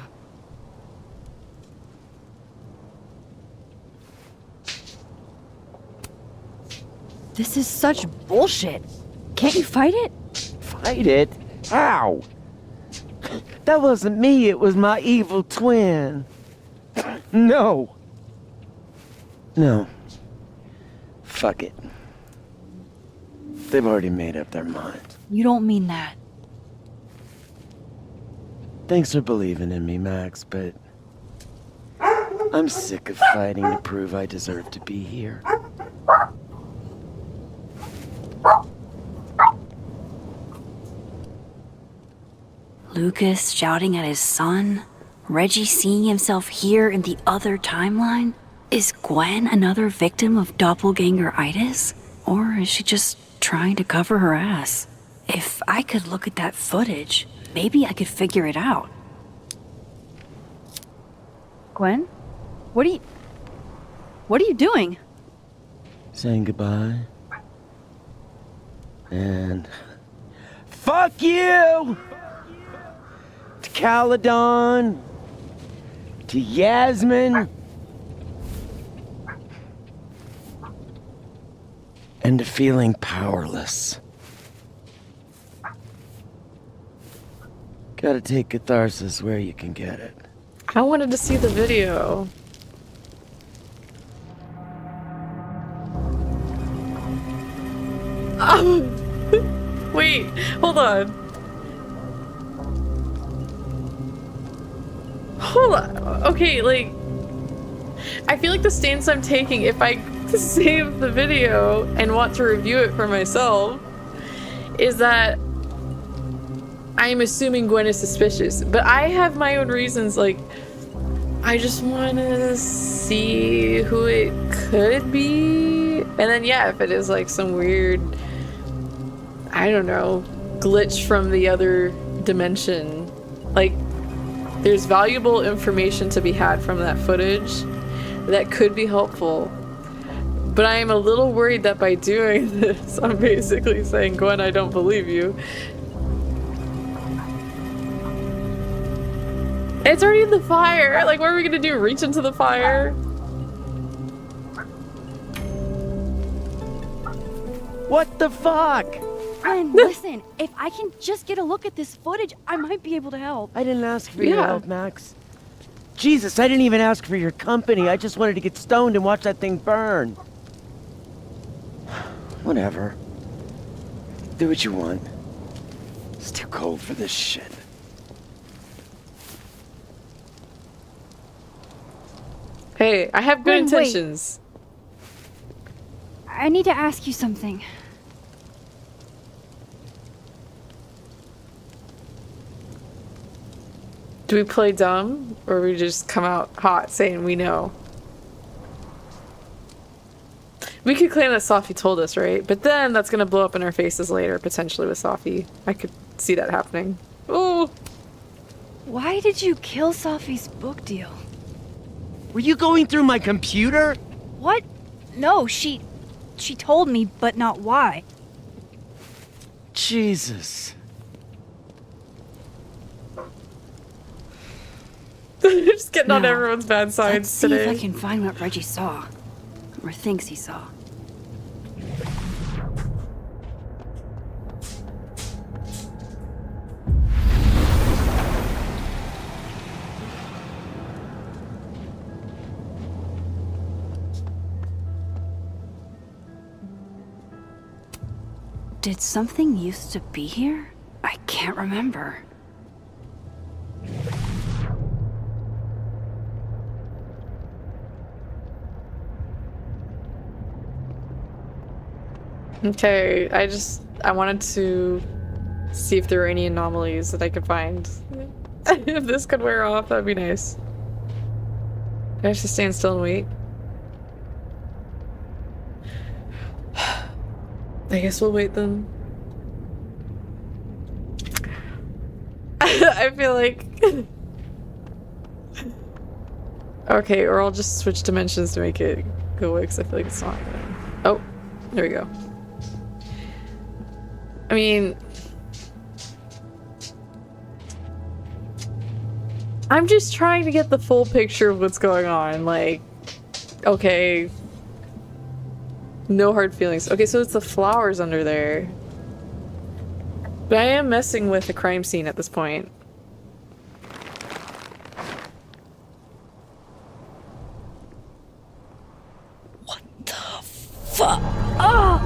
This is such bullshit. Can't you fight it? Fight it? How? That wasn't me, it was my evil twin. No. No. Fuck it. They've already made up their minds. You don't mean that. Thanks for believing in me, Max, but I'm sick of fighting to prove I deserve to be here. Lucas shouting at his son? Reggie seeing himself here in the other timeline? Is Gwen another victim of doppelganger-itis? Or is she just trying to cover her ass? If I could look at that footage, maybe I could figure it out. Gwen? What are you doing? Saying goodbye. And fuck you! To Caledon. To Yasmin. And to feeling powerless. Gotta take catharsis where you can get it. I wanted to see the video. Wait, hold on. Hold on. Okay, like, I feel like the stance I'm taking, if I save the video and want to review it for myself, is that I'm assuming Gwen is suspicious. But I have my own reasons, like, I just want to see who it could be. And then, yeah, if it is like some weird, I don't know, glitch from the other dimension, like, there's valuable information to be had from that footage that could be helpful. But I am a little worried that by doing this, I'm basically saying, Gwen, I don't believe you. It's already in the fire! Like, what are we gonna do? Reach into the fire? What the fuck? Gwen, listen, if I can just get a look at this footage, I might be able to help. I didn't ask for your help, Max. Jesus, I didn't even ask for your company. I just wanted to get stoned and watch that thing burn. Whatever. Do what you want. It's too cold for this shit. Hey, I have good Gwen, wait. intentions. I need to ask you something. Do we play dumb, or we just come out hot saying we know? We could claim that Safi told us, right? But then that's gonna blow up in our faces later, potentially with Safi. I could see that happening. Oh! Why did you kill Safi's book deal? Were you going through my computer? What? No, she told me, but not why. Jesus. Just getting on Now, everyone's bad sides let's see today. if I can find what Reggie saw. Or thinks he saw. Did something used to be here? I can't remember. Okay, I wanted to see if there were any anomalies that I could find. If this could wear off, that'd be nice. Do I have to stand still and wait? I guess we'll wait then. I feel like... Okay, or I'll just switch dimensions to make it go away, because I feel like it's not gonna... Oh, there we go. I mean... I'm just trying to get the full picture of what's going on, like... Okay... No hard feelings. Okay, so it's the flowers under there. But I am messing with the crime scene at this point. What the fuck? Oh!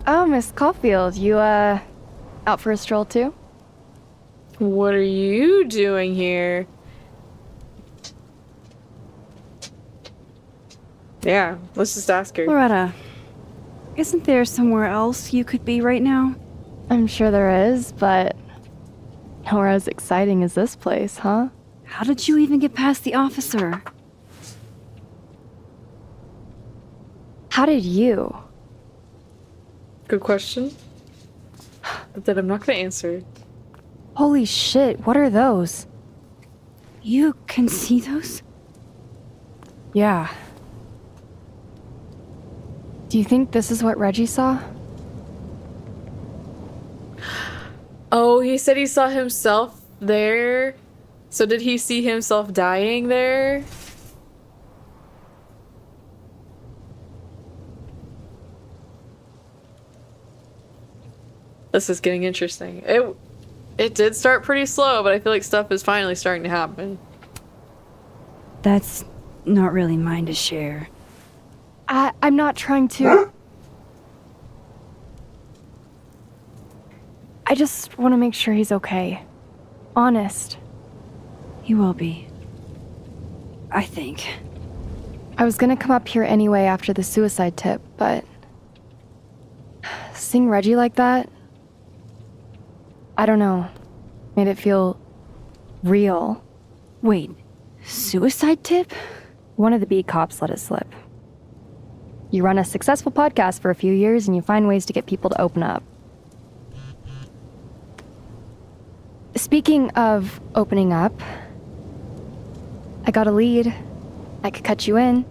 Oh, Miss Caulfield, you, out for a stroll too? What are you doing here? Yeah, let's just ask her. Loretta, isn't there somewhere else you could be right now? I'm sure there is, but nowhere as exciting as this place, huh? How did you even get past the officer? How did you? Good question. That I'm not gonna answer. Holy shit, what are those? You can see those? Yeah. Do you think this is what Reggie saw? Oh, he said he saw himself there. So did he see himself dying there? This is getting interesting. It did start pretty slow, but I feel like stuff is finally starting to happen. That's not really mine to share. I'm not trying to... I just want to make sure he's okay. Honest. He will be. I think. I was gonna come up here anyway after the suicide tip, but... Seeing Reggie like that... I don't know. Made it feel... real. Wait, suicide tip? One of the beat cops let it slip. You run a successful podcast for a few years and you find ways to get people to open up. Speaking of opening up, I got a lead. I could cut you in.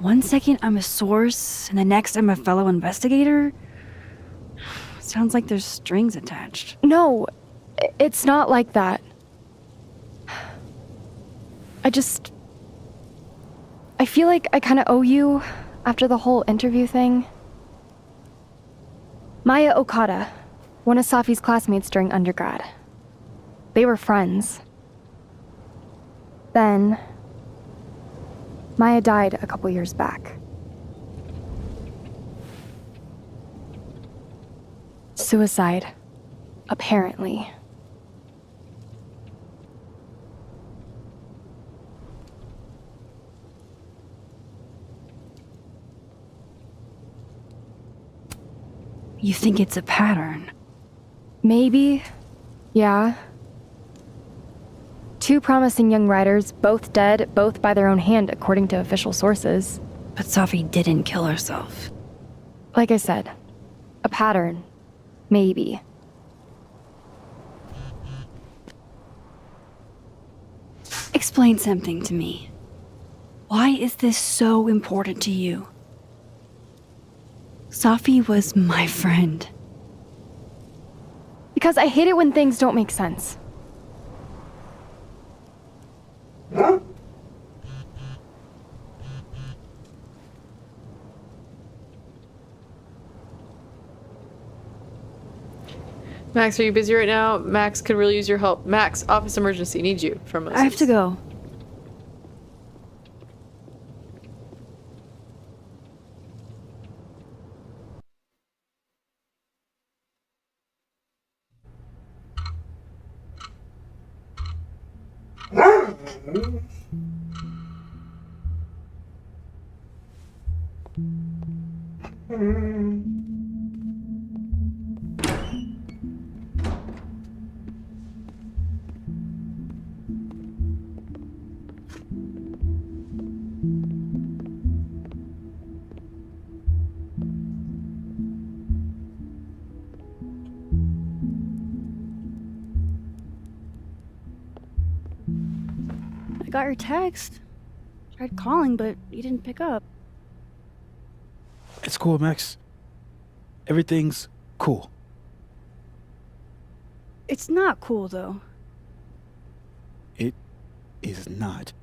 One second I'm a source, and the next I'm a fellow investigator? Sounds like there's strings attached. No, it's not like that. I feel like I kind of owe you after the whole interview thing. Maya Okada, one of Safi's classmates during undergrad. They were friends. Then, Maya died a couple years back. Suicide, apparently. You think it's a pattern? Maybe. Yeah. 2 promising young writers, both dead, both by their own hand, according to official sources. But Sophie didn't kill herself. Like I said, a pattern. Maybe. Explain something to me. Why is this so important to you? Sophie was my friend. Because I hate it when things don't make sense. Max, are you busy right now? Max could really use your help. Max, office emergency, need you from Moses. I have to go. I got your text. Tried calling, but you didn't pick up. It's cool, Max. Everything's cool. It's not cool, though. It is not.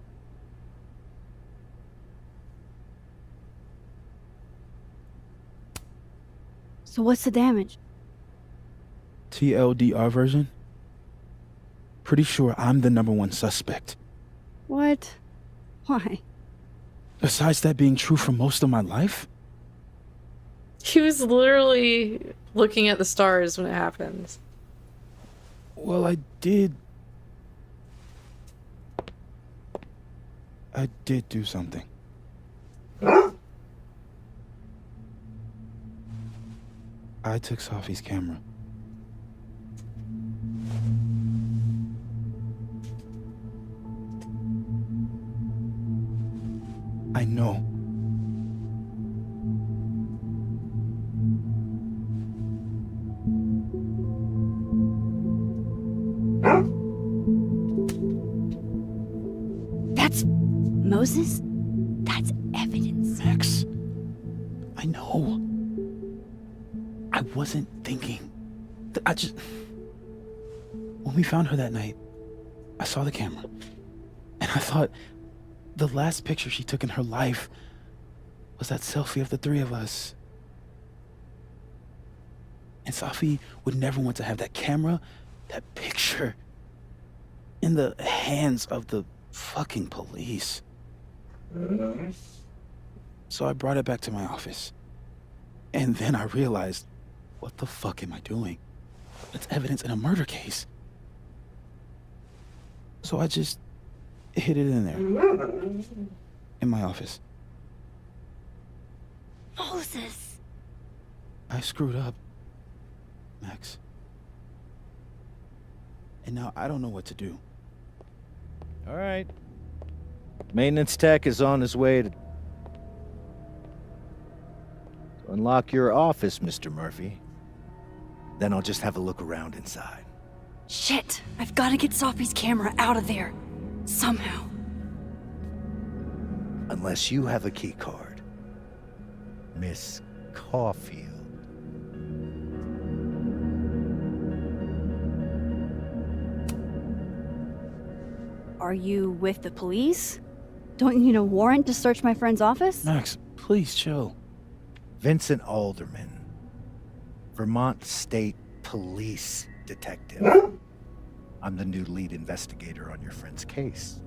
So what's the damage? TLDR version? Pretty sure I'm the #1 suspect. What? Why? Besides that being true for most of my life? He was literally looking at the stars when it happens. Well, I did do something. I took Sophie's camera. I know. That's Moses? That's evidence. Max, I know. I wasn't thinking. When we found her that night, I saw the camera, and I thought the last picture she took in her life was that selfie of the 3 of us. And Sophie would never want to have that camera, that picture, in the hands of the fucking police. So I brought it back to my office. And then I realized, what the fuck am I doing? It's evidence in a murder case. So I just hid it in there. In my office. Moses! I screwed up, Max. And now I don't know what to do. All right. Maintenance tech is on his way to unlock your office, Mr. Murphy. Then I'll just have a look around inside. Shit! I've got to get Sophie's camera out of there. Somehow. Unless you have a key card, Miss Caulfield. Are you with the police? Don't you need a warrant to search my friend's office? Max, please chill. Vincent Alderman, Vermont State Police Detective. I'm the new lead investigator on your friend's case.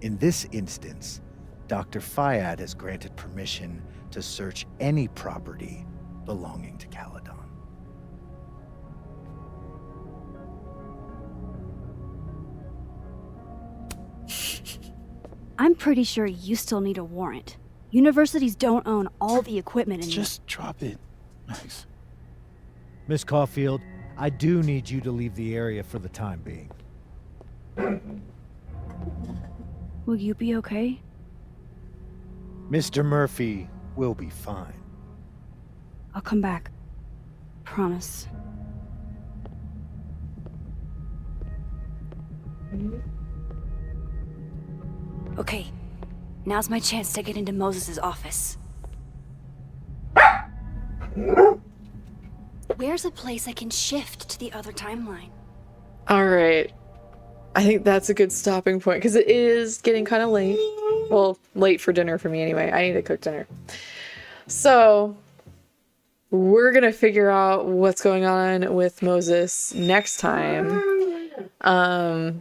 In this instance, Dr. Fayad has granted permission to search any property belonging to Caledon. I'm pretty sure you still need a warrant. Universities don't own all the equipment in Just drop it, Max. Miss Caulfield, I do need you to leave the area for the time being. Will you be okay? Mr. Murphy will be fine. I'll come back. Promise. Okay, now's my chance to get into Moses' office. Where's a place I can shift to the other timeline? All right. I think that's a good stopping point because it is getting kind of late. Well, late for dinner for me anyway. I need to cook dinner. So we're going to figure out what's going on with Moses next time. I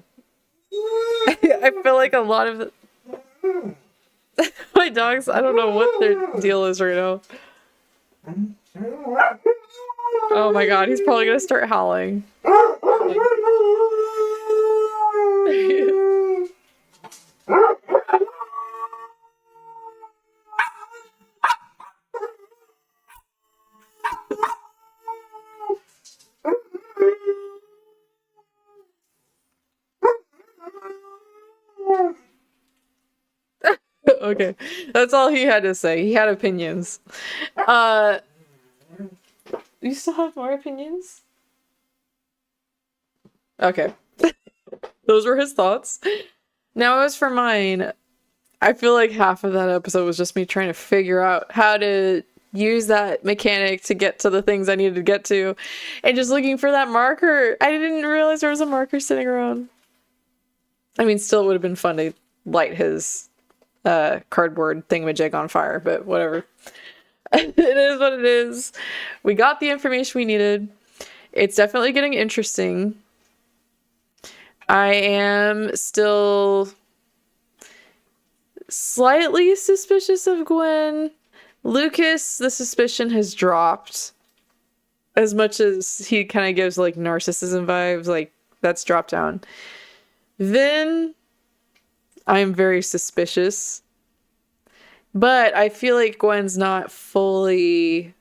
feel like a lot of my dogs, I don't know what their deal is right now. Oh my god, he's probably gonna start howling. Okay, that's all he had to say. He had opinions. You still have more opinions? Okay. Those were his thoughts. Now as for mine, I feel like half of that episode was just me trying to figure out how to use that mechanic to get to the things I needed to get to, and just looking for that marker. I didn't realize there was a marker sitting around. I mean, still it would have been fun to light his cardboard thingamajig on fire, but whatever. It is what it is. We got the information we needed. It's definitely getting interesting. I am still slightly suspicious of Gwen. Lucas, the suspicion has dropped. As much as he kind of gives like narcissism vibes, like that's dropped down. Vinh, I'm very suspicious. But I feel like Gwen's not fully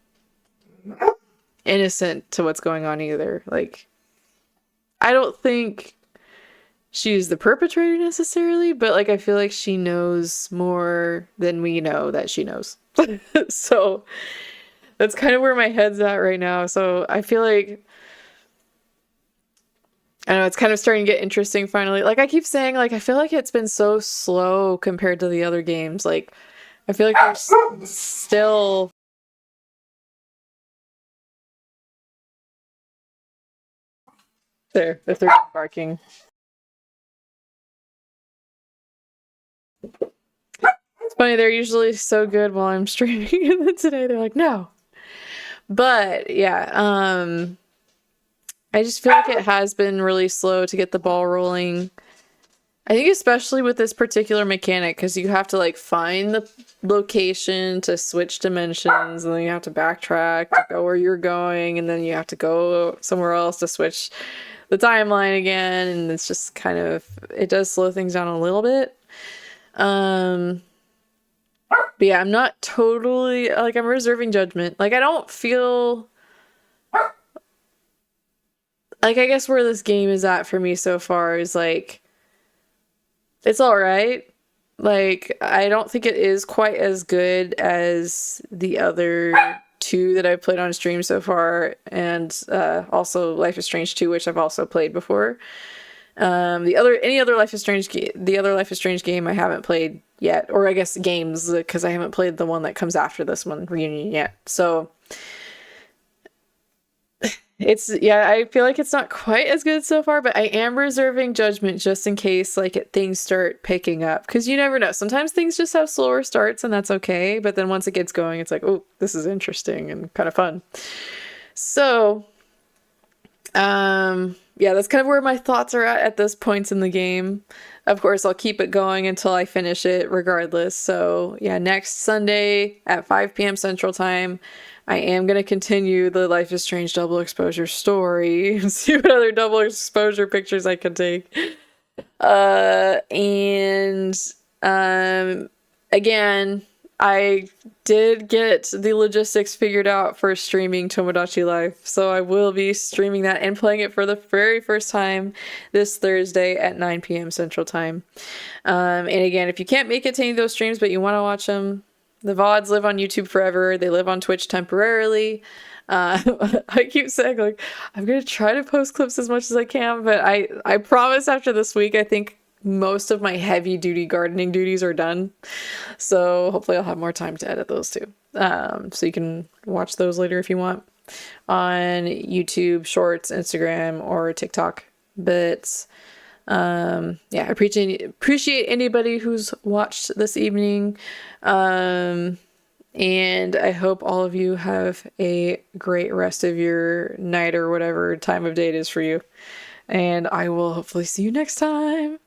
innocent to what's going on either. Like, I don't think she's the perpetrator necessarily, but like I feel like she knows more than we know that she knows. So that's kind of where my head's at right now. So I feel like, I know it's kind of starting to get interesting finally. Like I keep saying, like I feel like it's been so slow compared to the other games. Like I feel like we're still there if they're barking. It's funny, they're usually so good while I'm streaming, and then today they're like, no. But yeah, I just feel like it has been really slow to get the ball rolling. I think especially with this particular mechanic, because you have to like find the location to switch dimensions, and then you have to backtrack to go where you're going, and then you have to go somewhere else to switch the timeline again, and it's just kind of, it does slow things down a little bit. But yeah, I'm not totally, like, I'm reserving judgment. Like, I don't feel like, I guess where this game is at for me so far is like, it's all right. Like, I don't think it is quite as good as the other two that I've played on stream so far, and also Life is Strange 2, which I've also played before. The other Life is Strange game I haven't played yet, or I guess games, because I haven't played the one that comes after this one, Reunion, yet. So it's, yeah, I feel like it's not quite as good so far, but I am reserving judgment just in case like things start picking up, because you never know. Sometimes things just have slower starts, and that's okay, but then once it gets going, it's like, oh, this is interesting and kind of fun. So yeah, that's kind of where my thoughts are at this point in the game. Of course, I'll keep it going until I finish it regardless. So yeah, next Sunday at 5 p.m. Central Time, I am going to continue the Life is Strange double exposure story and see what other double exposure pictures I can take. Again, I did get the logistics figured out for streaming Tomodachi Life, so I will be streaming that and playing it for the very first time this Thursday at 9 p.m. Central Time. And again, if you can't make it to any of those streams but you want to watch them, the VODs live on YouTube forever. They live on Twitch temporarily. I keep saying, like, I'm going to try to post clips as much as I can, but I promise after this week, I think most of my heavy duty gardening duties are done. So hopefully I'll have more time to edit those too. So you can watch those later if you want on YouTube, Shorts, Instagram, or TikTok. But yeah, I appreciate anybody who's watched this evening. And I hope all of you have a great rest of your night or whatever time of day it is for you. And I will hopefully see you next time.